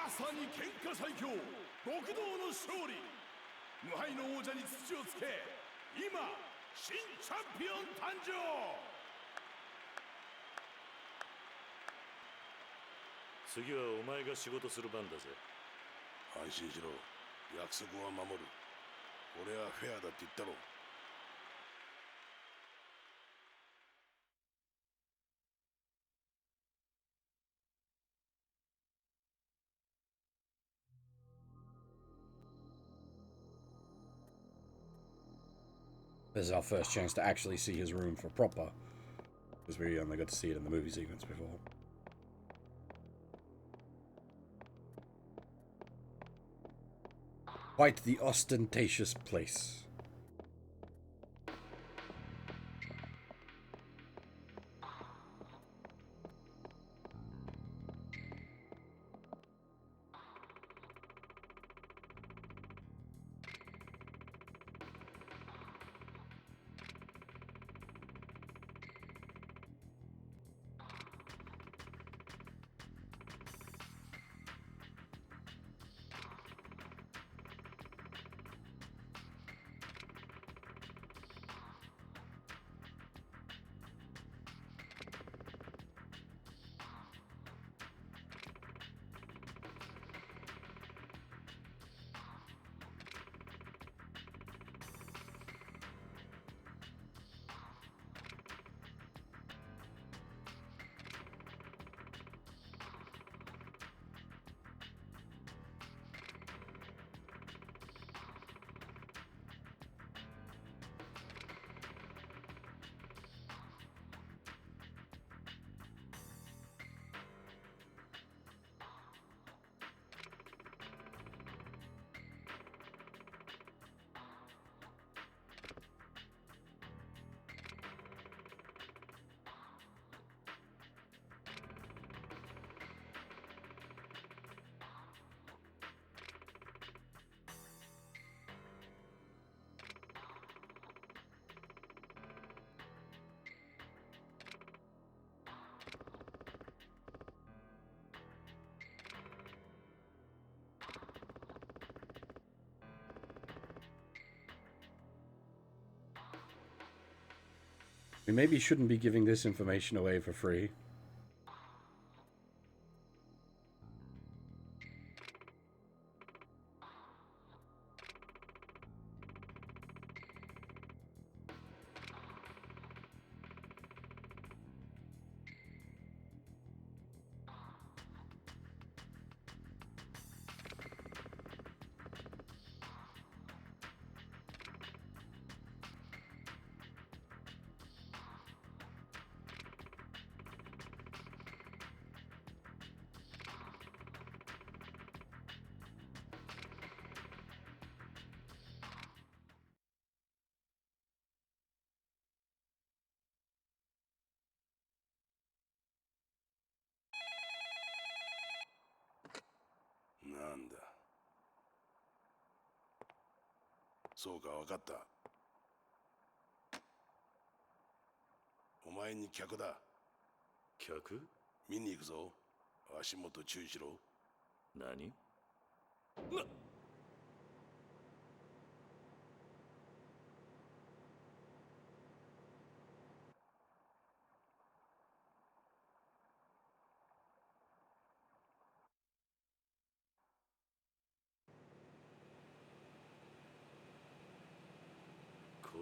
まさに喧嘩最強、極道の勝利。無敗の王者に土をつけ、今新チャンピオン誕生。次はお前が仕事する番だぜ。安心しろ、約束は守る。俺はフェアだって言ったろ。This is our first chance to actually see his room for proper, because we only got to see it in the movie sequence before. Quite the ostentatious place. We maybe shouldn't be giving this information away for free.なんだ。そうか、わかった。お前に客だ。客？見に行くぞ。足元注意しろ。何？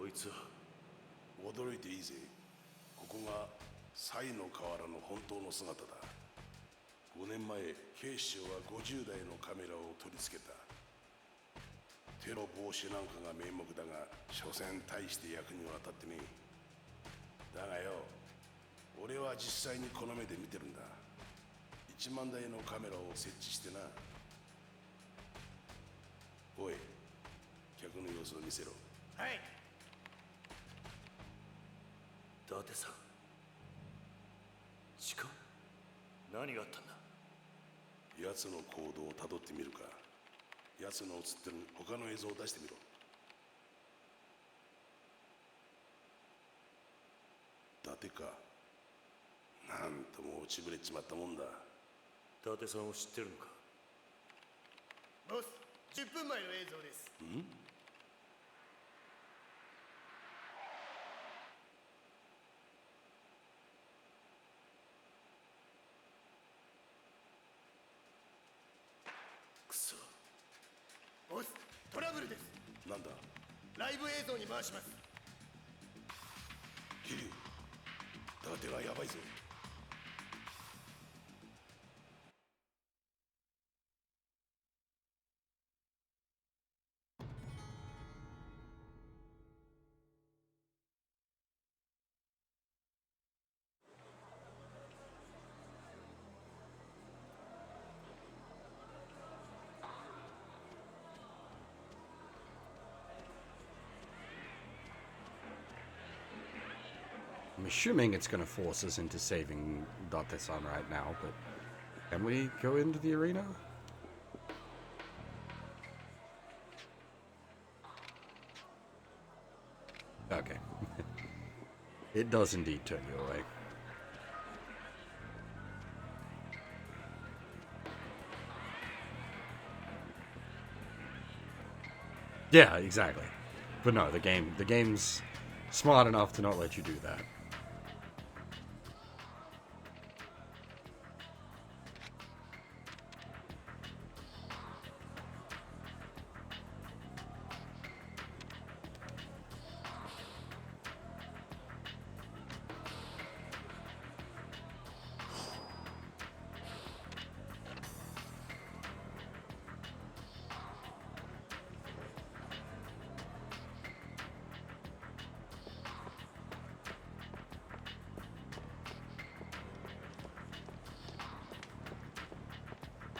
こいつは。驚いていいぜ。ここがサイの河原の本当の姿だ。5年前、警視庁は50台のカメラを取り付けた。テロ防止なんかが名目だが、所詮大して役には立ってねえ。だがよ、俺は実際にこの目で見てるんだ。1万台のカメラを設置してな。おい、客の様子を見せろ。はい。伊達さん。鹿？何があったんだ？奴の行動をたどってみるか。奴の映ってる他の映像を出してみろ。伊達か。なんとも落ちぶれちまったもんだ。伊達さんを知ってるのか？ボス、10分前の映像です。ん？くそ。ボス、トラブルです。なんだ？ライブ映像に回します。桐生、伊達がやばいぞ。I'm assuming it's going to force us into saving Date-san right now, but can we go into the arena? Okay. It does indeed turn you away. Yeah, exactly. But no, the game's smart enough to not let you do that.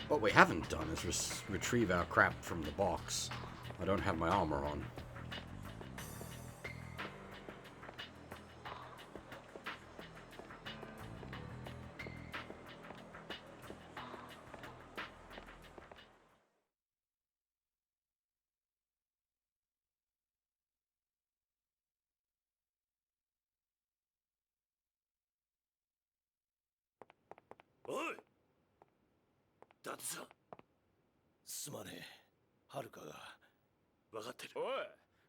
What we haven't done is retrieve our crap from the box. I don't have my armor on.おい！伊達さん。すまねえ。はるかが。分かってる。おい、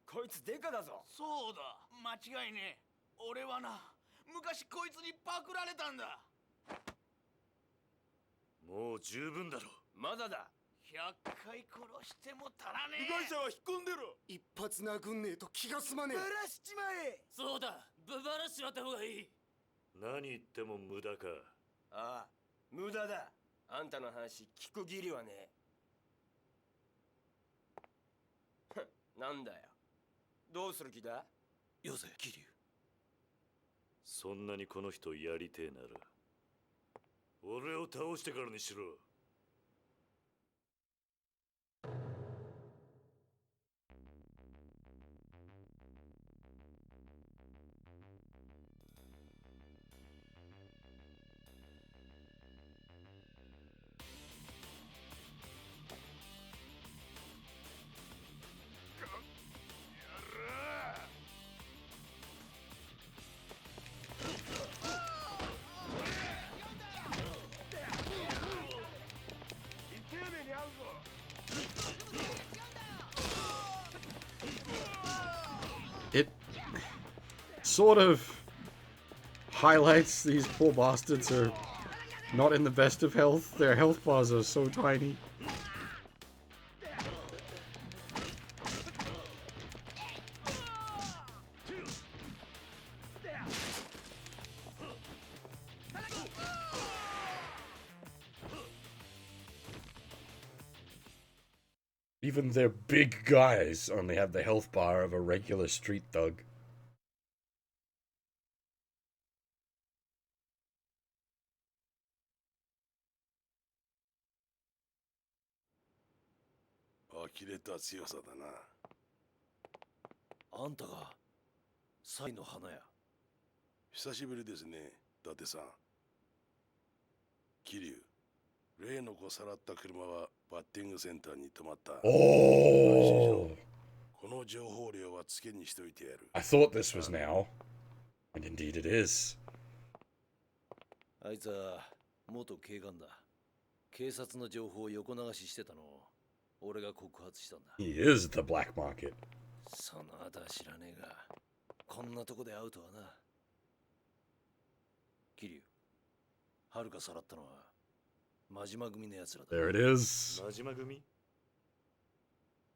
こいつデカだぞ。そうだ、間違いね俺はな、昔こいつにパクられたんだ。もう十分だろ。まだだ。100回殺しても足らねえ。被害者は引っ込んでろ。一発殴んねえと気が済まねえ。バラしちまえ。そうだ、バラしちまった方がいい。何言っても無駄か。ああ、無駄だ。あんたの話聞く義理はねえ。なんだよ。どうする気だ？よせ、桐生。そんなにこの人やりてえなら、俺を倒してからにしろ。It sort of highlights these poor bastards are not in the best of health. Their health bars are so tiny. Even their big guys only have the health bar of a regular street thug.呆れた強さだな。あんたがサイの花や。久しぶりですね、伊達さん。桐生、例の子さらった車はバッティングセンターに止まった。Oh! この情報量はつけにしといてやる。I thought this was now. And indeed it is. あいつは元警官だ。警察の情報を横流ししてたのを俺が告発したんだ。He is the black market. その後は知らねえが、こんなとこで会うとはな。桐生、はるかさらったのは真島組のやつらだ。There it is. 真島組？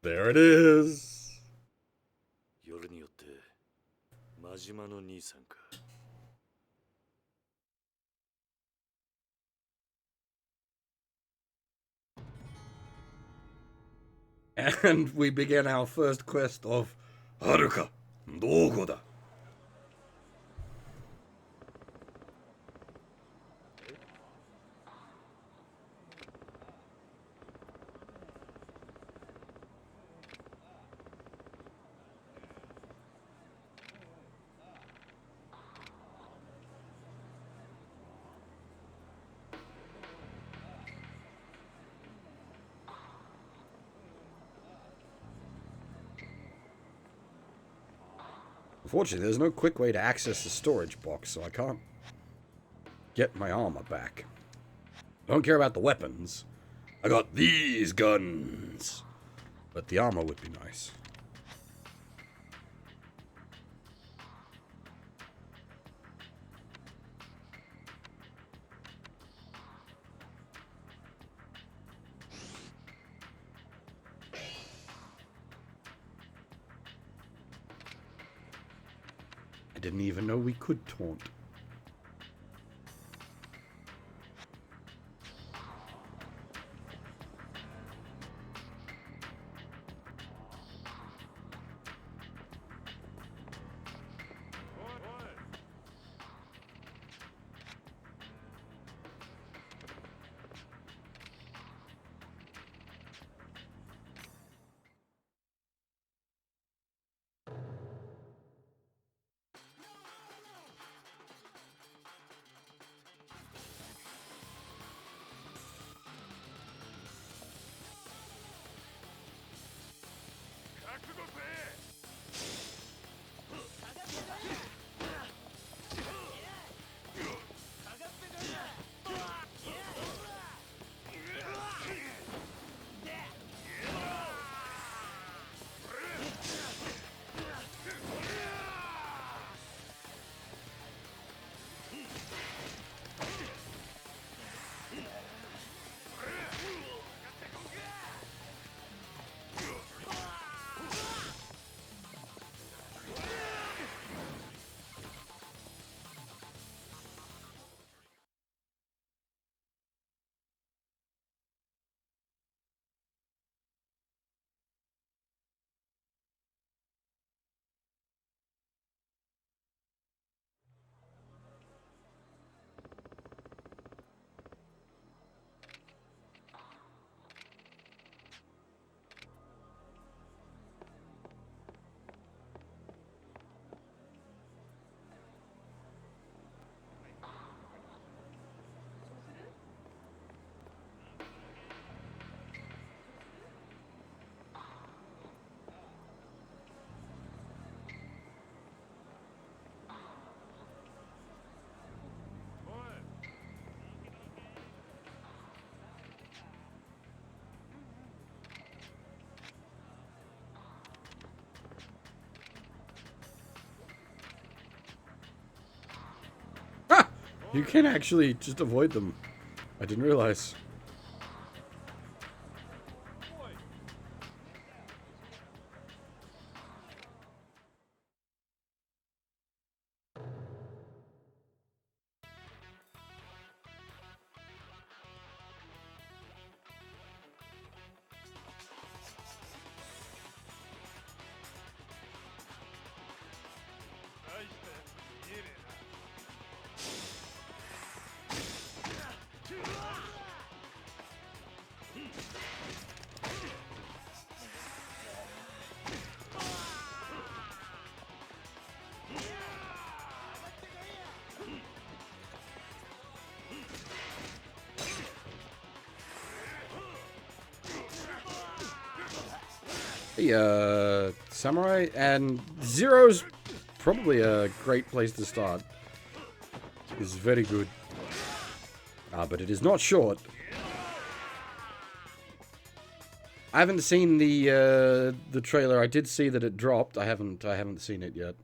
There it is. 夜によって真島の兄さんか。And we begin our first quest of Haruka. Dogo da? Unfortunately, there's no quick way to access the storage box, so I can't get my armor back. I don't care about the weapons. I got these guns. But the armor would be nice. I didn't even know we could taunt. You can actually just avoid them. I didn't realize. Hey, Samurai, and Zero's probably a great place to start. It's very good. But it is not short. I haven't seen the trailer. I did see that it dropped. I haven't seen it yet.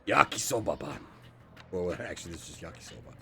Yakisoba ban. Well, actually, this is yakisoba.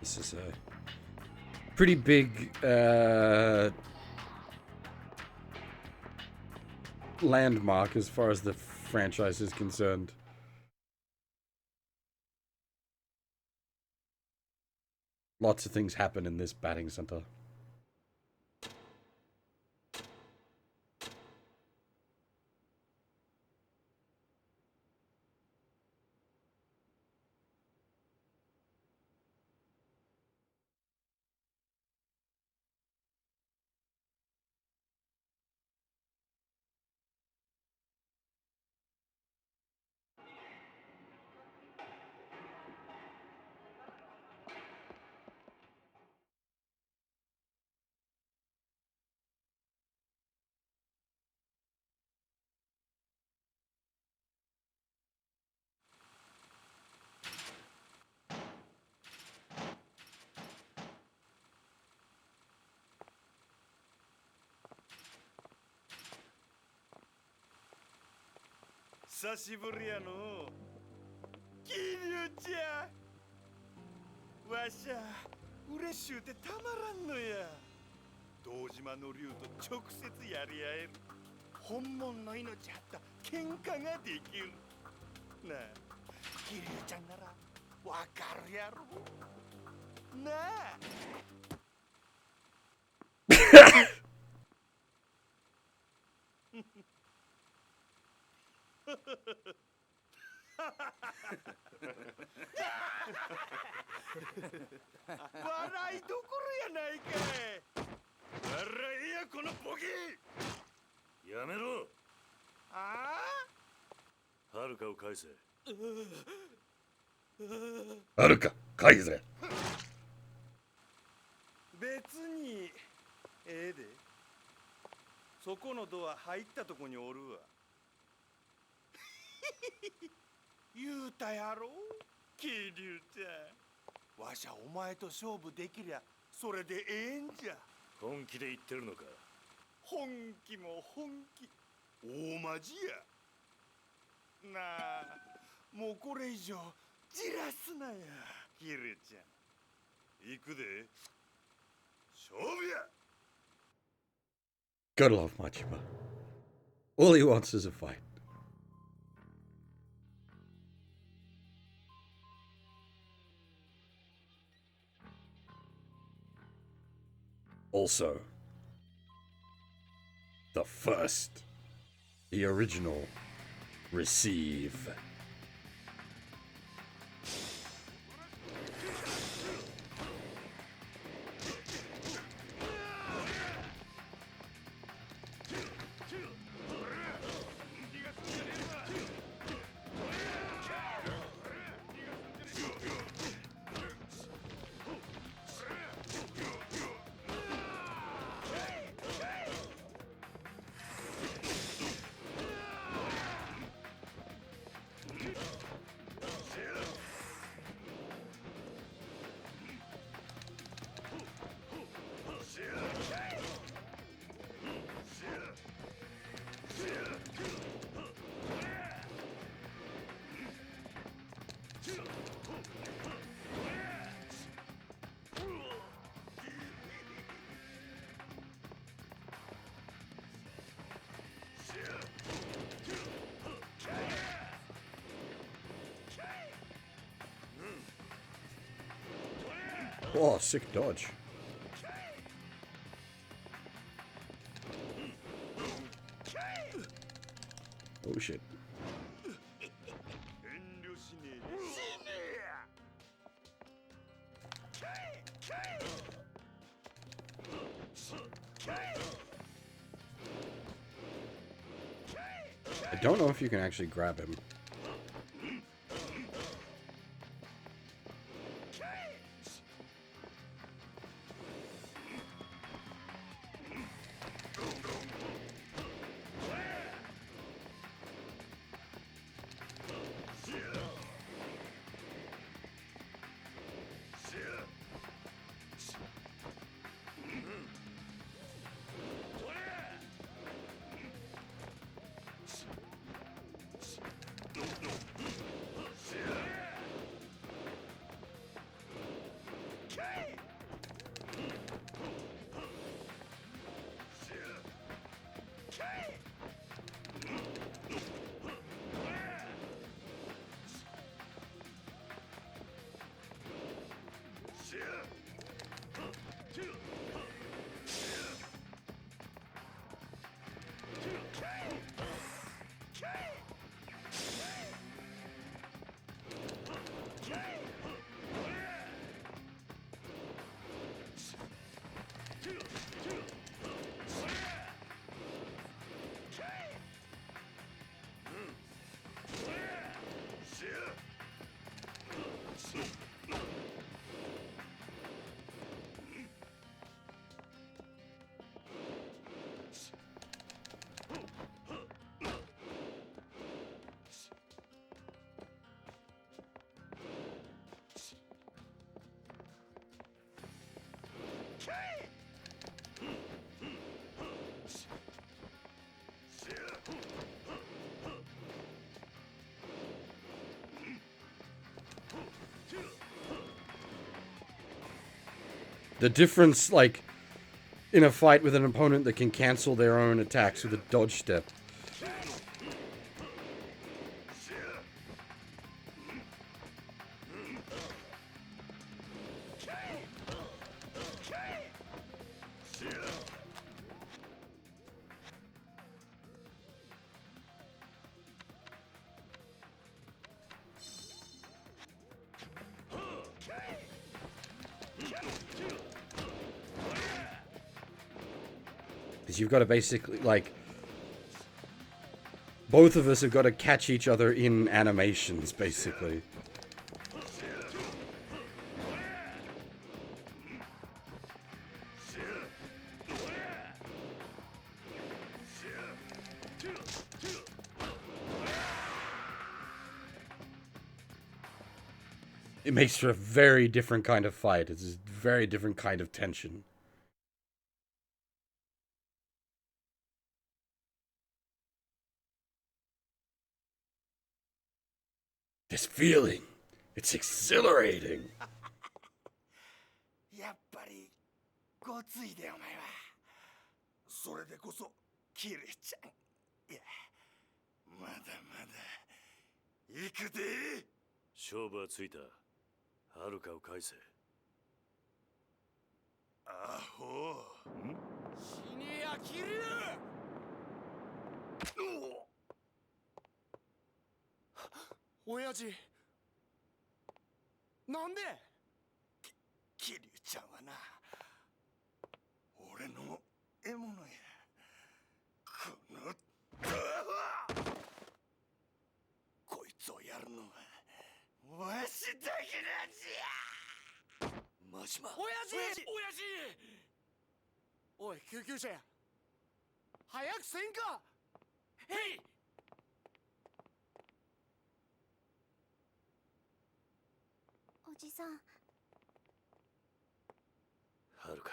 This is a pretty big landmark as far as the franchise is concerned. Lots of things happen in this batting center. 久しぶりやの桐生ちゃん。わしゃ嬉しゅうてたまらんのや。堂島の竜と直接やり合える本物の命張った喧嘩ができるなあ。桐生ちゃんならわかるやろなあ。笑いどころやないかい。笑いやこのボケ。やめろ。ああ、はるかを返せ。はるか返せ。別にええで。そこのドア入ったとこにおるわ。言うたやろ桐生ちゃん。わしゃお前と勝負できりゃそれでええんじゃ。本気で言ってるのか。本気も本気大マジやなあ。もうこれ以上じらすなや桐生ちゃん。行くで。勝負や。 Gotta love Majima. All he wants is a fight. Also, the original, receive. Oh, sick dodge. Oh shit. I don't know if you can actually grab him. The difference, like, in a fight with an opponent that can cancel their own attacks with a dodge step. Because you've got to basically, like, both of us have got to catch each other in animations, basically. It makes for a very different kind of fight. It's a very different kind of tension. This feeling, it's exhilarating. やっぱりごついでお前は。それでこそキルちゃん。いや、まだまだ行くで。勝負はついた。はるかを返せ。アホ。死ねやキル。親父なんでキリュウちゃんはな、俺の獲物や。このこいつをやるのはわしだけなんじゃ。マジマ。親父おい救急車や早くせんか。へい。おじさん。はるか。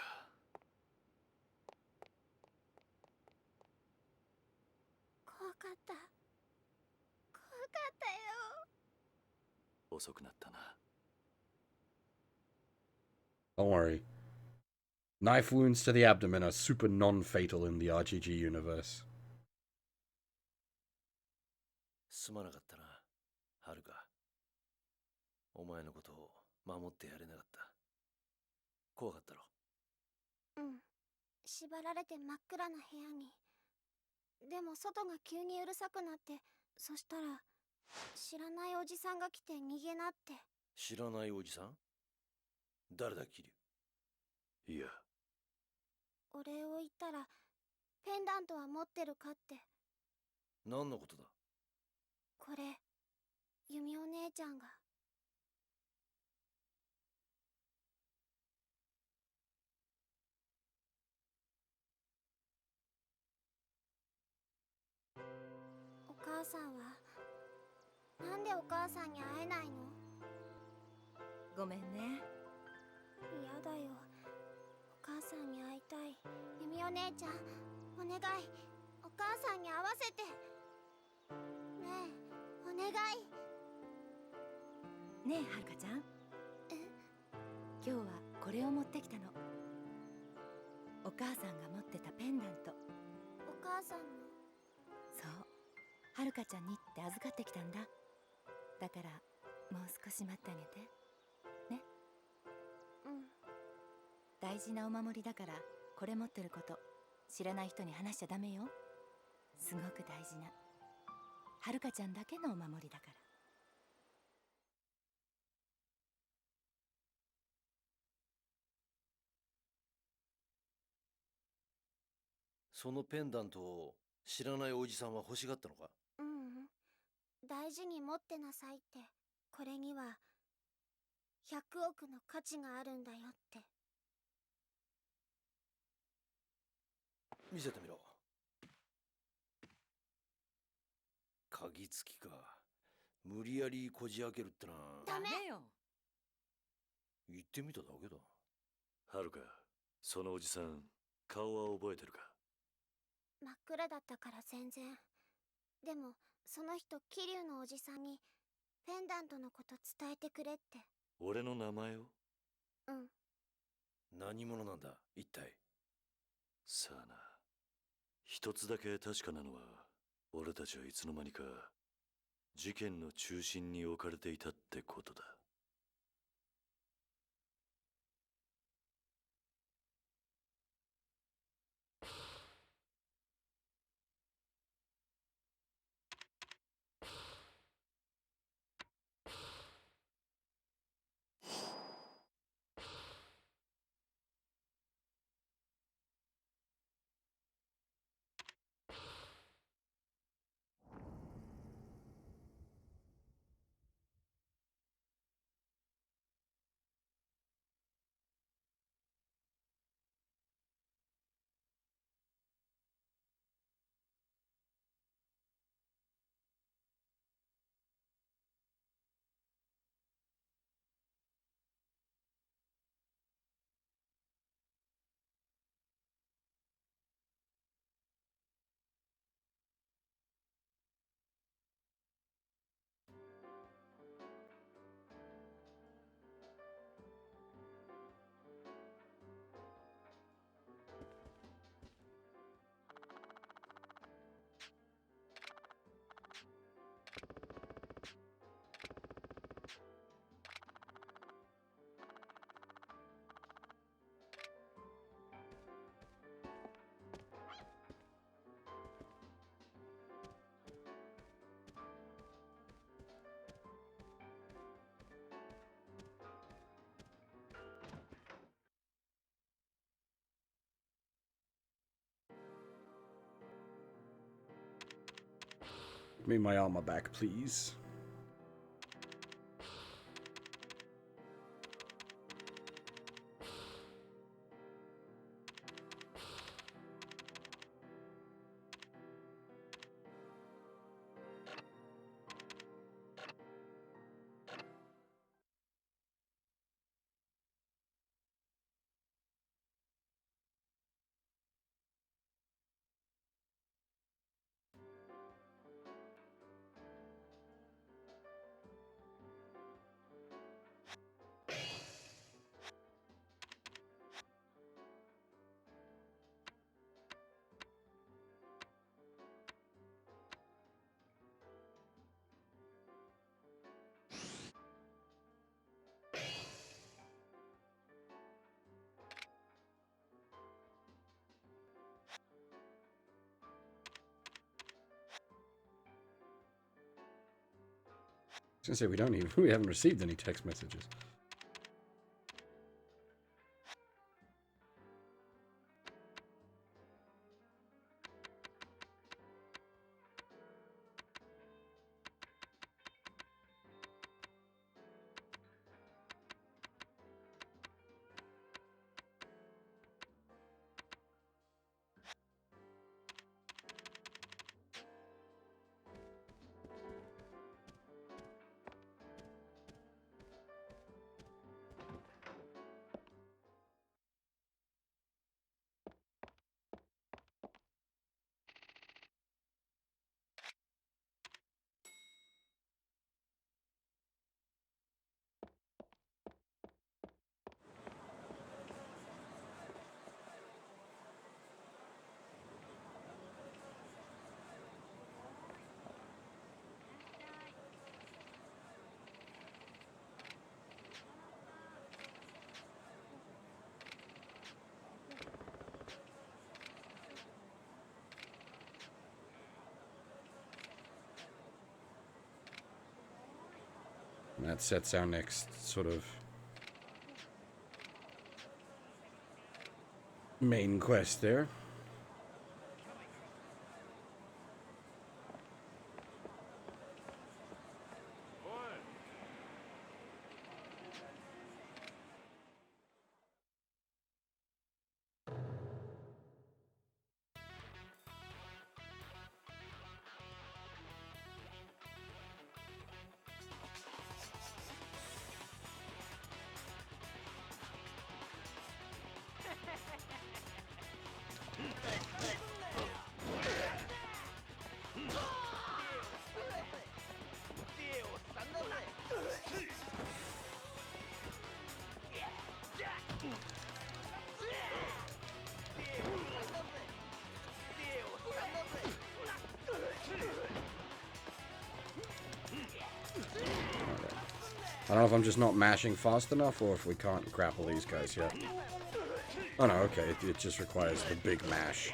怖かった。怖かったよ。遅くなったな。Don't worry. Knife wounds to the abdomen are super non-fatal in the RGG universe. すまなかったな、はるか。お前のことを守ってやれなかった。怖かったろ。うん。縛られて真っ暗な部屋に。でも外が急にうるさくなって、そしたら知らないおじさんが来て逃げなって。知らないおじさん？誰だ、キリュウ。いや。お礼を言ったら、ペンダントは持ってるかって。何のことだ？これ、ユミお姉ちゃんが。お母さんは、なんでお母さんに会えないの？ごめんね。嫌だよ。お母さんに会いたい。ユミお姉ちゃん、お願い。お母さんに会わせて。ねえ、お願い。ねえ、はるかちゃん。今日はこれを持ってきたの。お母さんが持ってたペンダント。お母さんの？そう。はるかちゃんにって預かってきたんだ。だからもう少し待ってあげてね。うん。大事なお守りだから、これ持ってること知らない人に話しちゃダメよ。すごく大事な、はるかちゃんだけのお守りだから。そのペンダントを知らないおじさんは欲しがったのか？うん。大事に持ってなさいって。これには100億の価値があるんだよって。見せてみろ。鍵付きか。無理やりこじ開けるってな。ダメよ。言ってみただけだ。はるか、そのおじさん顔は覚えてるか？真っ暗だったから全然。でもその人、桐生のおじさんにペンダントのこと伝えてくれって。俺の名前を？うん。何者なんだ一体。さあな。一つだけ確かなのは、俺たちはいつの間にか事件の中心に置かれていたってことだ。Give me my armor back, please. I was gonna say we haven't received any text messages. And that sets our next sort of main quest there. I don't know if I'm just not mashing fast enough or if we can't grapple these guys yet. Oh no, okay, it just requires the big mash.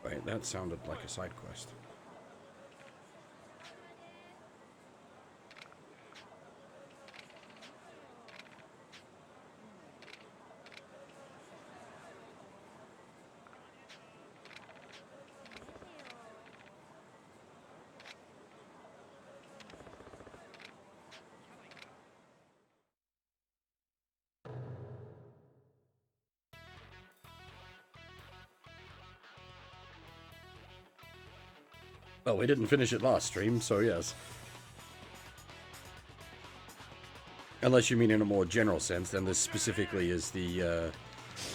Wait, that sounded like a side quest. Well, we didn't finish it last stream, so yes. Unless you mean in a more general sense, then this specifically is the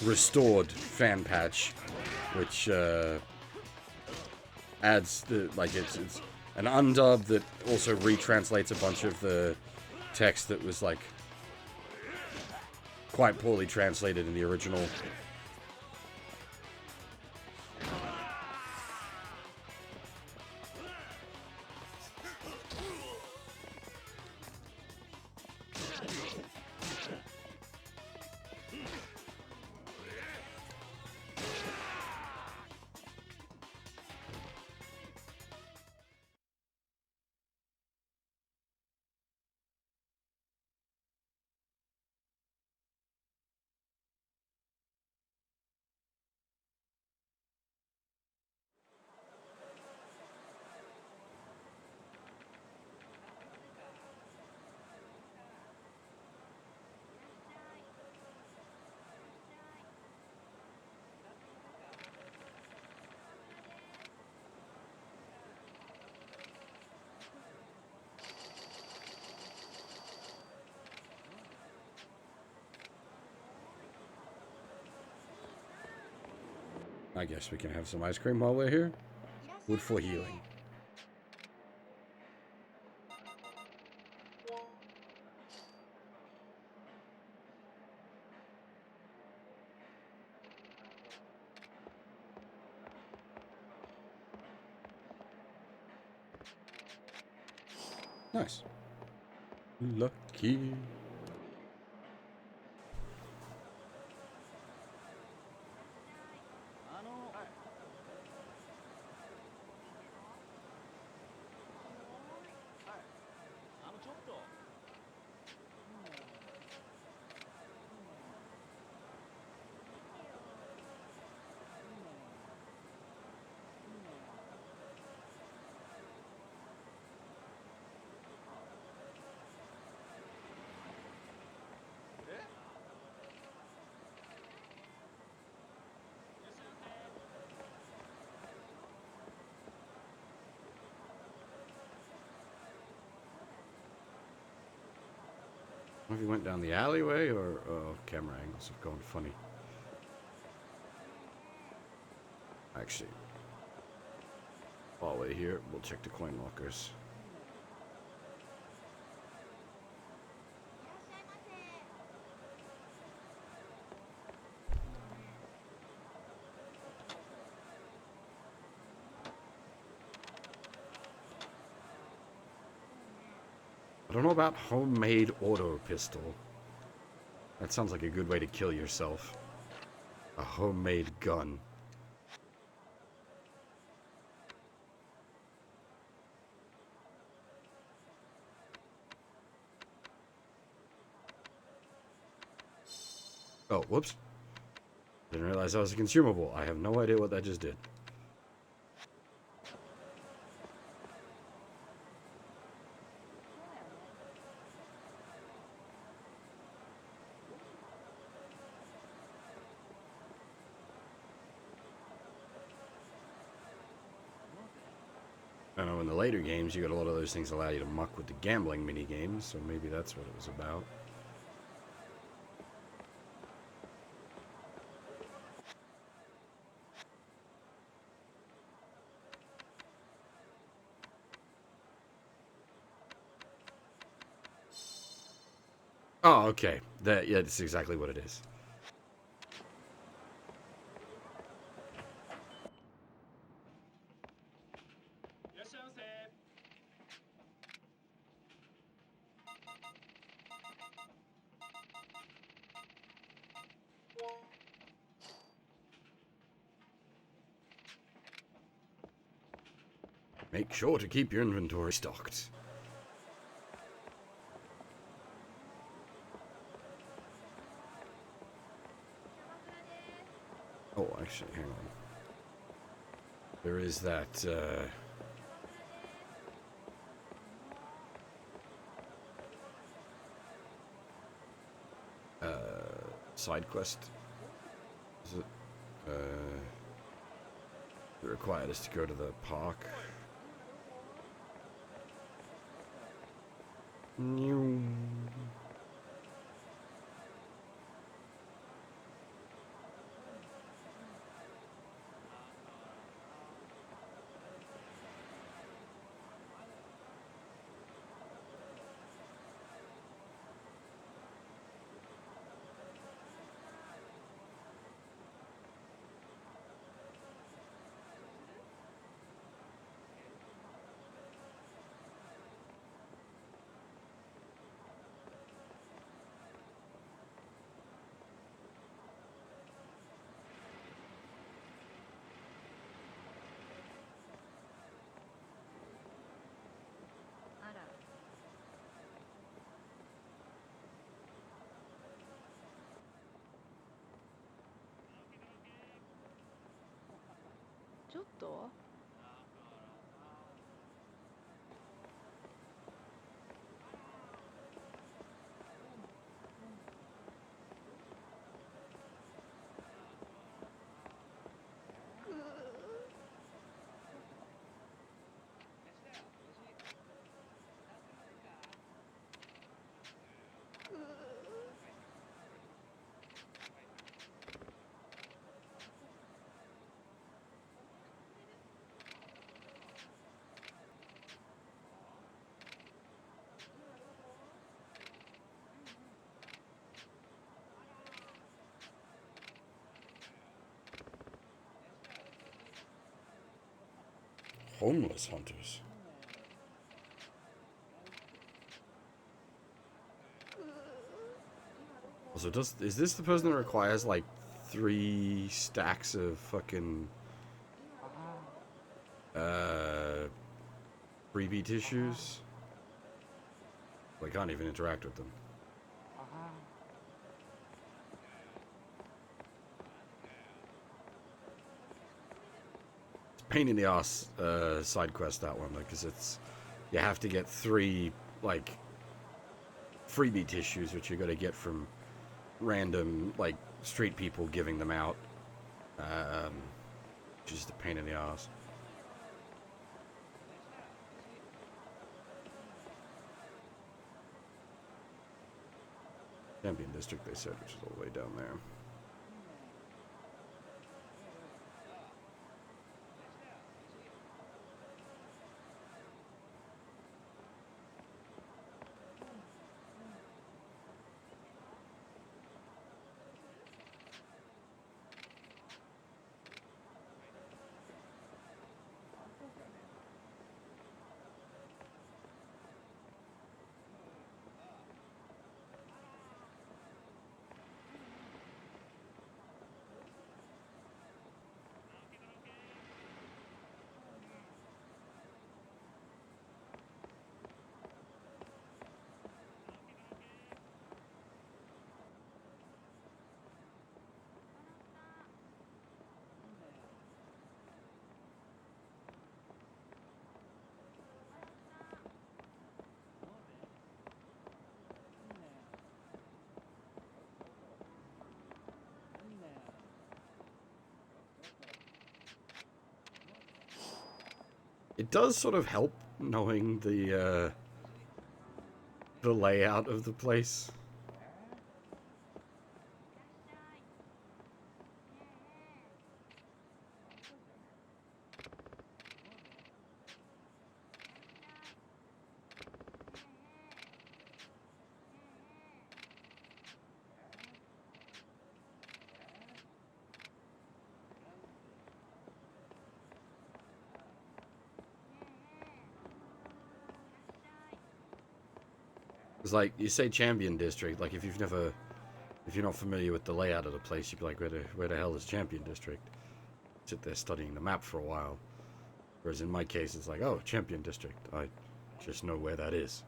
Restored fan patch, which adds the, like, it's an undub that also retranslates a bunch of the text that was, like, quite poorly translated in the original. I guess we can have some ice cream while we're here. Good for healing. Nice. Lucky. If you went down the alleyway or camera angles have gone funny. Actually, while we're here, we'll check the coin lockers. I don't know about homemade auto pistol. That sounds like a good way to kill yourself. A homemade gun. Oh, whoops. Didn't realize that was a consumable. I have no idea what that just did. I know in the later games, you got a lot of those things allow you to muck with the gambling mini games, so maybe that's what it was about. Oh, okay. Yeah, that's exactly what it is. Make sure to keep your inventory stocked. Oh, actually, hang on. There is that, side quest. Is it, it required us to go to the park.ちょっとHomeless hunters. Also, is this the person that requires like 3 stacks of fucking freebie tissues? I can't even interact with them. It's a pain in the ass side quest, that one, because it's you have to get 3 like freebie tissues, which you got to get from random like street people giving them out. Just a pain in the ass. Champion District, they said, which is all the way down there. It does sort of help knowing the layout of the place. It's like, you say Champion District, like if you're not familiar with the layout of the place, you'd be like, where the hell is Champion District? Sit there studying the map for a while. Whereas in my case, it's like, oh, Champion District. I just know where that is.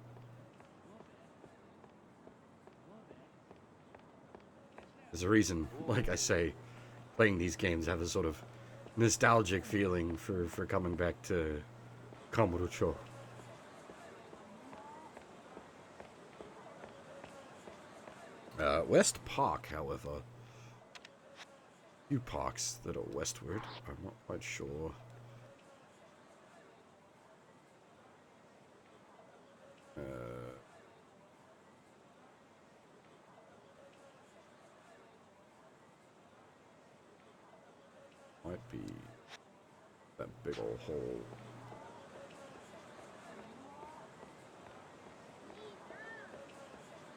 There's a reason, like I say, playing these games have a sort of nostalgic feeling for coming back to Kamurocho. West Park, however, few parks that are westward. I'm not quite sure. Might be that big old hole.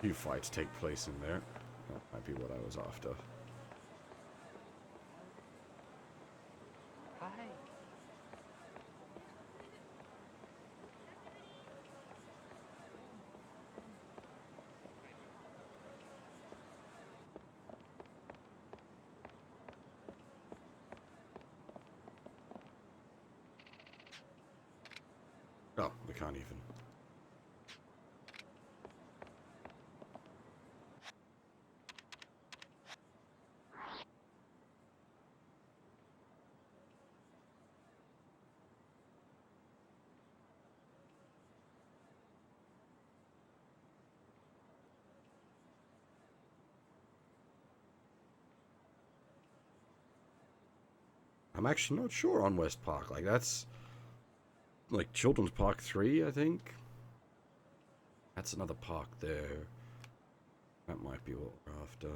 Few fights take place in there. That might be what I was after. Oh, we can't even. I'm actually not sure on West Park. Like, that's like Children's Park 3, I think. That's another park there. That might be what we're after.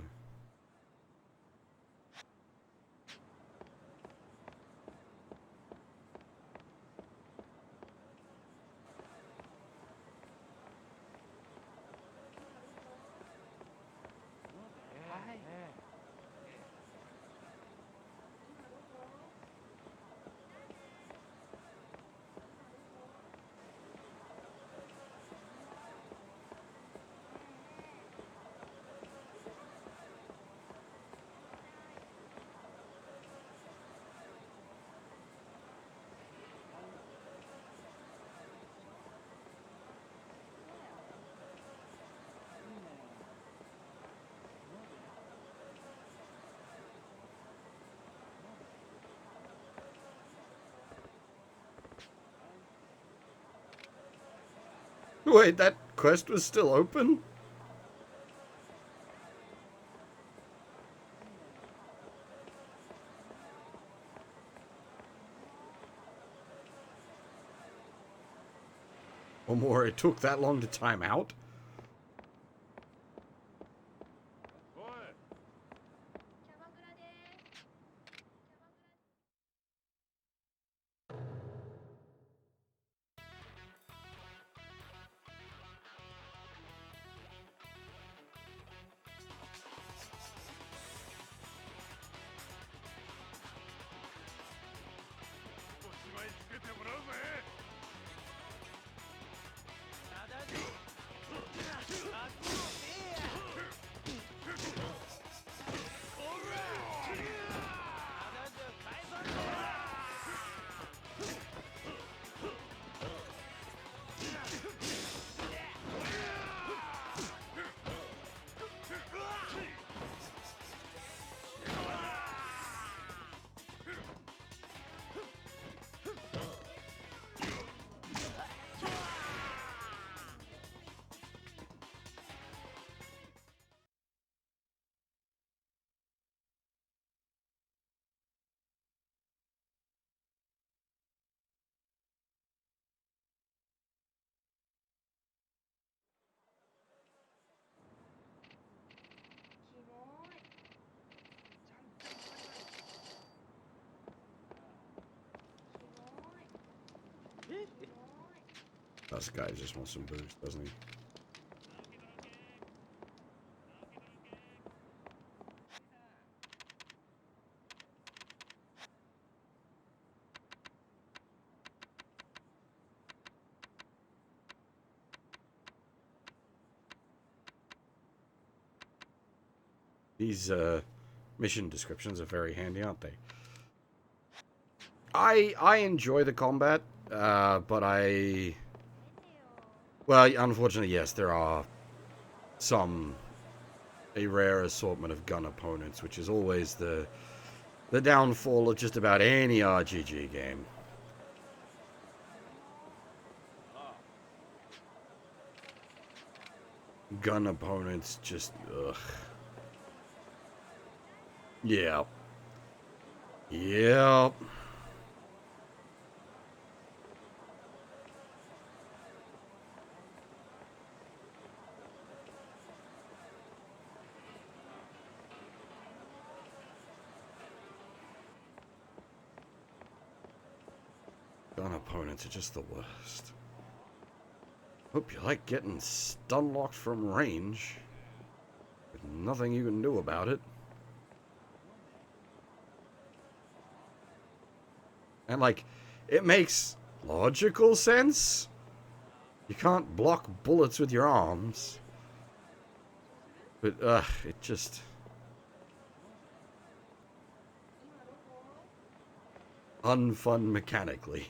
Wait, that quest was still open? Or more, it took that long to time out? this guy just wants some boost, doesn't he? These mission descriptions are very handy, aren't they? I enjoy the combat, but well, unfortunately, yes, there are a rare assortment of gun opponents, which is always the downfall of just about any RGG game. Gun opponents just, ugh. Yeah. Yep. Gun opponents are just the worst. Hope you like getting stun locked from range. With nothing you can do about it. And, like, it makes logical sense. You can't block bullets with your arms. But, it just... unfun mechanically.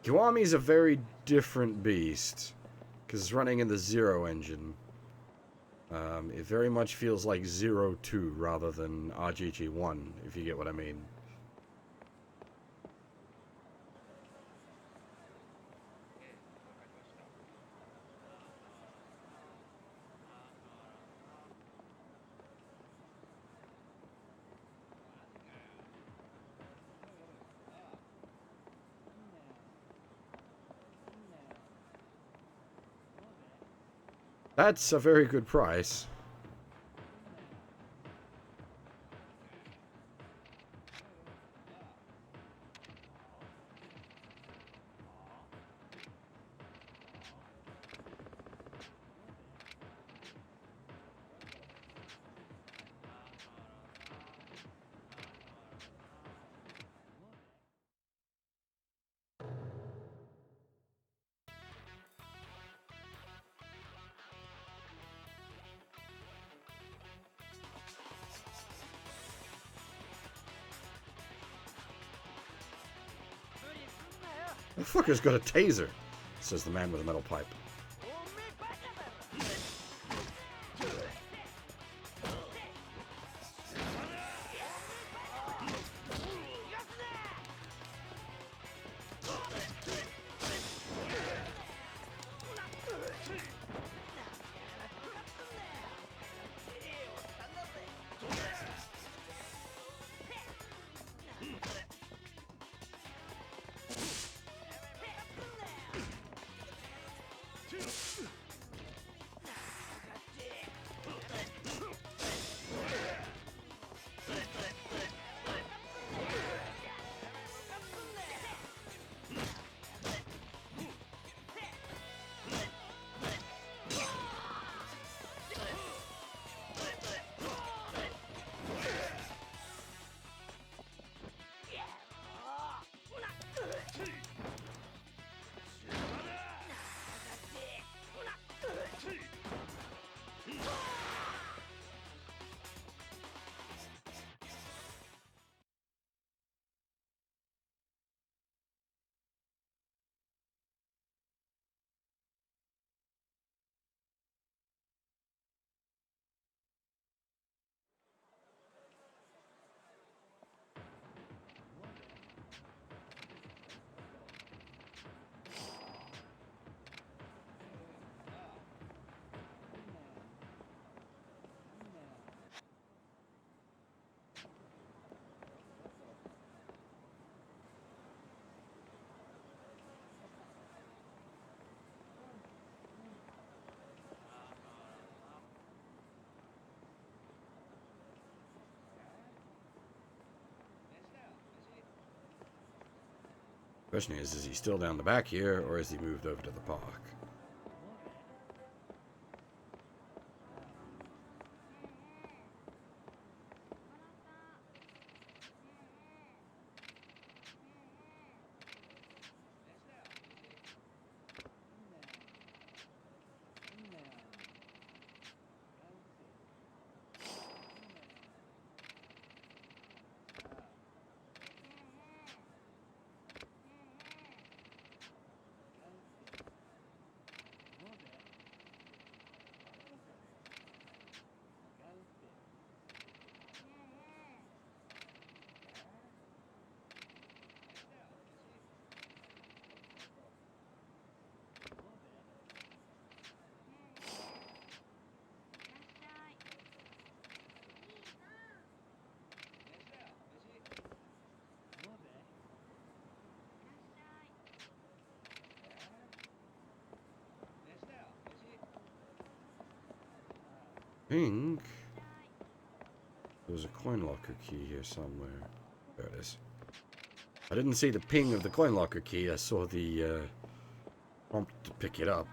Kiwami's a very different beast. Because it's running in the Zero engine. It very much feels like 0-2 rather than RGG1, if you get what I mean. That's a very good price. The fucker's got a taser, says the man with a metal pipe. Question is he still down the back here, or has he moved over to the park? I think there's a coin locker key here somewhere. There it is. I didn't see the ping of the coin locker key. I saw the prompt to pick it up.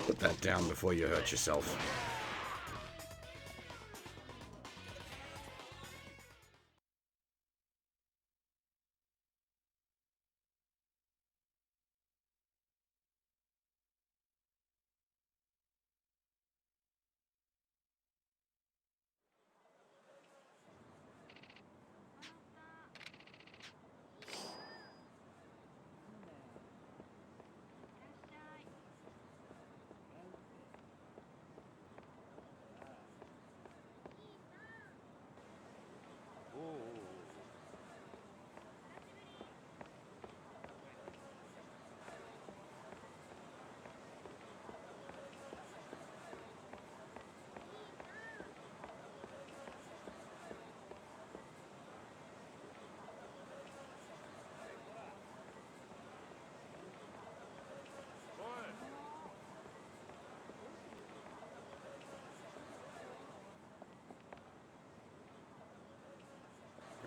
Put that down before you hurt yourself.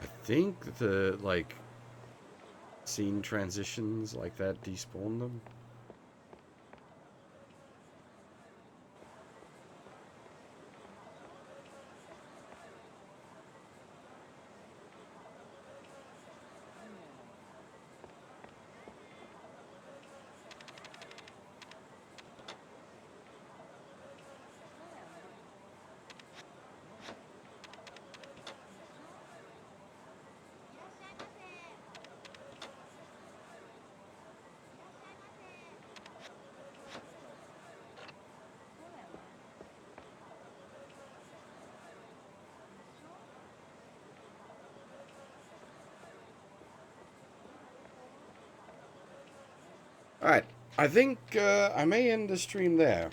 I think the, like, scene transitions like that despawn them. Alright, I think I may end the stream there.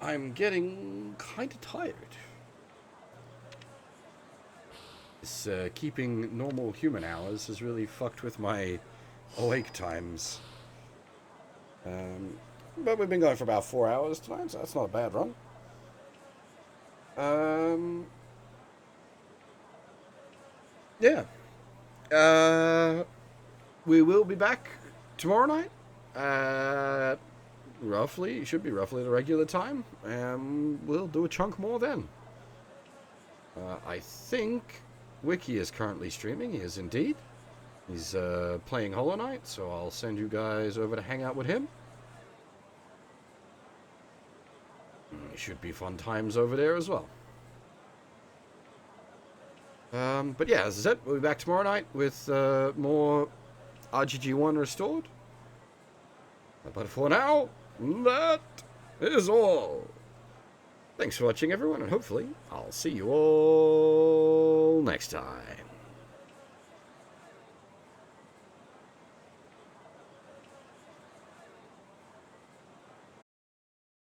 I'm getting kind of tired. This keeping normal human hours has really fucked with my awake times. But we've been going for about 4 hours tonight, so that's not a bad run. Yeah. We will be back tomorrow night. Roughly, should be roughly the regular time, and we'll do a chunk more then. I think Wiki is currently streaming. He is indeed. He's playing Hollow Knight, so I'll send you guys over to hang out with him. It should be fun times over there as well. But yeah, as I said, we'll be back tomorrow night with more RGG1 Restored. But for now, that is all. Thanks for watching, everyone, and hopefully I'll see you all next time.